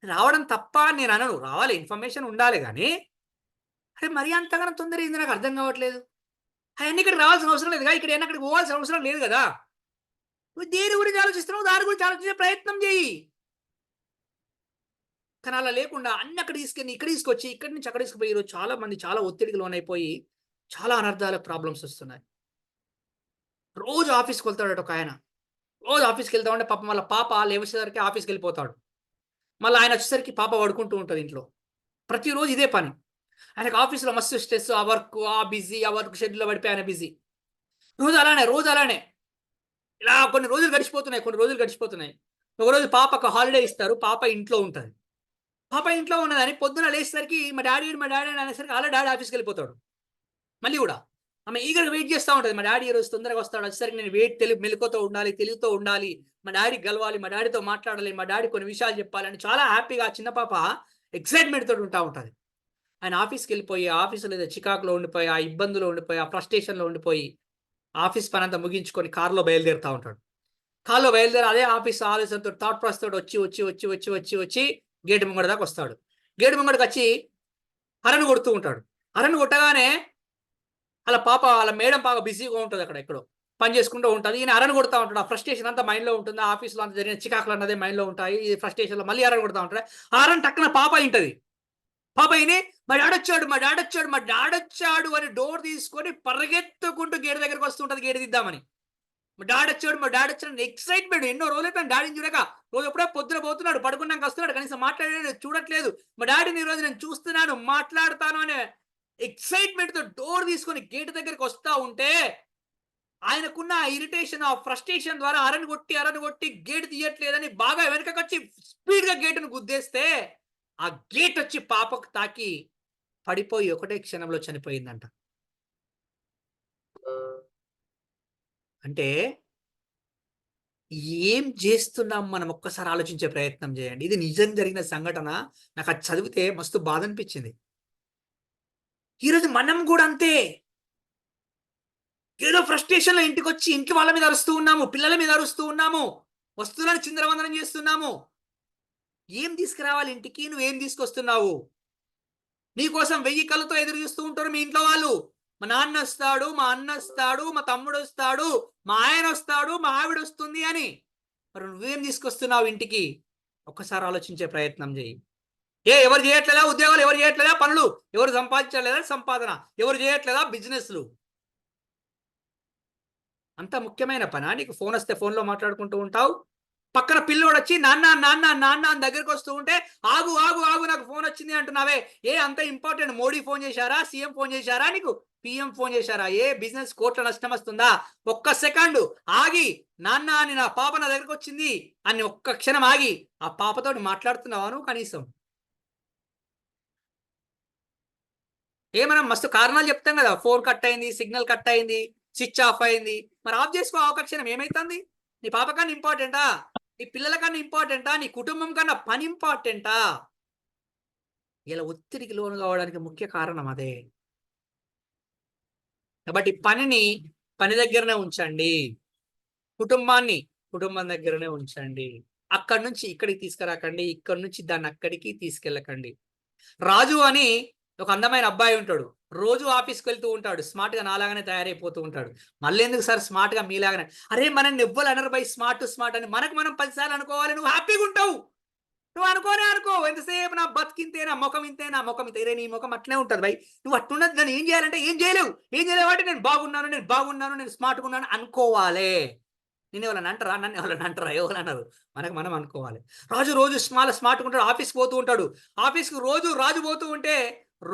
Speaker 3: రావడం తప్ప నేను అనను, రావాలి, ఇన్ఫర్మేషన్ ఉండాలి. కానీ అరే మరీ అంతగానో తొందర ఏంది నాకు అర్థం కావట్లేదు. అవన్నీ ఇక్కడికి రావాల్సిన అవసరం లేదు కదా, ఇక్కడ అక్కడికి పోవాల్సిన అవసరం లేదు కదా. నువ్వు దేని గురించి ఆలోచిస్తున్నావు, దాని గురించి ఆలోచించే ప్రయత్నం చేయి. కానీ అలా లేకుండా అన్ని అక్కడ తీసుకెళ్ళి ఇక్కడ తీసుకొచ్చి ఇక్కడి నుంచి అక్కడ తీసుకుపోయి ఈరోజు చాలా మంది చాలా ఒత్తిడికి లోనైపోయి చాలా అనర్థాలకు ప్రాబ్లమ్స్ వస్తున్నాయి. రోజు ఆఫీస్కి వెళ్తాడు ఒక ఆయన. రోజు ఆఫీస్కి వెళ్తా ఉంటే పాపం వాళ్ళ పాప లేచేసరికి ఆఫీస్కి వెళ్ళిపోతాడు. మళ్ళీ ఆయన వచ్చేసరికి పాప పడుకుంటూ ఉంటుంది ఇంట్లో. ప్రతిరోజు ఇదే పని. ఆయనకు ఆఫీస్లో మస్తు స్ట్రెస్, ఆ వర్క్, ఆ బిజీ, ఆ వర్క్ షెడ్యూల్లో పడిపోయి ఆయన బిజీ. రోజు అలానే ఇలా కొన్ని రోజులు గడిచిపోతున్నాయి. ఒకరోజు పాపకు హాలిడే ఇస్తారు. పాప ఇంట్లో ఉంటుంది. పాప ఇంట్లో ఉన్నదని పొద్దున లేచేసరికి మా డాడీ అని అనేసరికి అలా డాడీ ఆఫీస్కి వెళ్ళిపోతాడు. మళ్ళీ కూడా ఆమె ఈగర్గా వెయిట్ చేస్తూ ఉంటుంది. మా డాడీ ఈరోజు తొందరగా వస్తాడు, వచ్చేసరికి నేను మెలకువతో ఉండాలి, తెలివితో ఉండాలి, మా డాడీ గెలవాలి, మా డాడీతో మాట్లాడాలి, మా డాడీ కొన్ని విషయాలు చెప్పాలని చాలా హ్యాపీగా చిన్న పాప ఎక్సైట్మెంట్ తోటి ఉంటాడు. ఆయన ఆఫీస్కి వెళ్ళిపోయి ఆఫీసులో ఏదో చికాకులో ఉండిపోయి, ఆ ఇబ్బందులో ఉండిపోయి, ఆ ఫ్రస్ట్రేషన్లో ఉండిపోయి ఆఫీస్ పని అంతా ముగించుకొని కారులో బయలుదేరుతూ ఉంటాడు. కారులో బయలుదేరి అదే ఆఫీస్ ఆలోచనతో థాట్ ప్రాసెస్ తోటి వచ్చి గేటు ముంగడ దాకా వస్తాడు. గేటు ముంగడికి వచ్చి హరన్ కొడుతూ ఉంటాడు. హరన్ కొట్టగానే వాళ్ళ మేడం బాగా బిజీగా ఉంటుంది, అక్కడ ఎక్కడో పని చేసుకుంటూ ఉంటుంది. ఈయన అరణ కొడతా ఉంటాడు. ఆ ఫ్రస్ట్రేషన్ అంతా మైండ్లో ఉంటుంది. ఆఫీస్లో అంతా జరిగిన చికాకులు అన్నదే మైండ్లో ఉంటాయి. ఈ ఫ్రస్ట్రేషన్లో మళ్ళీ అరణ కొడతా ఉంటాడు. ఆ అరణ టక్కున పాప వింటది. పాప విని మా డాడొచ్చాడు అని డోర్ తీసుకొని పరిగెత్తుకుంటూ గేట్ దగ్గరకు వస్తుంటది, గేట్ దిద్దామని. మా డాడొచ్చాడు ఎక్సైట్మెంట్. ఎన్నో రోజులైతే డాడీని చూడక, రోజు ఎప్పుడో పొద్దున పోతున్నాడు, పడుకున్నాక వస్తున్నాడు, కనీసం మాట్లాడలేదు, చూడట్లేదు. మా డాడీని ఈ రోజు నేను చూస్తున్నాను, మాట్లాడతాను అనే ఎక్సైట్మెంట్ తో డోర్ తీసుకొని గేట్ దగ్గరికి వస్తా ఉంటే ఆయనకున్న ఇరిటేషన్, ఆ ఫ్రస్ట్రేషన్ ద్వారా అరని కొట్టి గేట్ తీయట్లేదని బాగా వెనకకొచ్చి స్పీడ్ గా గేటును గుద్దేస్తే ఆ గేట్ వచ్చి పాపకు తాకి పడిపోయి ఒకటే క్షణంలో చనిపోయిందంట. అంటే ఏం చేస్తున్నాం మనం ఒక్కసారి ఆలోచించే ప్రయత్నం చేయండి. ఇది నిజం జరిగిన సంఘటన. నాకు అది చదివితే మస్తు బాధ అనిపించింది. ఈరోజు మనం కూడా అంతే. ఏదో ఫ్రస్ట్రేషన్లో ఇంటికి వచ్చి ఇంటి వాళ్ళ మీద అరుస్తూ ఉన్నాము, పిల్లల మీద అరుస్తూ ఉన్నాము, వస్తువులను చిందరవందనం చేస్తున్నాము. ఏం తీసుకురావాలి ఇంటికి? నువ్వేం తీసుకొస్తున్నావు? నీకోసం 1000 కళ్ళతో ఎదురు చూస్తూ ఉంటారు మీ ఇంట్లో వాళ్ళు. మా నాన్న వస్తాడు, మా అన్న వస్తాడు, మా తమ్ముడు వస్తాడు, మా ఆయన వస్తాడు, మా ఆవిడ వస్తుంది అని. మరి నువ్వేం తీసుకొస్తున్నావు ఇంటికి? ఒక్కసారి ఆలోచించే ప్రయత్నం చేయి. ఎవరు చేయట్లేదా ఉద్యోగాలు? ఎవరు చేయట్లేదా పనులు? ఎవరు సంపాదించలేదా సంపాదన? ఎవరు చేయట్లేదా బిజినెస్లు? అంత ముఖ్యమైన పనా? నీకు ఫోన్ వస్తే ఫోన్లో మాట్లాడుకుంటూ ఉంటావు. పక్కన పిల్లోడు వచ్చి నాన్న నాన్న నాన్న అని దగ్గరకు వస్తూ ఉంటే ఆగు ఆగు ఆగు నాకు ఫోన్ వచ్చింది అంటున్నావే. అంత ఇంపార్టెంట్? మోడీ ఫోన్ చేశారా? సీఎం ఫోన్ చేశారా? నీకు పిఎం ఫోన్ చేశారా? బిజినెస్ కోట్ల నష్టం వస్తుందా? ఒక్క సెకండ్ ఆగి నాన్న అని నా పాప నా దగ్గరకు వచ్చింది అని ఒక్క క్షణం ఆగి ఆ పాపతోటి మాట్లాడుతున్నావా నువ్వు కనీసం? మనం మస్తు కారణాలు చెప్తాం కదా, ఫోన్ కట్ అయింది, సిగ్నల్ కట్ అయింది, స్విచ్ ఆఫ్ అయింది. మరి ఆఫ్ చేసుకో ఒక క్షణం. ఏమైతుంది? నీ పాప కన్నా ఇంపార్టెంటా? నీ పిల్లల కన్నా ఇంపార్టెంటా? నీ కుటుంబం కన్నా పని ఇంపార్టెంటా? ఇలా ఒత్తిడికి లోను కావడానికి ముఖ్య కారణం అదే. కాబట్టి పని దగ్గరనే ఉంచండి, కుటుంబాన్ని కుటుంబం దగ్గరనే ఉంచండి. అక్కడి నుంచి ఇక్కడికి తీసుకురాకండి, ఇక్కడి నుంచి దాన్ని అక్కడికి తీసుకెళ్ళకండి. రాజు అని ఒక అందమైన అబ్బాయి ఉంటాడు. రోజు ఆఫీస్కి వెళ్తూ ఉంటాడు. స్మార్ట్ గా నాలాగానే తయారైపోతూ ఉంటాడు. మళ్ళీ ఎందుకు సార్ స్మార్ట్ గా మీలాగానే? అరే మనల్ని ఎవ్వరు అనరు బై స్మార్ట్ అని మనకు మనం 10 సార్లు అనుకోవాలి. నువ్వు హ్యాపీగా ఉంటావు. నువ్వు అనుకో ఎంతసేపు నా బతికింతేనా, ముఖం ఇంతేనా, ముఖం ఇంతే. నీ ముఖం అట్లే ఉంటుంది బై. నువ్వు అట్టున్నది దాన్ని ఏం చేయాలంటే ఏం చేయలేవు అంటే నేను బాగున్నాను, నేను స్మార్ట్గా ఉన్నాను అనుకోవాలి. నన్ను ఎవరైనా అంటారా? ఎవరన్నారు? మనకు మనం అనుకోవాలి. రాజు రోజు స్మార్ట్గా ఉంటాడు. ఆఫీస్కి పోతూ ఉంటాడు. ఆఫీస్కి రోజు రాజు పోతూ ఉంటే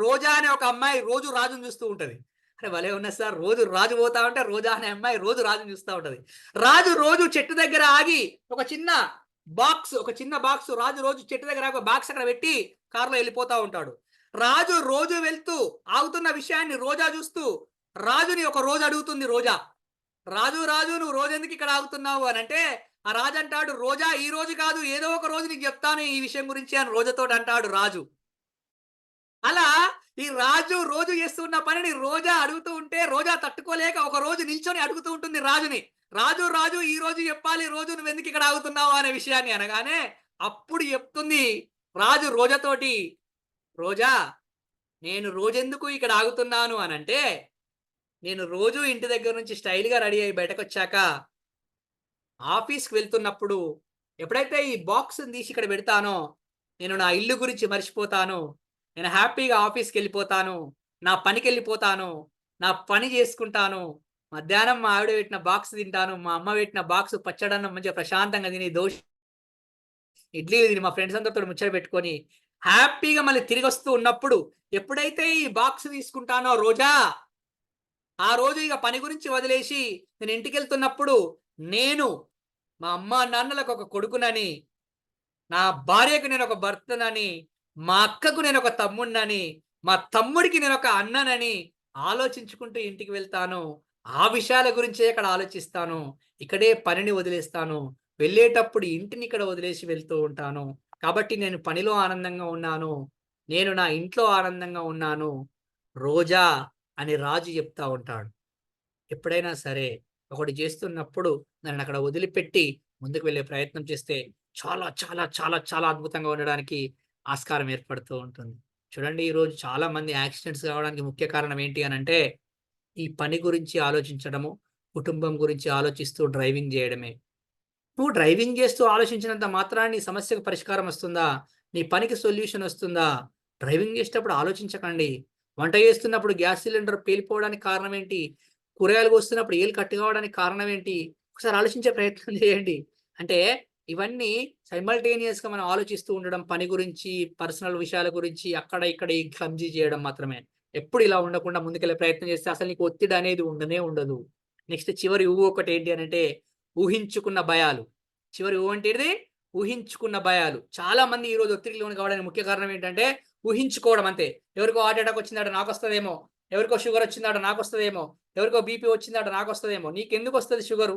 Speaker 3: రోజా అనే ఒక అమ్మాయి రోజు రాజును చూస్తూ ఉంటది. అరే భలే ఉన్నది సార్, రోజు రాజు పోతా ఉంటే రోజా అనే అమ్మాయి రోజు రాజును చూస్తూ ఉంటది. రాజు రోజు చెట్టు దగ్గర ఆగి ఒక చిన్న బాక్స్ రాజు రోజు చెట్టు దగ్గర ఒక బాక్స్ అక్కడ పెట్టి కారులో వెళ్ళిపోతా ఉంటాడు. రాజు రోజు వెళ్తూ ఆగుతున్న విషయాన్ని రోజా చూస్తూ రాజుని ఒక రోజు అడుగుతుంది. రాజు నువ్వు రోజు ఎందుకు ఇక్కడ ఆగుతున్నావు అని అంటే ఆ రాజు అంటాడు, రోజా ఈ రోజు కాదు, ఏదో ఒక రోజు నీకు చెప్తాను ఈ విషయం గురించి అని రోజాతో అంటాడు రాజు. అలా ఈ రాజు రోజు చేస్తున్న పనిని రోజా అడుగుతూ ఉంటే రోజా తట్టుకోలేక ఒక రోజు నిల్చొని అడుగుతూ ఉంటుంది రాజుని. రాజు ఈ రోజు చెప్పాలి, రోజు నువ్వు ఎందుకు ఇక్కడ ఆగుతున్నావు అనే విషయాన్ని అనగానే అప్పుడు చెప్తుంది రాజు రోజాతోటి, రోజా నేను రోజెందుకు ఇక్కడ ఆగుతున్నాను అని అంటే, నేను రోజు ఇంటి దగ్గర నుంచి స్టైల్గా రెడీ అయ్యి బయటకు వచ్చాక ఆఫీస్కి వెళ్తున్నప్పుడు ఎప్పుడైతే ఈ బాక్స్ తీసి ఇక్కడ పెడతానో నేను నా ఇల్లు గురించి మర్చిపోతాను. నేను హ్యాపీగా ఆఫీస్కి వెళ్ళిపోతాను, నా పనికి వెళ్ళిపోతాను, నా పని చేసుకుంటాను, మధ్యాహ్నం మా ఆవిడ పెట్టిన బాక్స్ తింటాను, మా అమ్మ పెట్టిన బాక్స్ పచ్చడన్నం మంచిగా ప్రశాంతంగా తిని దోశ ఇడ్లీలు తిని మా ఫ్రెండ్స్ అందరితో ముచ్చట పెట్టుకొని హ్యాపీగా మళ్ళీ తిరిగి వస్తూ ఉన్నప్పుడు ఎప్పుడైతే ఈ బాక్స్ తీసుకుంటానో రోజా, ఆ రోజు ఇక పని గురించి వదిలేసి నేను ఇంటికి వెళ్తున్నప్పుడు నేను మా అమ్మ నాన్నలకు ఒక కొడుకునని, నా భార్యకు నేను ఒక భర్తనని, మా అక్కకు నేను ఒక తమ్ముడినని, మా తమ్ముడికి నేను ఒక అన్ననని ఆలోచించుకుంటూ ఇంటికి వెళ్తాను. ఆ విషయాల గురించే ఇక్కడ ఆలోచిస్తాను. ఇక్కడే పనిని వదిలేస్తాను. వెళ్ళేటప్పుడు ఇంటిని ఇక్కడ వదిలేసి వెళ్తూ ఉంటాను. కాబట్టి నేను పనిలో ఆనందంగా ఉన్నాను, నేను నా ఇంట్లో ఆనందంగా ఉన్నాను రోజా అని రాజు చెప్తా ఉంటాడు. ఎప్పుడైనా సరే ఒకటి చేస్తున్నప్పుడు నన్ను అక్కడ వదిలిపెట్టి ముందుకు వెళ్ళే ప్రయత్నం చేస్తే చాలా చాలా చాలా చాలా అద్భుతంగా ఉండడానికి ఆస్కారం ఏర్పడుతూ ఉంటుంది. చూడండి, ఈరోజు చాలా మంది యాక్సిడెంట్స్ కావడానికి ముఖ్య కారణం ఏంటి అని అంటే ఈ పని గురించి ఆలోచించడము, కుటుంబం గురించి ఆలోచిస్తూ డ్రైవింగ్ చేయడమే. నువ్వు డ్రైవింగ్ చేస్తూ ఆలోచించినంత మాత్రాన నీ సమస్యకు పరిష్కారం వస్తుందా? నీ పనికి సొల్యూషన్ వస్తుందా? డ్రైవింగ్ చేసేటప్పుడు ఆలోచించకండి. వంట చేస్తున్నప్పుడు గ్యాస్ సిలిండర్ పేలిపోవడానికి కారణం ఏంటి? కూరగాయలు కోస్తున్నప్పుడు ఏలు కట్టు కావడానికి కారణం ఏంటి? ఒకసారి ఆలోచించే ప్రయత్నం చేయండి. అంటే ఇవన్నీ సైమల్టేనియస్‌గా మనం ఆలోచిస్తూ ఉండడం, పని గురించి, పర్సనల్ విషయాల గురించి అక్కడ ఇక్కడ ఈ క్లమ్జీ చేయడం మాత్రమే. ఎప్పుడు ఇలా ఉండకుండా ముందుకెళ్ళే ప్రయత్నం చేస్తే అసలు నీకు ఒత్తిడి అనేది ఉండనే ఉండదు. నెక్స్ట్ చివరి ఊ ఒకటి ఏంటి అనంటే ఊహించుకున్న భయాలు. చివరి ఊ అంటే ఏంటిది? ఊహించుకున్న భయాలు. చాలా మంది ఈరోజు ఒత్తిడికి లోను కావడానికి ముఖ్య కారణం ఏంటంటే ఊహించుకోవడం అంతే. ఎవరికో హార్ట్ అటాక్ వచ్చిందట నాకొస్తదేమో, ఎవరికో షుగర్ వచ్చిందట నాకొస్తదేమో, ఎవరికో బీపీ వచ్చిందట నాకొస్తదేమో. నీకెందుకు వస్తది షుగరు?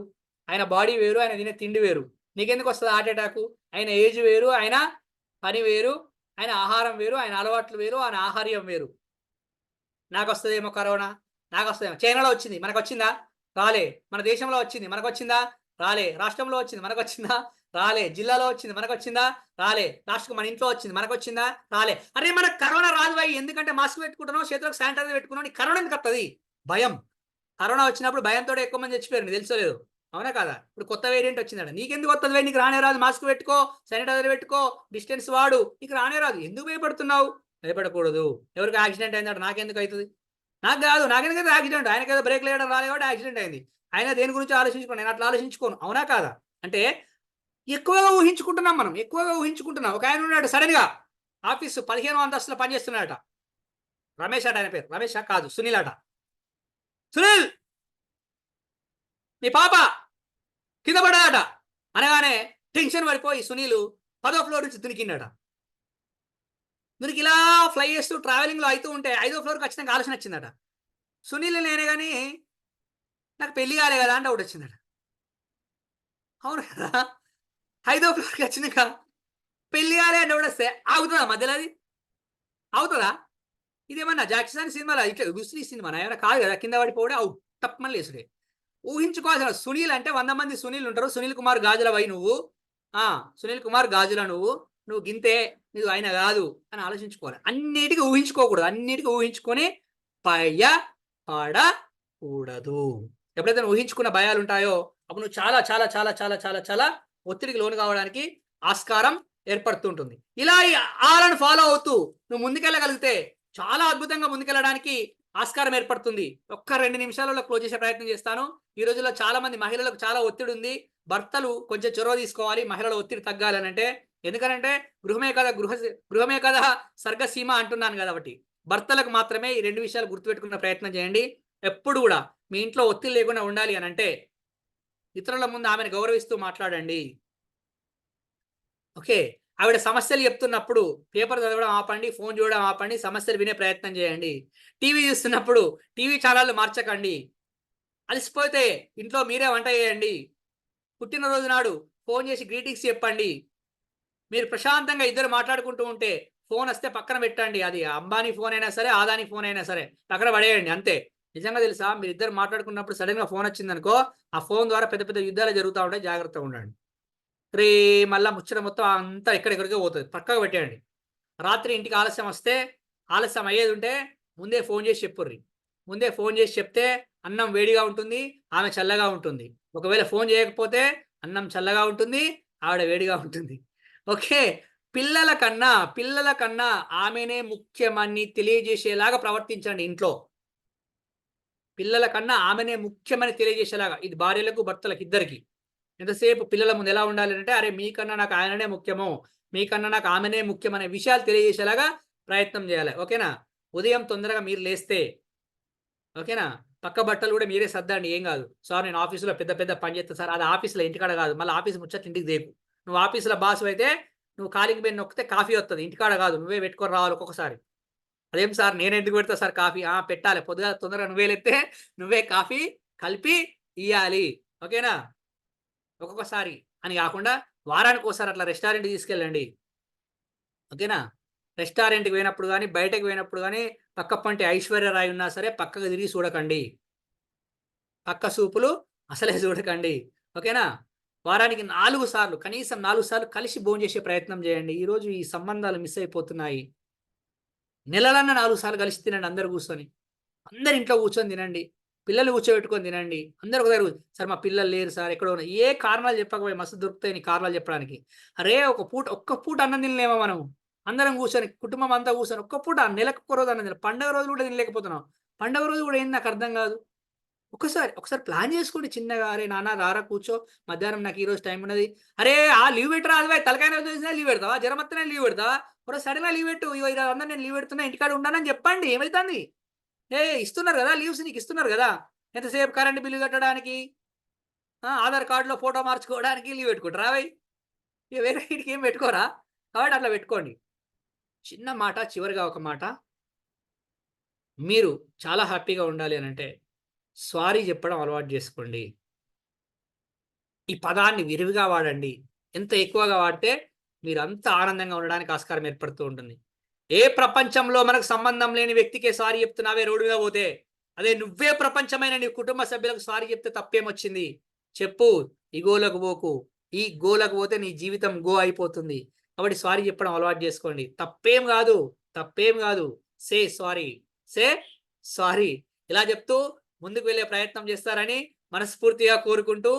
Speaker 3: ఆయన బాడీ వేరు, ఆయన తినే తిండి వేరు. నీకెందుకు వస్తది హార్ట్ అటాకు? ఆయన ఏజ్ వేరు, ఆయన పని వేరు, ఆయన ఆహారం వేరు, ఆయన అలవాట్లు వేరు, ఆయన ఆహార్యం వేరు. నాకొస్తదేమో కరోనా, నాకొస్తదేమో. చైనాలో వచ్చింది, మనకొచ్చిందా? రాలే. మన దేశంలో వచ్చింది, మనకొచ్చిందా? రాలే. రాష్ట్రంలో వచ్చింది, మనకొచ్చిందా? రాలే. జిల్లాలో వచ్చింది, మనకొచ్చిందా? రాలే. లాస్ట్‌కి మన ఇంట్లో వచ్చింది, మనకొచ్చిందా? రాలే. అరే మనకు కరోనా రాదు భయ్, ఎందుకంటే మాస్క్ పెట్టుకుంటున్నావు, చేతులకు శానిటైజర్ పెట్టుకున్నావు, నీకు కరోనా ఎందుకు వత్తది? భయం. కరోనా వచ్చినప్పుడు భయంతోటే ఎక్కువ మంది చచ్చిపోయారు, నీకు తెలుసో లేదో? అవునా కాదా? ఇప్పుడు కొత్త వేరియంట్ వచ్చిందట. నీకెందుకు వత్తది భయ్? నీకు రానే రాదు. మాస్క్ పెట్టుకో, శానిటైజర్ పెట్టుకో, డిస్టెన్స్ వాడు. నీకు రానే రాదు. ఎందుకు భయపడుతున్నావు? భయపడకూడదు. ఎవరికి యాక్సిడెంట్ అయిందట నాకెందుకు అయితది? నాకు కాదు. నాకెందుకైతే యాక్సిడెంట్? ఆయనకేదో బ్రేక్ లేయడం రాలే కాబట్టి యాక్సిడెంట్ అయింది. ఆయన దేని గురించి ఆలోచించుకోను. నేను అట్లా ఆలోచించుకోను. అవునా కాదా? అంటే ఎక్కువగా ఊహించుకుంటున్నాం మనం. ఎక్కువగా ఊహించుకుంటున్నాం. ఒక ఆయన ఉన్నాడు సడెన్‌గా ఆఫీసు 15వ అంతస్తులో పనిచేస్తున్నాడట. రమేష్ అట ఆయన పేరు. రమేషా? కాదు. సునీల్ అట. సునీల్ నీ పాప కింద పడ్డదట అనగానే టెన్షన్ పడిపోయి సునీలు 10వ ఫ్లోర్ నుంచి దునికిండట. దునికి ఇలా ఫ్లై చేస్తూ ట్రావెలింగ్‌లో అయితూ ఉంటే 5వ ఫ్లోర్‌కి ఖచ్చితంగా ఆలోచన వచ్చిందట. సునీల్ నేనే గాని నాకు పెళ్లి కాలే కదా అని డౌట్ వచ్చిందట. అవును కదా! 5వ ఫ్లోర్‌కి వచ్చినాక పెళ్లి కాలే అని డౌట్ వస్తే ఆగుతదా మధ్యలో అది? ఆగుతదా? ఇదేమన్నా 'జాకీ చాన్' సినిమాలో ఇట్లా బ్రూస్ లీ సినిమానా? ఏమైనా కాదు కదా! కింద పడిపోవడే ఔట్ టప్‌మని లేసుడే. ఊహించుకోవాల్సిన సునీల్ అంటే 100 మంది సునీల్ ఉంటారు. సునీల్ కుమార్ గాజులవై నువ్వు. ఆ! సునీల్ కుమార్ గాజుల నువ్వు. నువ్వు గింతే. నువ్వు ఆయన గాదు అని ఆలోచించుకోవాలి. అన్నిటికి ఊహించుకోకూడదు. అన్నిటికి ఊహించుకొని భయపడకూడదు. ఎప్పుడైతే నువ్వు ఊహించుకున్న భయాలుంటాయో అప్పుడు నువ్వు చాలా చాలా చాలా చాలా చాలా చాలా ఒత్తిడికి లోను కావడానికి ఆస్కారం ఏర్పడుతూ ఉంటుంది. ఇలా ఈ ఆలను ఫాలో అవుతూ నువ్వు ముందుకెళ్ళగలిగితే చాలా అద్భుతంగా ముందుకెళ్ళడానికి ఆస్కారం ఏర్పడుతుంది. ఒక్క 2 నిమిషాలలో క్లోజ్ చేసే ప్రయత్నం చేస్తాను. ఈ రోజుల్లో చాలా మంది మహిళలకు చాలా ఒత్తిడి ఉంది. భర్తలు కొంచెం చొరవ తీసుకోవాలి మహిళల ఒత్తిడి తగ్గాలనంటే. ఎందుకనంటే గృహమే కదా స్వర్గసీమ అంటున్నాను కాబట్టి. భర్తలకు మాత్రమే ఈ 2 విషయాలు గుర్తుపెట్టుకునే ప్రయత్నం చేయండి. ఎప్పుడు కూడా మీ ఇంట్లో ఒత్తిడి లేకుండా ఉండాలి అనంటే ఇతరుల ముందు ఆమెను గౌరవిస్తూ మాట్లాడండి. ఓకే. ఆవిడ సమస్యలు చెప్తున్నప్పుడు పేపర్ చదవడం ఆపండి, ఫోన్ చూడడం ఆపండి, సమస్యలు వినే ప్రయత్నం చేయండి. టీవీ చూస్తున్నప్పుడు టీవీ ఛానెల్‌లు మార్చకండి. అలసిపోతే ఇంట్లో మీరే వంట చేయండి. పుట్టినరోజు నాడు ఫోన్ చేసి గ్రీటింగ్స్ చెప్పండి. మీరు ప్రశాంతంగా ఇద్దరు మాట్లాడుకుంటూ ఉంటే ఫోన్ వస్తే పక్కన పెట్టండి. అది అంబానీ ఫోన్ అయినా సరే, ఆదాని ఫోన్ అయినా సరే పక్కన పడేయండి అంతే. నిజంగా తెలుసా మీరిద్దరు మాట్లాడుకున్నప్పుడు సడెన్‌గా ఫోన్ వచ్చిందనుకో, ఆ ఫోన్ ద్వారా పెద్ద పెద్ద యుద్ధాలు జరుగుతా ఉంటాయి. జాగ్రత్తగా ఉండండి. రే మళ్ళా ముచ్చట మొత్తం అంతా ఎక్కడెక్కడికో పోతది. పక్కకు పెట్టేయండి. రాత్రి ఇంటికి ఆలస్యం వస్తే, ఆలస్యం అయ్యేదుంటే ముందే ఫోన్ చేసి చెప్పుర్రి. ముందే ఫోన్ చేసి చెప్తే అన్నం వేడిగా ఉంటుంది, ఆమె చల్లగా ఉంటుంది. ఒకవేళ ఫోన్ చేయకపోతే అన్నం చల్లగా ఉంటుంది, ఆవిడ వేడిగా ఉంటుంది. ఓకే. పిల్లల కన్నా, ఆమెనే ముఖ్యమని తెలియజేసేలాగా ప్రవర్తించండి ఇంట్లో. పిల్లల కన్నా ఆమెనే ముఖ్యమని తెలియజేసేలాగా, ఇది భార్యలకు భర్తలకు ఇద్దరికి. ఎంతసేపు పిల్లల ముందు ఎలా ఉండాలి అంటే, అరే మీకన్నా నాకు ఆయననే ముఖ్యము, మీకన్నా నాకు ఆమెనే ముఖ్యమనే విషయాలు తెలియజేసేలాగా ప్రయత్నం చేయాలి. ఓకేనా? ఉదయం తొందరగా మీరు లేస్తే, ఓకేనా, పక్క బట్టలు కూడా మీరే సర్దండి, ఏం కాదు. సార్ నేను ఆఫీసులో పెద్ద పెద్ద పని చేస్తా సార్, అది ఆఫీసులో, ఇంటికాడ కాదు. మళ్ళీ ఆఫీస్ ముచ్చట్లు ఇంటికి దేకు. నువ్వు ఆఫీసులో బాస్ అయితే నువ్వు కాలింగ్ బెల్ నొక్కితే కాఫీ వస్తుంది, ఇంటికాడ కాదు. నువ్వే పెట్టుకొని రావాలి ఒక్కొక్కసారి. అదేం సార్ నేను ఎందుకు పెడతా సార్ కాఫీ? పెట్టాలి. పొద్దుగా తొందరగా నువ్వే లేస్తే నువ్వే కాఫీ కలిపి ఇయ్యాలి. ఓకేనా? ఒక్కొక్కసారి అని కాకుండా వారానికి ఒకసారి అట్లా రెస్టారెంట్కి తీసుకెళ్ళండి. ఓకేనా? రెస్టారెంట్కి పోయినప్పుడు కానీ, బయటకు పోయినప్పుడు కానీ, పక్క పంటి ఐశ్వర్య రాయ్ ఉన్నా సరే పక్కకు తిరిగి చూడకండి. పక్క సూపులు అసలే చూడకండి. ఓకేనా? వారానికి 4 సార్లు, కనీసం 4 సార్లు కలిసి భోంచేసే ప్రయత్నం చేయండి. ఈరోజు ఈ సంబంధాలు మిస్ అయిపోతున్నాయి. నెలలన్నా 4 సార్లు కలిసి తినండి అందరు కూర్చొని. అందరు ఇంట్లో కూర్చొని తినండి. పిల్లలు కూర్చోబెట్టుకొని తినండి. అందరూ ఒక దగ్గర సార్ మా పిల్లలు లేరు సార్ ఎక్కడో ఉన్నారు. ఏ కారణాలు చెప్పకపోయి మస్తు దొరుకుతాయి నీ కారణాలు చెప్పడానికి. అరే ఒక్క పూట అన్నం తినలేమా మనం? అందరం కూర్చొని కుటుంబం అంతా కూర్చొని ఒక్క పూట నెలకు ఒక్క రోజు అన్నం తినాలి. పండుగ రోజు కూడా తినలేకపోతున్నాం. పండుగ రోజు కూడా ఏంది నాకు అర్థం కాదు. ఒకసారి ప్లాన్ చేసుకోండి చిన్నగా. అరే నాన్న రారా కూర్చో, మధ్యాహ్నం నాకు ఈరోజు టైం ఉన్నది. అరే లీవ్ పెట్టరా, అది తలకాయ చూసినా లీవ్ పెడతావా? జ్వరం వస్తేనే లీవ్ పెడతావా? ఒక సడన్గా లీవ్ పెట్టు, ఈరోజు అందరూ నేను లీవ్ పెడుతున్నా ఇంటికాడ ఉన్నానని చెప్పండి. ఏమవుతుంది? ఇస్తున్నారు కదా లీవ్స్, నీకు ఇస్తున్నారు కదా. ఎంతసేపు కరెంట్ బిల్లు కట్టడానికి, ఆధార్ కార్డులో ఫోటో మార్చుకోవడానికి లీవ్ పెట్టుకుంటారా? ఇక వేరే ఇంటికి ఏం పెట్టుకోరా? కాబట్టి అట్లా పెట్టుకోండి. చిన్న మాట, చివరిగా ఒక మాట, మీరు చాలా హ్యాపీగా ఉండాలి అని అంటే సారీ చెప్పడం అలవాటు చేసుకోండి. ఈ పదాన్ని విరివిగా వాడండి. ఎంత ఎక్కువగా వాడితే మీరు అంత ఆనందంగా ఉండడానికి ఆస్కారం ఏర్పడుతూ ఉంటుంది. ఏ ప్రపంచంలో మనకు సంబంధం లేని వ్యక్తికే సారీ చెప్తున్నావే రోడ్డు మీద పోతే, అదే నువ్వే ప్రపంచమైన నీ కుటుంబ సభ్యులకు సారీ చెప్తే తప్పేమొచ్చింది చెప్పు. ఈ గోలకు పోకు. ఈ గోలకు పోతే నీ జీవితం గో అయిపోతుంది. కాబట్టి సారీ చెప్పడం అలవాటు చేసుకోండి. తప్పేం కాదు. Say sorry. ఇలా చెప్తూ ముందుకు వెళ్ళే ప్రయత్నం చేస్తారని మనస్ఫూర్తిగా కోరుకుంటూ,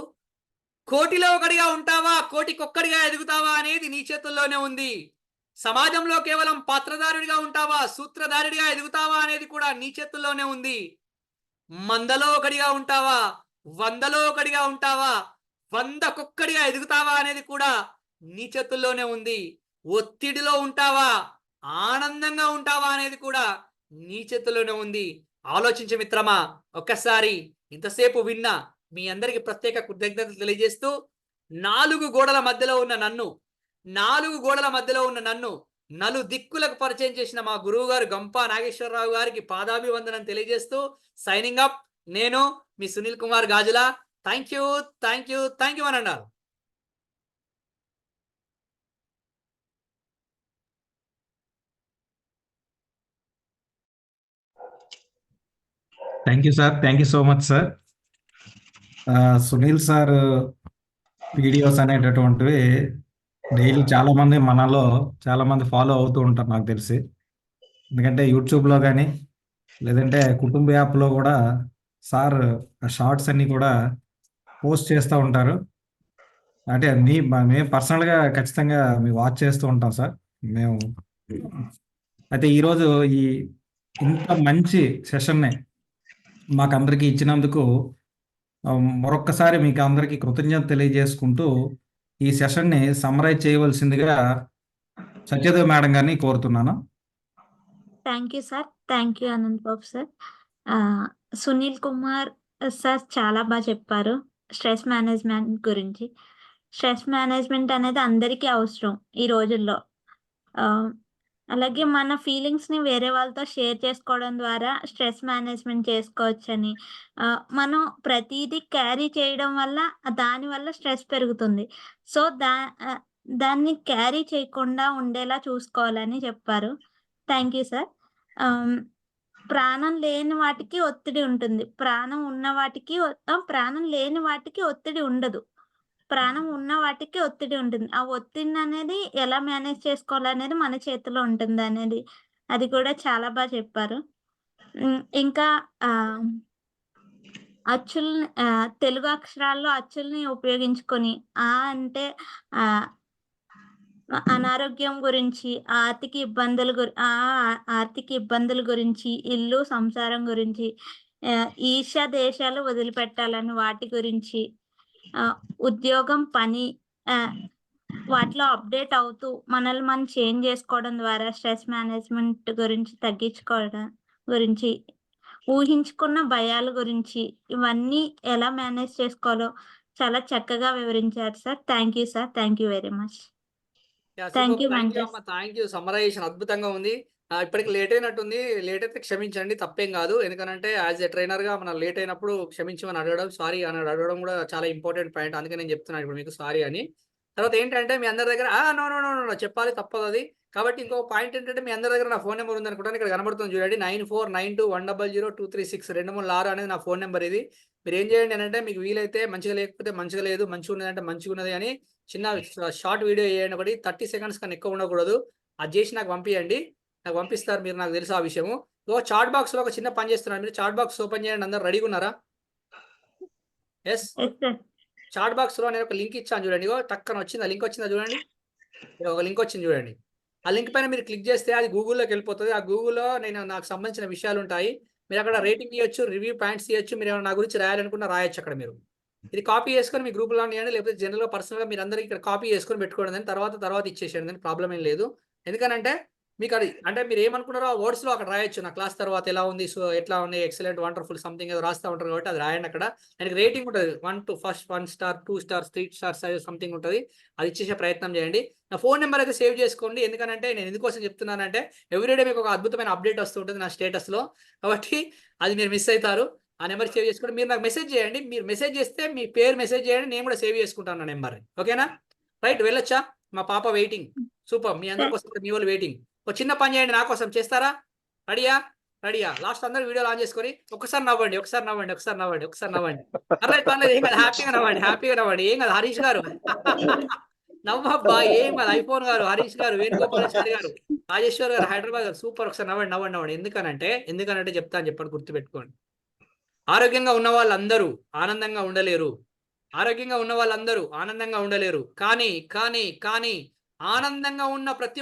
Speaker 3: కోటిలో ఒకడిగా ఉంటావా, కోటికొక్కడిగా ఎదుగుతావా అనేది నీ చేతుల్లోనే ఉంది. సమాజంలో కేవలం పాత్రధారుడిగా ఉంటావా, సూత్రధారుడిగా ఎదుగుతావా అనేది కూడా నీ చేతుల్లోనే ఉంది. మందలో ఒకడిగా ఉంటావా, వందలో ఒకడిగా ఉంటావా, 100కొక్కడిగా ఎదుగుతావా అనేది కూడా నీ చేతుల్లోనే ఉంది. ఒత్తిడిలో ఉంటావా, ఆనందంగా ఉంటావా అనేది కూడా నీ చేతుల్లోనే ఉంది. ఆలోచించు మిత్రమా. ఒక్కసారి ఇంతసేపు విన్నా మీ అందరికి ప్రత్యేక కృతజ్ఞతలు తెలియజేస్తూ, 4 గోడల మధ్యలో ఉన్న నన్ను నలుదిక్కులకు పరిచయం చేసిన మా గురువు గారు గంపా నాగేశ్వరరావు గారికి పాదాభివందనం తెలియజేస్తూ సైనింగ్ అప్. నేను మీ సునీల్ కుమార్ గాజుల. థ్యాంక్ యూ అని అన్నారు.
Speaker 4: Thank you sir, thank you so much sir. Sunil sir videos అనేటటువంటివి డైలీ మనలో చాలా మంది ఫాలో అవుతూ ఉంటారు నాకు తెలిసి. ఎందుకంటే యూట్యూబ్లో కానీ లేదంటే కుటుంబ యాప్లో కూడా సార్ షార్ట్స్ అన్నీ కూడా పోస్ట్ చేస్తూ ఉంటారు. అంటే మేము పర్సనల్గా ఖచ్చితంగా వాచ్ చేస్తూ ఉంటాం సార్ మేము. అయితే ఈరోజు ఇంత మంచి సెషన్ని మాకందరికీ ఇచ్చినందుకు మరొక్కసారి మీకు అందరికీ కృతజ్ఞత తెలియజేసుకుంటూ ఈ సెషన్ని సమ్మరైజ్ చేయవలసిందిగా సత్యదేవ్ మేడం గారిని కోరుతున్నాను.
Speaker 5: Thank you sir. Thank you Anant Babu sir. Sunil Kumar sir చాలా బాగా చెప్పారు స్ట్రెస్ మేనేజ్మెంట్ గురించి. స్ట్రెస్ మేనేజ్మెంట్ అనేది అందరికీ అవసరం ఈ రోజుల్లో. అలాగే మన ఫీలింగ్స్ని వేరే వాళ్ళతో షేర్ చేసుకోవడం ద్వారా స్ట్రెస్ మేనేజ్మెంట్ చేసుకోవచ్చని, మనం ప్రతిదీ క్యారీ చేయడం వల్ల దానివల్ల స్ట్రెస్ పెరుగుతుంది. సో దాన్ని క్యారీ చేయకుండా ఉండేలా చూసుకోవాలని చెప్పారు. Thank you sir. ప్రాణం లేని వాటికి ఒత్తిడి ఉంటుంది. ప్రాణం లేని వాటికి ఒత్తిడి ఉండదు. ప్రాణం ఉన్న వాటికి ఒత్తిడి ఉంటుంది. ఆ ఒత్తిడిని అనేది ఎలా మేనేజ్ చేసుకోవాలనేది మన చేతిలో ఉంటుంది అనేది, అది కూడా చాలా బాగా చెప్పారు. ఇంకా తెలుగు అక్షరాల్లో అచ్చుల్ని ఉపయోగించుకొని అంటే అనారోగ్యం గురించి, ఆర్థిక ఇబ్బందుల గురించి, ఇల్లు సంసారం గురించి ఈర్ష్య దేశాలు వదిలిపెట్టాలని వాటి గురించి, ఉద్యోగం, పని, వాటిలో అప్డేట్ అవుతూ మనల్ని మనం చేంజ్ చేసుకోవడం ద్వారా స్ట్రెస్ మేనేజ్మెంట్ గురించి తగ్గించుకోవడం గురించి, ఊహించుకున్న భయాల గురించి, ఇవన్నీ ఎలా మేనేజ్ చేసుకోవాలో చాలా చక్కగా వివరించారు sir. Thank you sir. Thank you very much. Thank you
Speaker 3: thank you
Speaker 5: mentors.
Speaker 3: అమ్మ, థ్యాంక్ యూ. సమ్మరైజేషన్ అద్భుతంగా ఉంది. ఇప్పటికి లేట్ అయినట్టుంది. లేట్ అయితే క్షమించండి, తప్పేం కాదు. ఎందుకంటే యాజ్ ఎ ట్రైనర్గా మనం లేట్ అయినప్పుడు క్షమించమని అడగడం, సారీ అని అడగడం కూడా చాలా ఇంపార్టెంట్ పాయింట్. అందుకే నేను చెప్తున్నాను ఇప్పుడు మీకు సారీ అని. తర్వాత ఏంటంటే మీ అందరి దగ్గర నో నో నో నో చెప్పాలి, తప్పదు అది. కాబట్టి ఇంకో పాయింట్ ఏంటంటే మీ అందరి దగ్గర నా ఫోన్ నెంబర్ ఉంది అనుకుంటాను. ఇక్కడ కనబడుతుంది చూడండి, 9492100236 236 అనేది నా ఫోన్ నెంబర్. ఇది మీరు ఏం చేయండి అంటే, మీకు వీలైతే మంచిగా, లేకపోతే మంచిగా లేదు, మంచిగా ఉన్నదంటే మంచిగా ఉన్నది అని చిన్న షార్ట్ వీడియో చేయండి. ఒకటి 30 సెకండ్స్ కన్నా ఎక్కువ ఉండకూడదు. అది చేసి నాకు పంపించండి. నాకు పంపిస్తారు మీరు, నాకు తెలుసు ఆ విషయము. చాట్ బాక్స్లో ఒక చిన్న పని చేస్తున్నారు. మీరు చాట్ బాక్స్ ఓపెన్ చేయండి. అందరు రెడీగా ఉన్నారా? ఎస్.
Speaker 5: Yes sir.
Speaker 3: చాట్ బాక్స్లో నేను ఒక లింక్ ఇచ్చాను చూడండి. టక్కన వచ్చింది, ఆ లింక్ వచ్చిందా చూడండి. ఒక లింక్ వచ్చింది చూడండి. ఆ లింక్ పైన మీరు క్లిక్ చేస్తే అది గూగుల్లోకి వెళ్ళిపోతుంది. ఆ గూగుల్లో నాకు సంబంధించిన విషయాలు ఉంటాయి. మీరు అక్కడ రేటింగ్ ఇవ్వచ్చు, రివ్యూ పాయింట్స్ ఇవ్వచ్చు. మీరు ఏమైనా నా గురించి రాయాలనుకున్నా రాయొచ్చు అక్కడ. మీరు ఇది కాపీ చేసుకొని మీ గ్రూప్లో ఇవ్వండి, లేకపోతే జనరల్గా పర్సనల్గా మీరు అందరూ ఇక్కడ కాపీ చేసుకొని పెట్టుకోండి. తర్వాత ఇచ్చేసేయండి, దాని ప్రాబ్లం ఏం లేదు. ఎందుకనంటే మీకు అది అంటే మీరు ఏమనుకున్నారో ఆ వర్డ్స్లో అక్కడ రాయొచ్చు. నా క్లాస్ తర్వాత ఎలా ఉంది, సో ఎట్లా ఉంది, ఎక్సలెంట్, వండర్ఫుల్, సంథింగ్ ఏదో రాస్తూ ఉంటారు. కాబట్టి అది రాయండి అక్కడ. దానికి రేటింగ్ ఉంటుంది, 1 to 1 star, 2 stars, 3 stars something ఉంటుంది. అది ఇచ్చేసే ప్రయత్నం చేయండి. నా ఫోన్ నెంబర్ అయితే సేవ్ చేసుకోండి. ఎందుకంటే నేను ఎందుకోసం చెప్తున్నానంటే, ఎవ్రీడే మీకు ఒక అద్భుతమైన అప్డేట్ వస్తూ ఉంటుంది నా స్టేటస్లో. కాబట్టి అది మీరు మిస్ అవుతారు. ఆ నెంబర్ సేవ్ చేసుకోండి. మీరు నాకు మెసేజ్ చేయండి. మీరు మెసేజ్ చేస్తే మీ పేరు మెసేజ్ చేయండి, నేను కూడా సేవ్ చేసుకుంటాను నా నెంబర్. ఓకేనా? రైట్, వెళ్ళొచ్చా? మా పాప వెయిటింగ్. సూపర్, మీ అందరి కోసం మీ వాళ్ళు వెయిటింగ్. ఒక చిన్న పని చేయండి నా కోసం, చేస్తారా? రెడీయా? లాస్ట్ అందరూ వీడియోలు ఆన్ చేసుకొని ఒకసారి నవ్వండి. పర్లేదు, ఏం కాదు. హ్యాపీగా నవ్వండి. ఏం కాదు. హరీష్ గారు నవ్వబ్బా, ఏం కాదు. ఐఫోన్ గారు, హరీష్ గారు, వేణుగోపాలాచారి గారు, రాజేశ్వర్ గారు, హైదరాబాద్ గారు, సూపర్. ఒకసారి నవ్వండి. ఎందుకనంటే చెప్పండి, గుర్తుపెట్టుకోండి. ఆరోగ్యంగా ఉన్న వాళ్ళందరూ ఆనందంగా ఉండలేరు. కానీ ఆనందంగా ఉన్న ప్రతి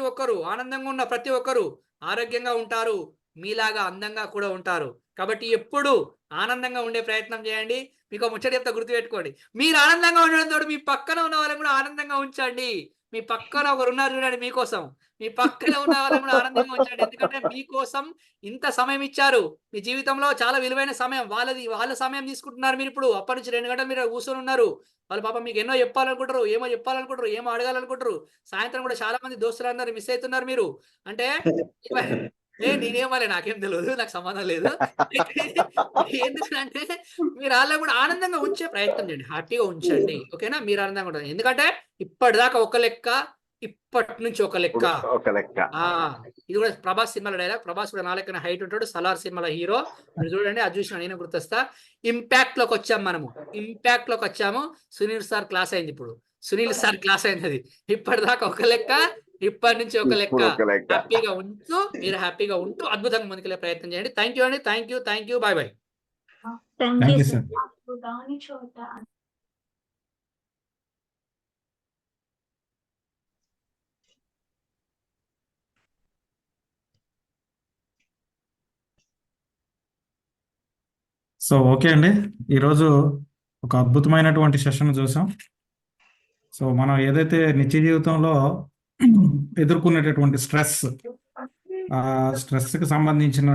Speaker 3: ఒక్కరు ఆరోగ్యంగా ఉంటారు. మీలాగా అందంగా కూడా ఉంటారు. కాబట్టి ఎప్పుడు ఆనందంగా ఉండే ప్రయత్నం చేయండి. మీకు ముచ్చట చెప్తా, గుర్తుపెట్టుకోండి. మీరు ఆనందంగా ఉండడంతో మీ పక్కన ఉన్న వాళ్ళని కూడా ఆనందంగా ఉంచండి. మీ పక్కన ఒకరు ఉన్నారు చూడండి, మీకోసం. మీ పక్కన ఉన్న వాళ్ళని కూడా ఆనందంగా ఉంచండి. ఎందుకంటే మీకోసం ఇంత సమయం ఇచ్చారు. మీ జీవితంలో చాలా విలువైన సమయం. వాళ్ళ సమయం తీసుకుంటున్నారు మీరు ఇప్పుడు. అప్పటి నుంచి 2 గంటలు మీరు కూర్చొని ఉన్నారు. వాళ్ళు పాపం మీకు ఏమో చెప్పాలనుకుంటారు, ఏమో అడగాలనుకుంటారు. సాయంత్రం కూడా చాలా మంది దోస్తులందరూ మిస్ అవుతున్నారు మీరు. అంటే నేనేమలే, నాకేం తెలియదు, నాకు సంబంధం లేదు. ఎందుకంటే మీరు వాళ్ళని కూడా ఆనందంగా ఉంచే ప్రయత్నం చేయండి, హ్యాపీగా ఉంచండి. ఓకేనా? మీరు ఆనందంగా ఉంటుంది. ఎందుకంటే ఇప్పటిదాకా ఒక లెక్క, ఇప్పటి నుంచి ఒక లెక్క. ఇది కూడా ప్రభాస్ సినిమాలో డైలాగ్. ప్రభాస్ కూడా 4 లెక్కన హైట్ ఉంటాడు. సలార్ సినిమాలో హీరో. మీరు చూడండి, అది చూసిన నేను గుర్తొస్తా. ఇంపాక్ట్ లోకి వచ్చాము. సునీల్ సార్ క్లాస్ అయింది ఇప్పుడు. అది ఇప్పటిదాకా ఒక లెక్క, ఇప్పటి నుంచి ఒక లెక్క. మీరు హ్యాపీగా ఉంటూ అద్భుతంగా ముందుకెళ్ళే ప్రయత్నం చేయండి. థ్యాంక్ యూ అండి. Thank you. Bye.
Speaker 5: Thank you sir.
Speaker 4: So okay అండి, ఈరోజు ఒక అద్భుతమైనటువంటి సెషన్ చూసాం. సో మనం ఏదైతే నిత్య జీవితంలో ఎదుర్కొనేటటువంటి స్ట్రెస్కి సంబంధించిన